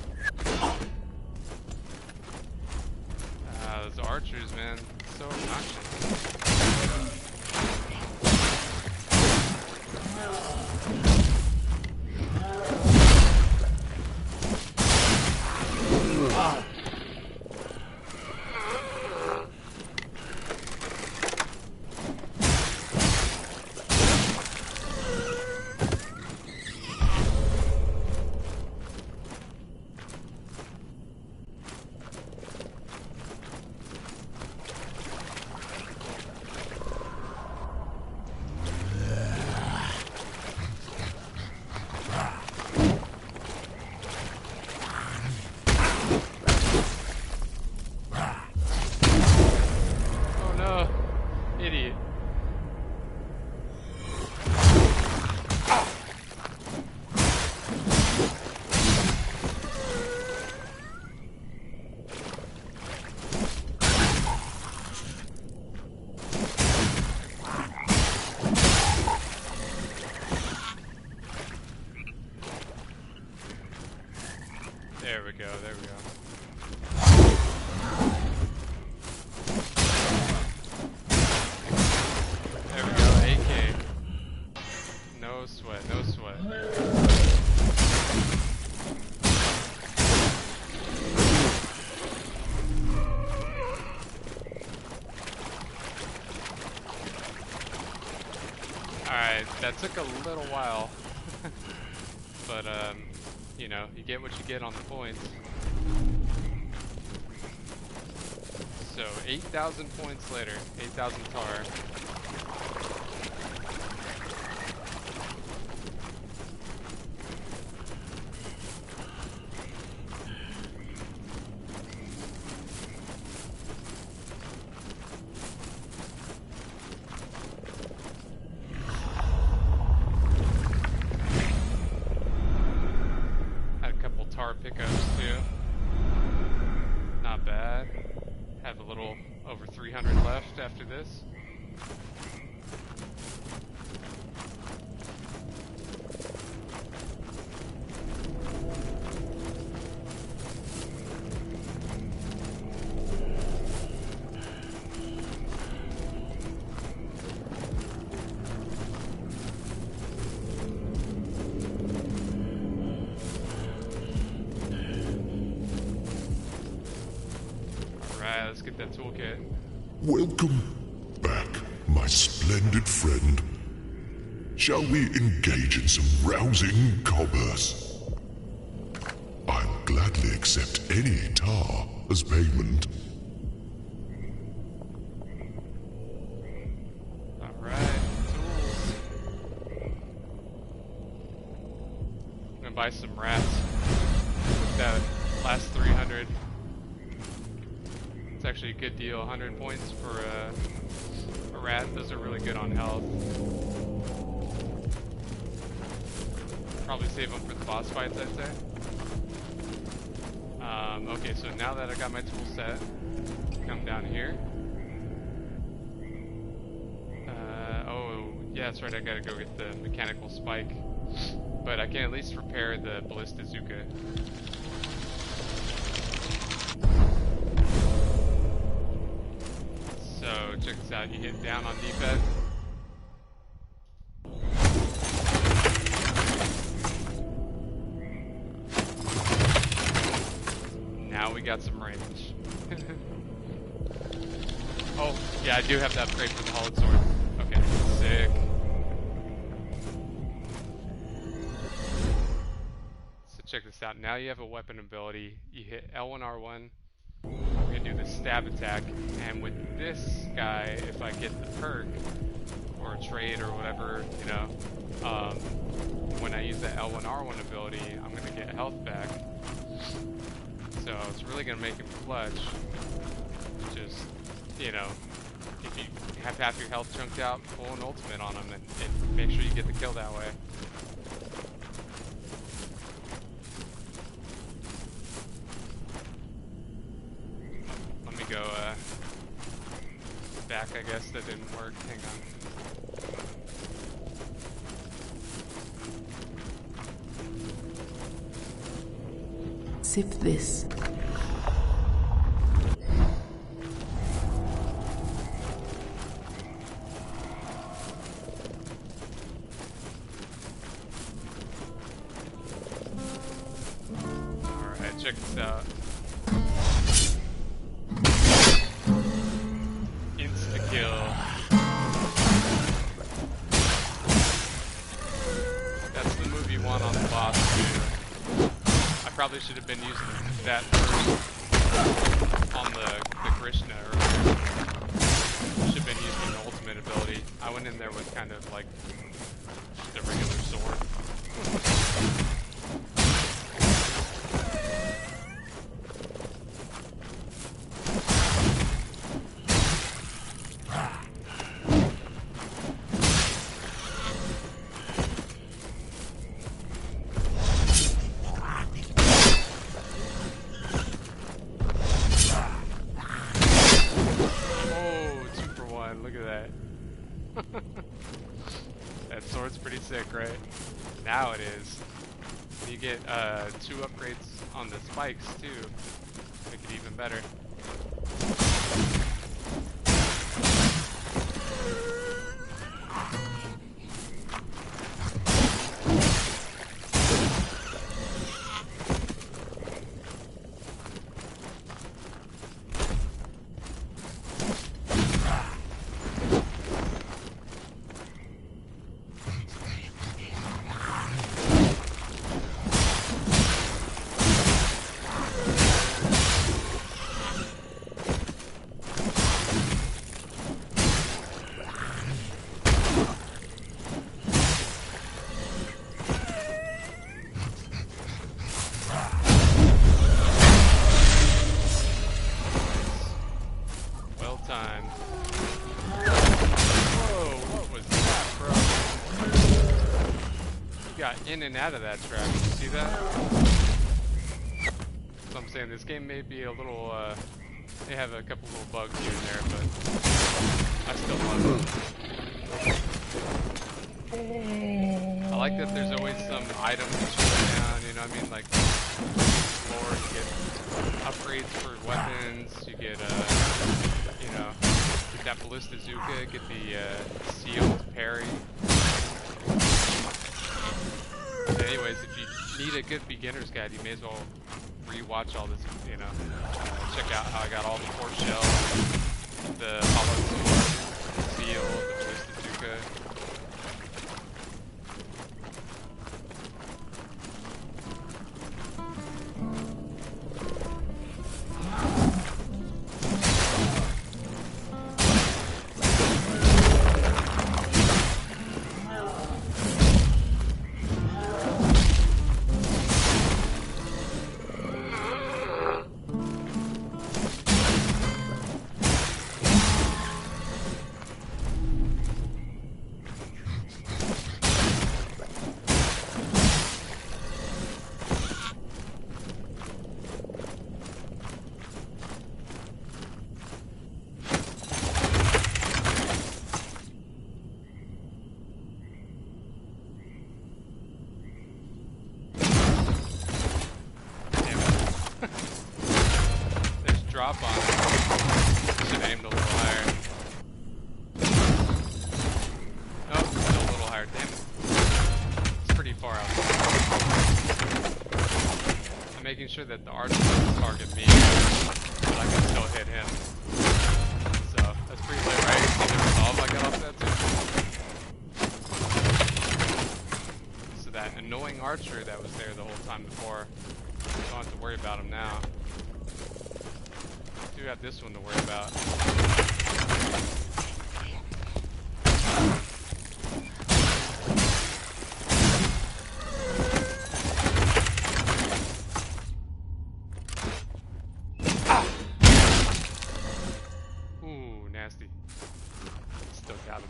Those archers, man, so obnoxious. Idiot. There we go, there we go. There we go, AK. No sweat, no sweat. Alright, that took a little while. But, you know, you get what you get on the points. So, 8,000 points later, 8,000 tar. Pickups too. Not bad. Have a little over 300 left after this. Let's get that toolkit. Welcome back, my splendid friend. Shall we engage in some rousing commerce? I'll gladly accept any tar as payment. Alright, tools. I'm gonna buy some rats. With that last 300. It's actually a good deal, 100 points for a rat. Those are really good on health. Probably save them for the boss fights, I'd say. Okay, so now that I got my tool set, come down here. Oh, yeah, that's right, I gotta go get the mechanical spike. But I can at least repair the Ballistazuka. So check this out, you hit down on D-pad. Now we got some range. Oh, yeah, I do have to upgrade for the Hollowed Sword. Okay, sick. So check this out, now you have a weapon ability. You hit L1, R1. We're gonna do the stab attack, and with this guy, if I get the perk, or a trade, or whatever, you know, when I use the L1, R1 ability, I'm gonna get health back. So it's really gonna make him clutch. Just, you know, if you have half your health chunked out, pull an ultimate on him, and make sure you get the kill that way. Go back, I guess. That didn't work. Hang on. Sip this. Alright, check this out. Insta-kill. That's the move you want on the boss too. I probably should have been using that first on the Krishna earlier. Should have been using the ultimate ability. I went in there with kind of like just a regular sword. Look at that. That sword's pretty sick, right? Now it is. You get 2 upgrades on the spikes too. Make it even better. In and out of that trap. You see that? So I'm saying this game may be a little, they have a couple little bugs here and there, but I still love it. I like that there's always some items that you put down, you know what I mean? Like, floor, you get upgrades for weapons, you get, you know, get that Ballistazooka, get the, sealed parry. Anyways, if you need a good beginner's guide, you may as well re-watch all this, you know, check out how I got all the 4 shells, the hollow sword, the seal, the Ballistazooka. Drop on it. Should have aimed a little higher. Oh, still a little higher. Damn it. It's pretty far out. I'm making sure that the archer doesn't target me, but I can still hit him. So, that's pretty lit, right? See the resolve I got off that too? So that annoying archer that was there the whole time before, I don't have to worry about him now. We got this one to worry about. Ah! Ooh, nasty. Still got him.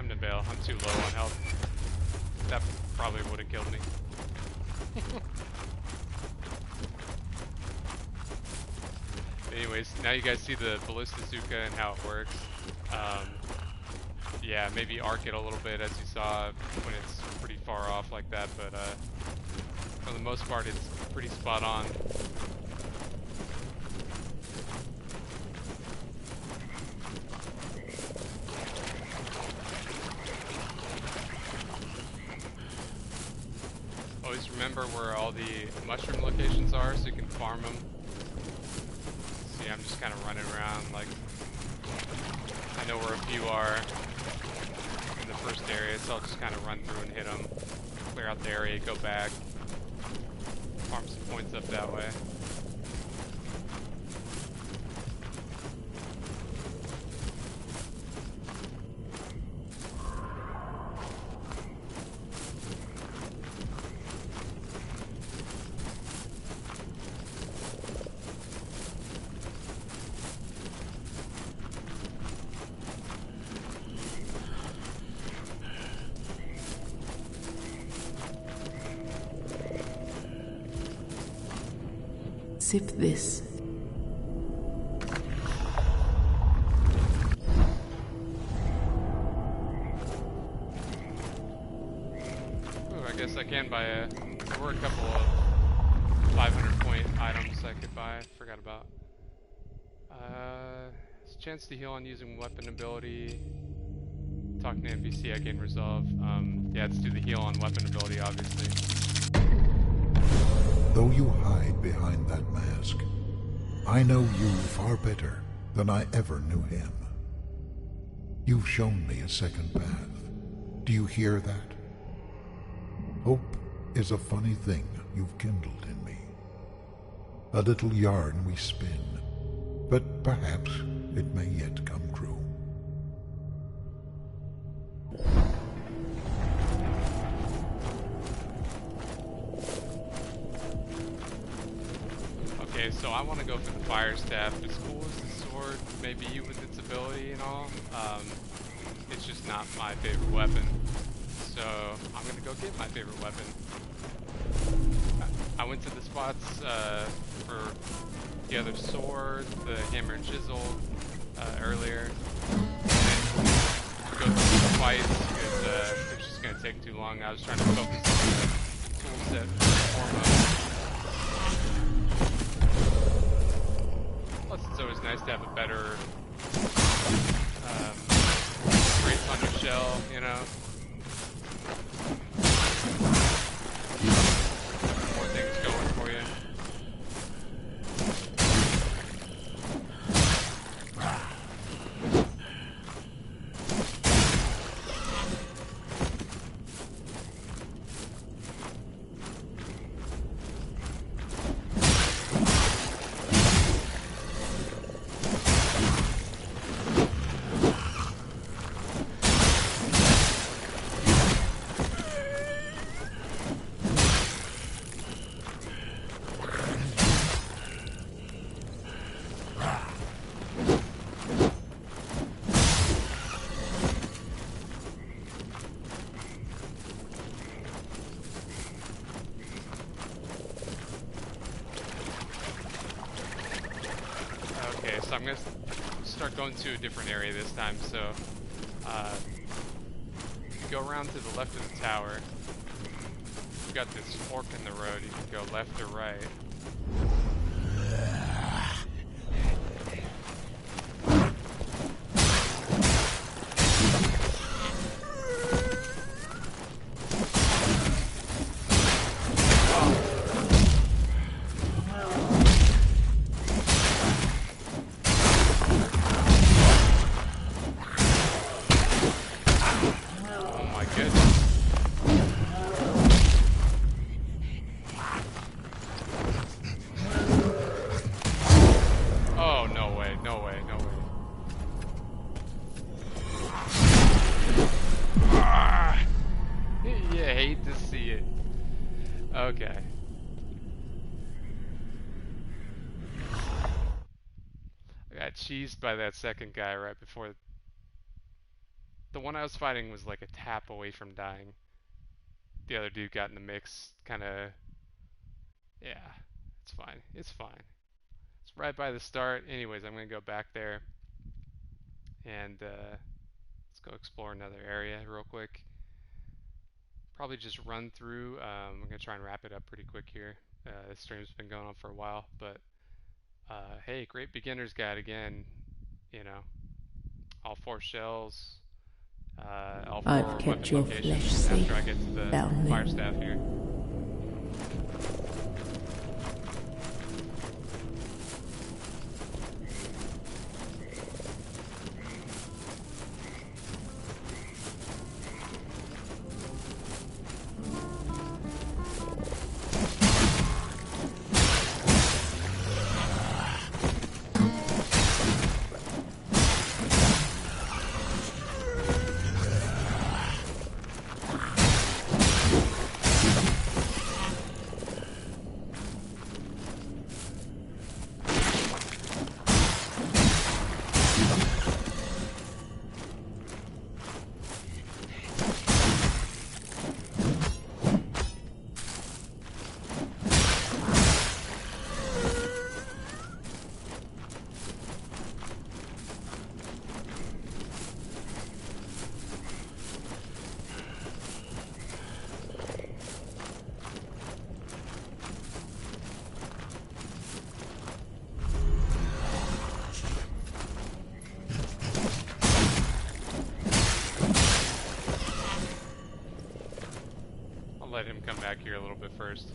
I'm gonna bail. I'm too low on health. That probably would have killed me. Anyways, now you guys see the Ballistazooka and how it works. Yeah, maybe arc it a little bit as you saw when it's pretty far off like that, but for the most part it's pretty spot on. Always remember where all the mushroom locations are so you can farm them. See, I'm just kind of running around like I know where a few are in the first area, so I'll just kind of run through and hit them, clear out the area, go back, farm some points up that way. Sip this. Ooh, I guess I can buy a... There were a couple of 500 point items I could buy. Forgot about. It's a chance to heal on using weapon ability. Talking to NPC, I gain resolve. Yeah, let's do the heal on weapon ability, obviously. Though you hide behind that mask, I know you far better than I ever knew him. You've shown me a second path. Do you hear that? Hope is a funny thing you've kindled in me. A little yarn we spin, but perhaps it may yet come true. Okay, so I want to go for the fire staff. As cool as the sword may be with its ability and all, it's just not my favorite weapon. So I'm gonna go get my favorite weapon. I went to the spots for the other sword, the hammer and chisel earlier, and go through the fights because it's just gonna take too long. I was trying to focus on the tool set foremost. Plus, it's always nice to have a better trace on your shell, you know. More things going for you. So I'm going to start going to a different area this time. So if you go around to the left of the tower, you've got this fork in the road. You can go left or right. Okay. I got cheesed by that second guy right before The one I was fighting was like a tap away from dying. The other dude got in the mix, kind of. Yeah, it's fine. It's fine. It's right by the start. Anyways, I'm gonna go back there and let's go explore another area real quick. Probably just run through. I'm gonna try and wrap it up pretty quick here. This stream's been going on for a while, but hey, great beginner's guide again. You know, all 4 shells, all 4 I've kept weapon your locations flesh safe, after I get to the Foundling. fire staff here. Let him come back here a little bit first.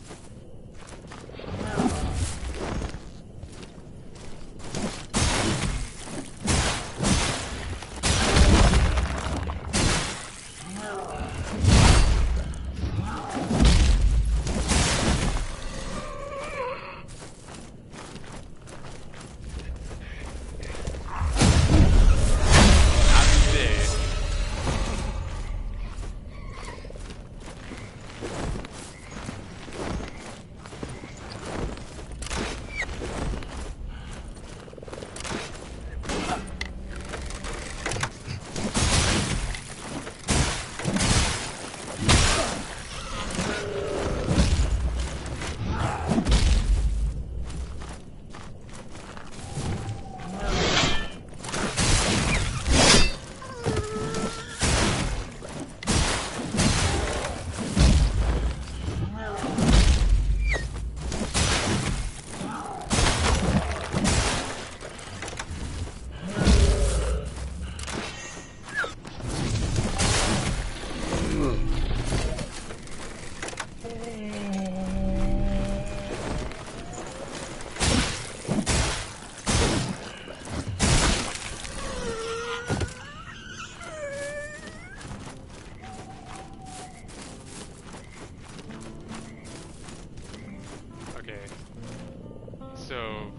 So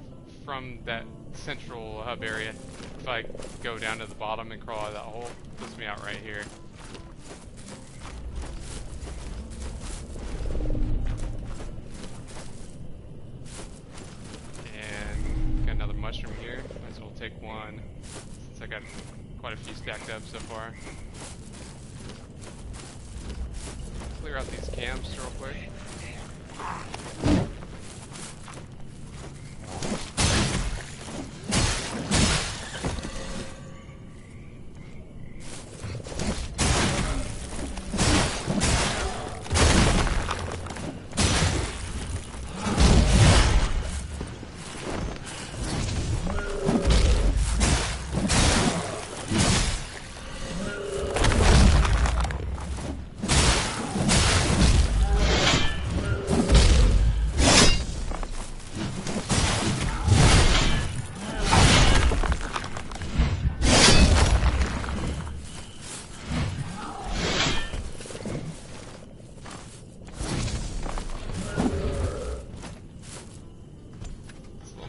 from that central hub area, if I go down to the bottom and crawl out of that hole, it puts me out right here. And got another mushroom here. Might as well take one, since I got quite a few stacked up so far. Clear out these camps real quick.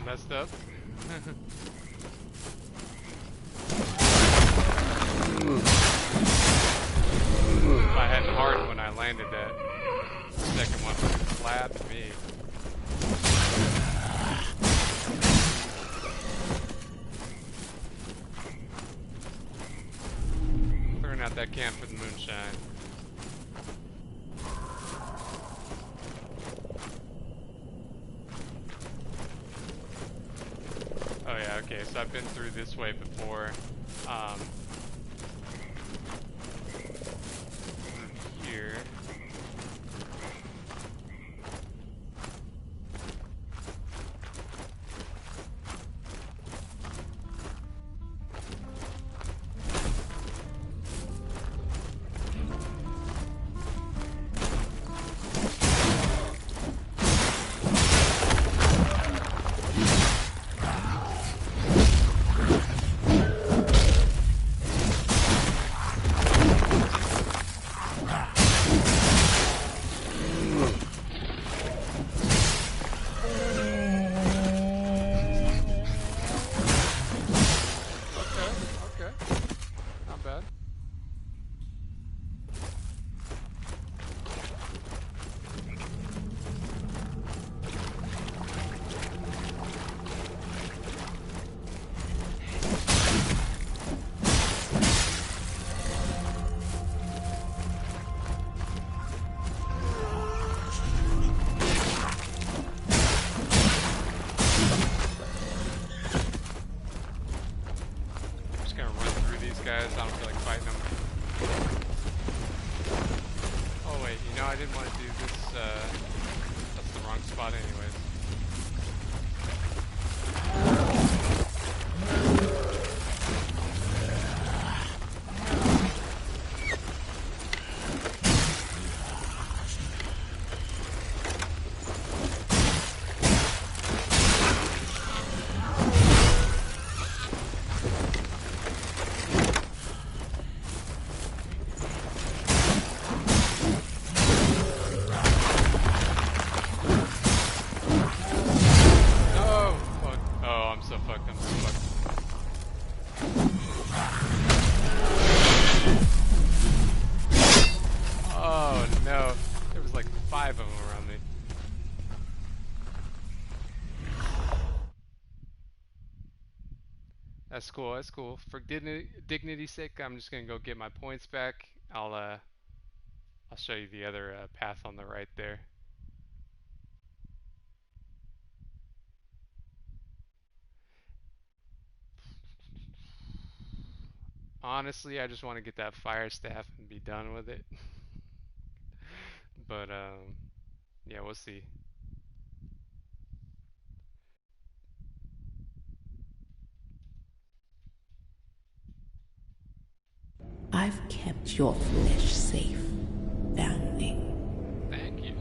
Messed up. If I hadn't hardened when I landed that second one, would have slapped me. Clearing out that camp with moonshine. Oh yeah, okay, so I've been through this way before. Here. Guys, I don't feel like fighting them. Oh wait, you know I didn't want to do this, that's the wrong spot anyways. That's cool, that's cool. For dignity's sake, I'm just gonna go get my points back. I'll show you the other path on the right there. Honestly, I just want to get that fire staff and be done with it. But yeah, we'll see. I've kept your flesh safe, foundling. Thank you.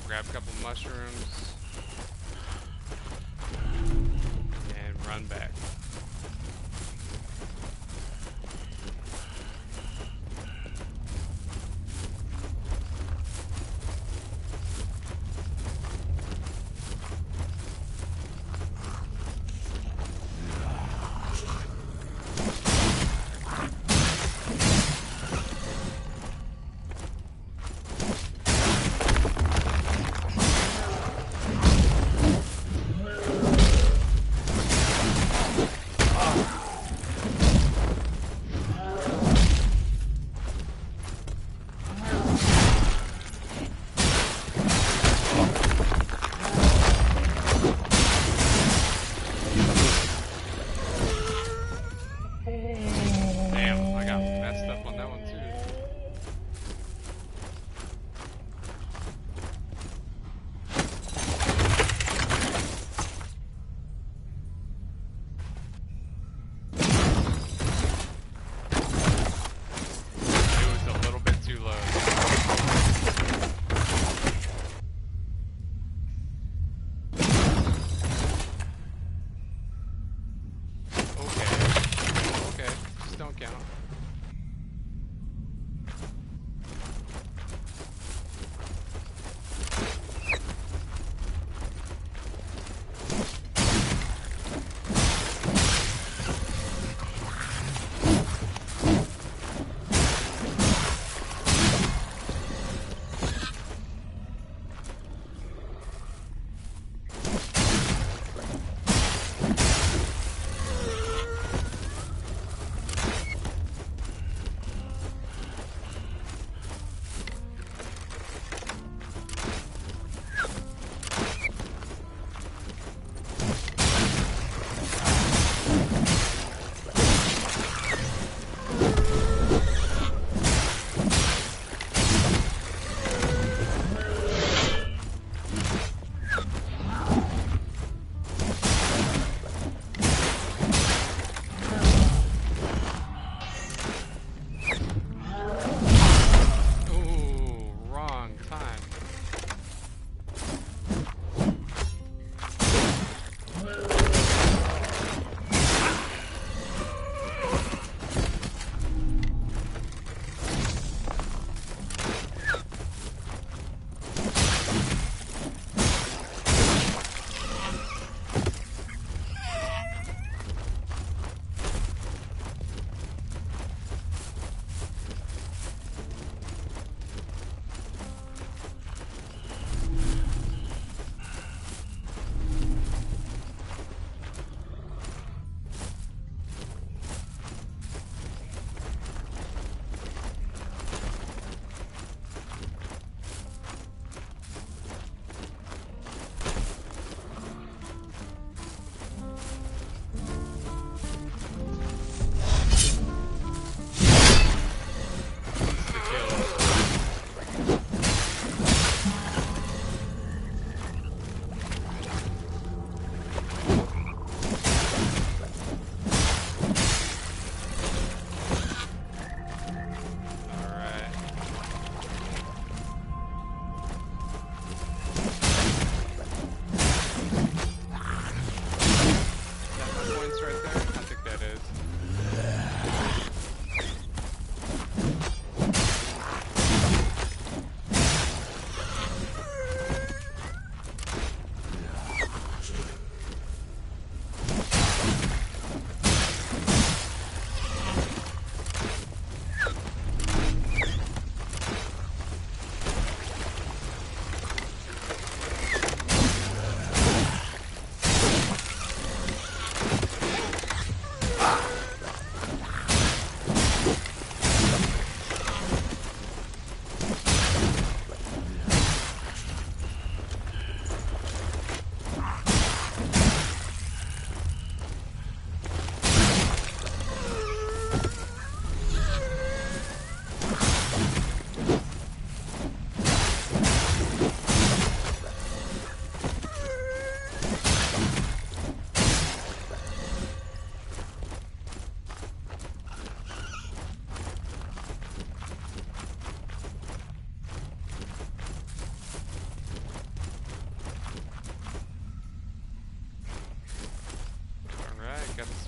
Grab a couple mushrooms and run back.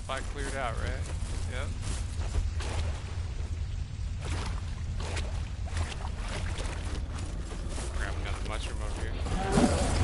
spot cleared out, right? Yep. Grab another mushroom over here.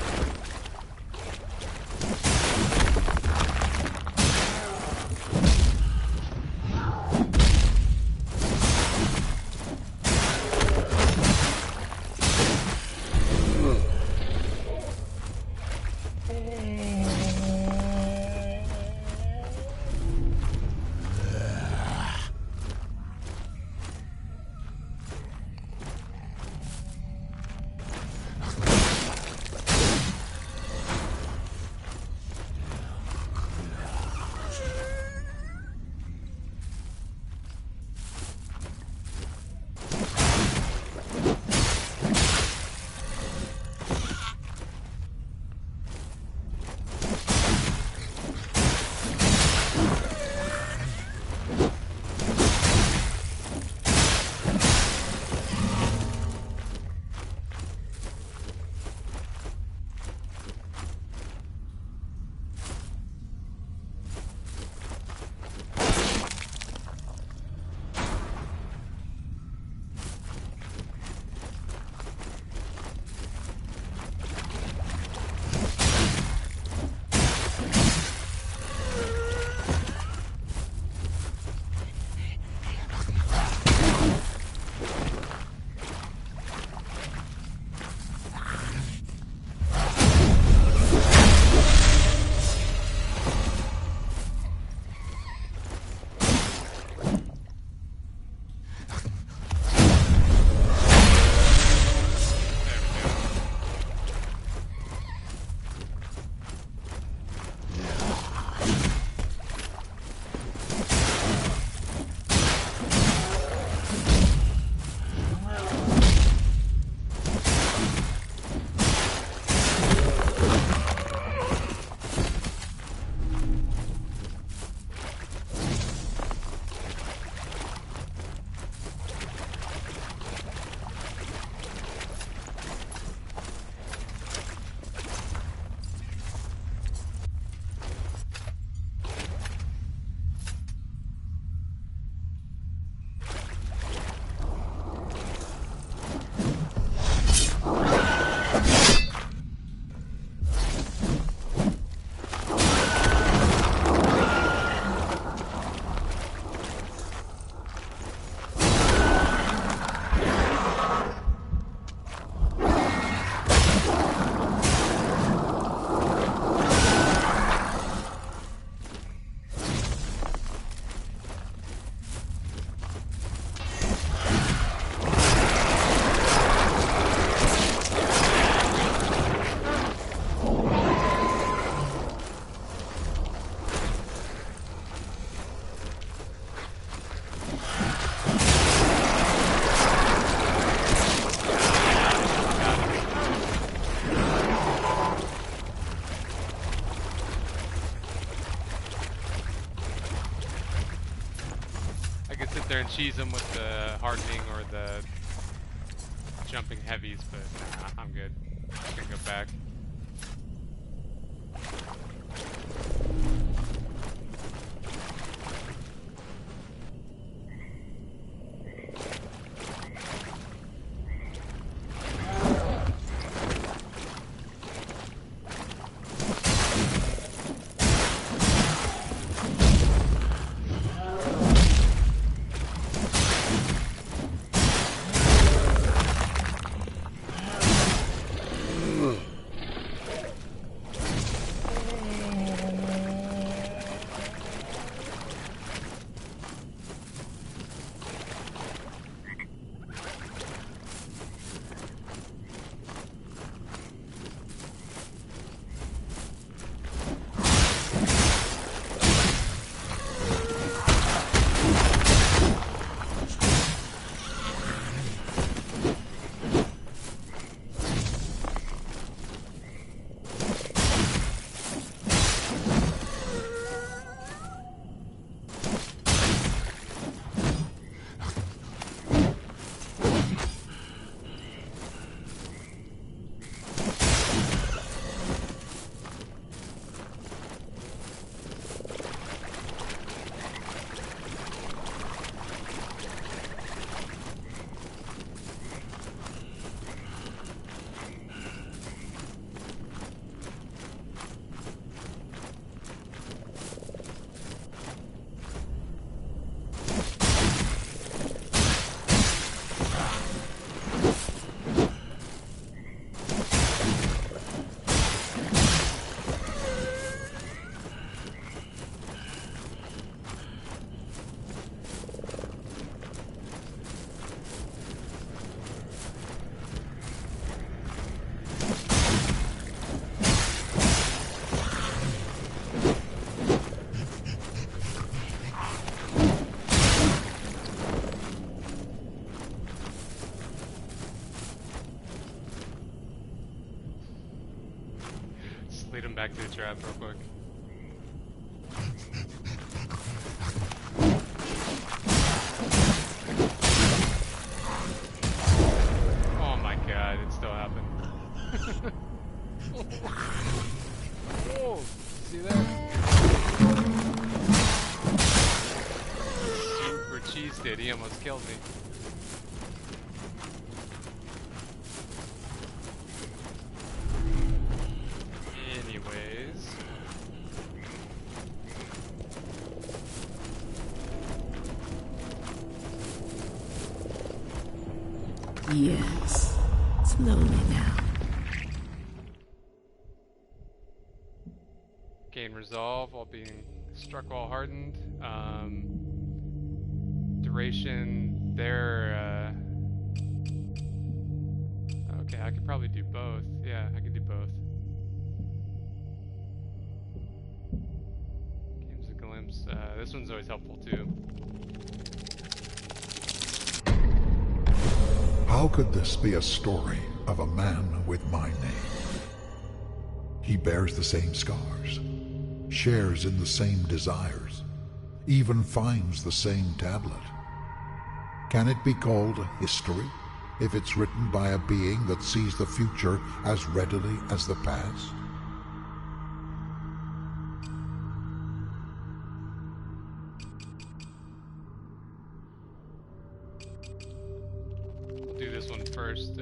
sit there and cheese them with the hardening or the jumping heavies, but nah, I'm good. I'm gonna go back. back to the trap real quick. Oh my god, it still happened. Oh, see that? Super cheese did, he almost killed me. Anyways. Yes. Slowly now. Gain resolve while being struck while hardened. Duration there. Okay, I could probably do both. Yeah, I can do both. Games a glimpse. This one's always helpful too. How could this be a story of a man with my name? He bears the same scars, shares in the same desires, even finds the same tablet. Can it be called history if it's written by a being that sees the future as readily as the past? We'll do this one first.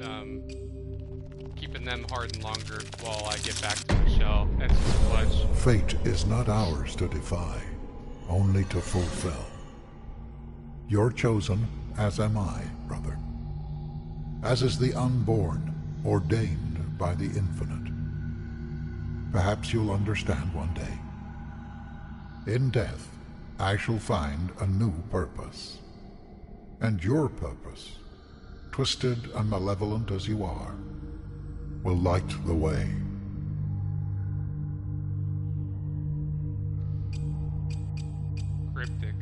Keeping them hardened longer while I get back to my shell. That's just clutch. Fate is not ours to defy, only to fulfill. You're chosen, as am I, brother. As is the unborn, ordained by the infinite. Perhaps you'll understand one day. In death, I shall find a new purpose. And your purpose, twisted and malevolent as you are, will light the way. Cryptic.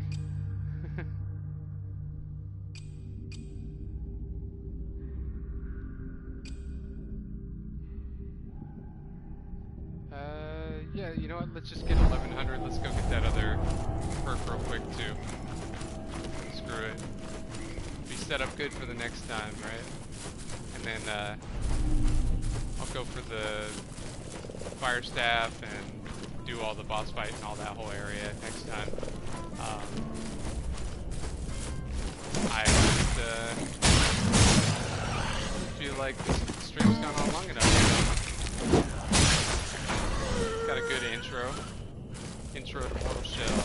Yeah, you know what? Let's just get 1100. Let's go get that other perk real quick too. Screw it. Be set up good for the next time, right? And then I'll go for the fire staff and do all the boss fight and all that whole area next time. I just feel like the stream's gone on long enough. Got a good intro to Mortal Shell.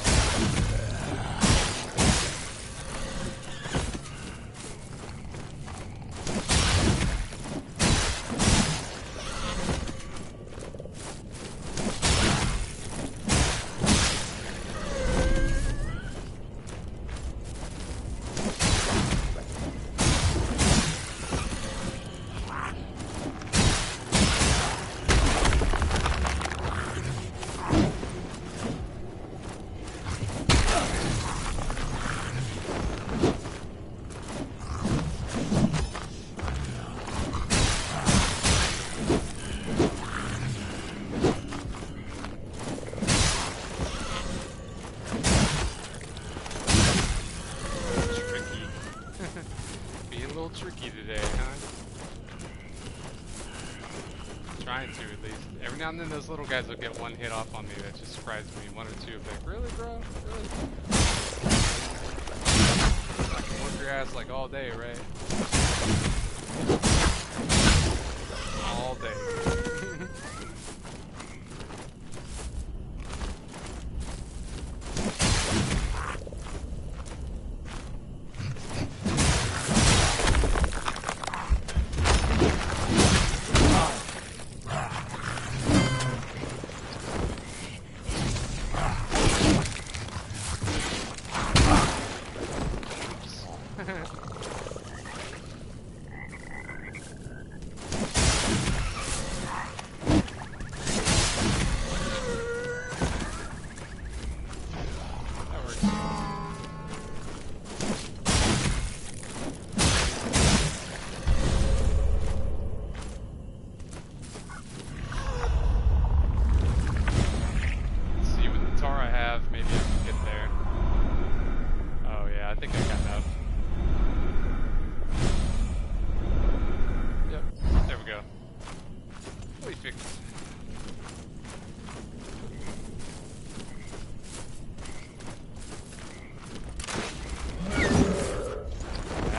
Tricky today, huh? Trying to, at least. Every now and then those little guys will get one hit off on me. That just surprised me. One or two. Like, really, bro? Really? I can whoop your ass like all day, right? All day.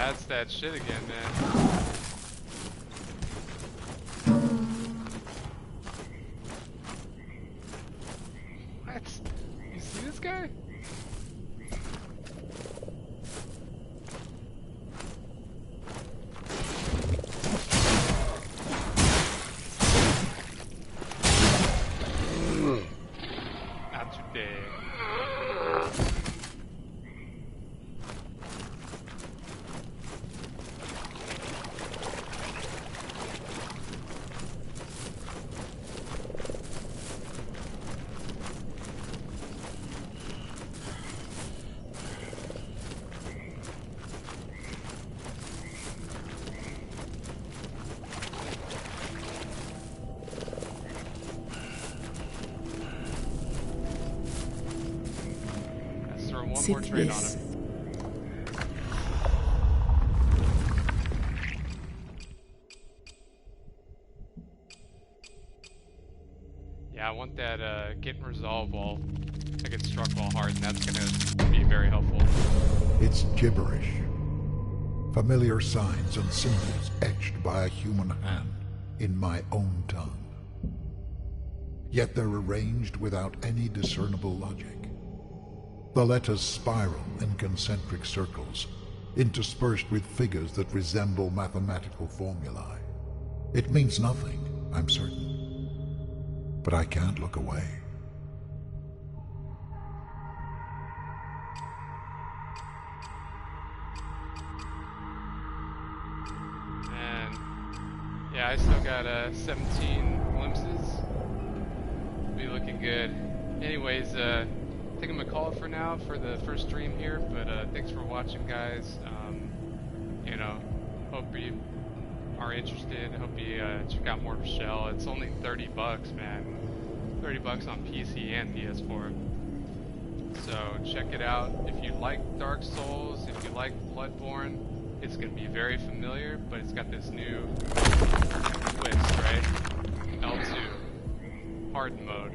Yeah, it's that shit again, man. What? You see this guy? Not today. Let's throw one more Sit trade on this. him. Yeah, I want that getting resolved while I get struck while hard, and that's gonna be very helpful. It's gibberish. Familiar signs and symbols etched by a human hand in my own tongue. Yet they're arranged without any discernible logic. The letters spiral in concentric circles, interspersed with figures that resemble mathematical formulae. It means nothing, I'm certain. But I can't look away. And yeah, I still got 17 glimpses. Be looking good. Anyways, I think I'm gonna call it for now for the first stream here. But thanks for watching, guys. You know, hope you are interested. Hope you check out Mortal Shell. It's only $30, man. $30 on PC and PS4. So check it out. If you like Dark Souls, if you like Bloodborne, it's gonna be very familiar, but it's got this new twist, right? L2, hard mode.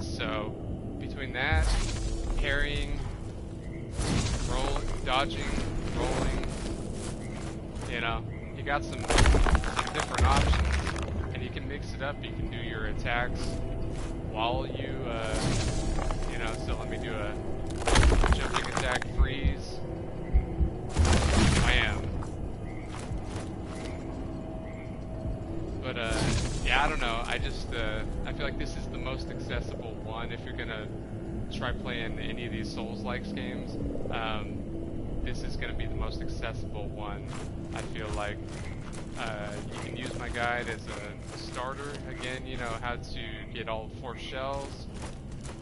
So between that, parrying, dodging, rolling, you know, you got some different options, and you can mix it up. You can do your attacks while you, you know. So let me do a jumping attack, freeze, bam. But yeah, I don't know. I just I feel like this is the most accessible one if you're gonna try playing any of these Souls-like games. This is gonna be the most accessible one. I feel like you can use my guide as a starter. Again, you know how to get all 4 shells,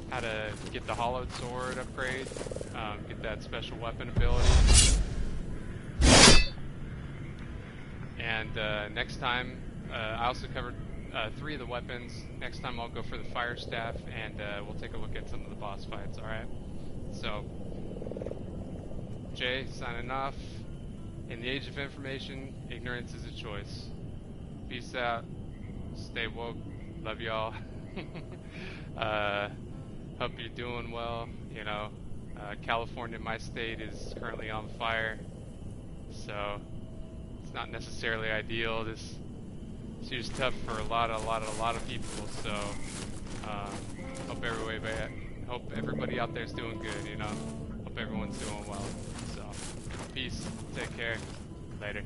how to get the hollowed sword upgrade, get that special weapon ability. And next time, I also covered 3 of the weapons. Next time I'll go for the fire staff, and we'll take a look at some of the boss fights, alright? So, Jay, signing off. In the age of information, ignorance is a choice. Peace out. Stay woke. Love y'all. Hope you're doing well. You know, California, my state, is currently on fire. So, it's not necessarily ideal. This year's tough for a lot of people. So, hope everybody out there's doing good. You know, hope everyone's doing well. So, peace. Take care. Later.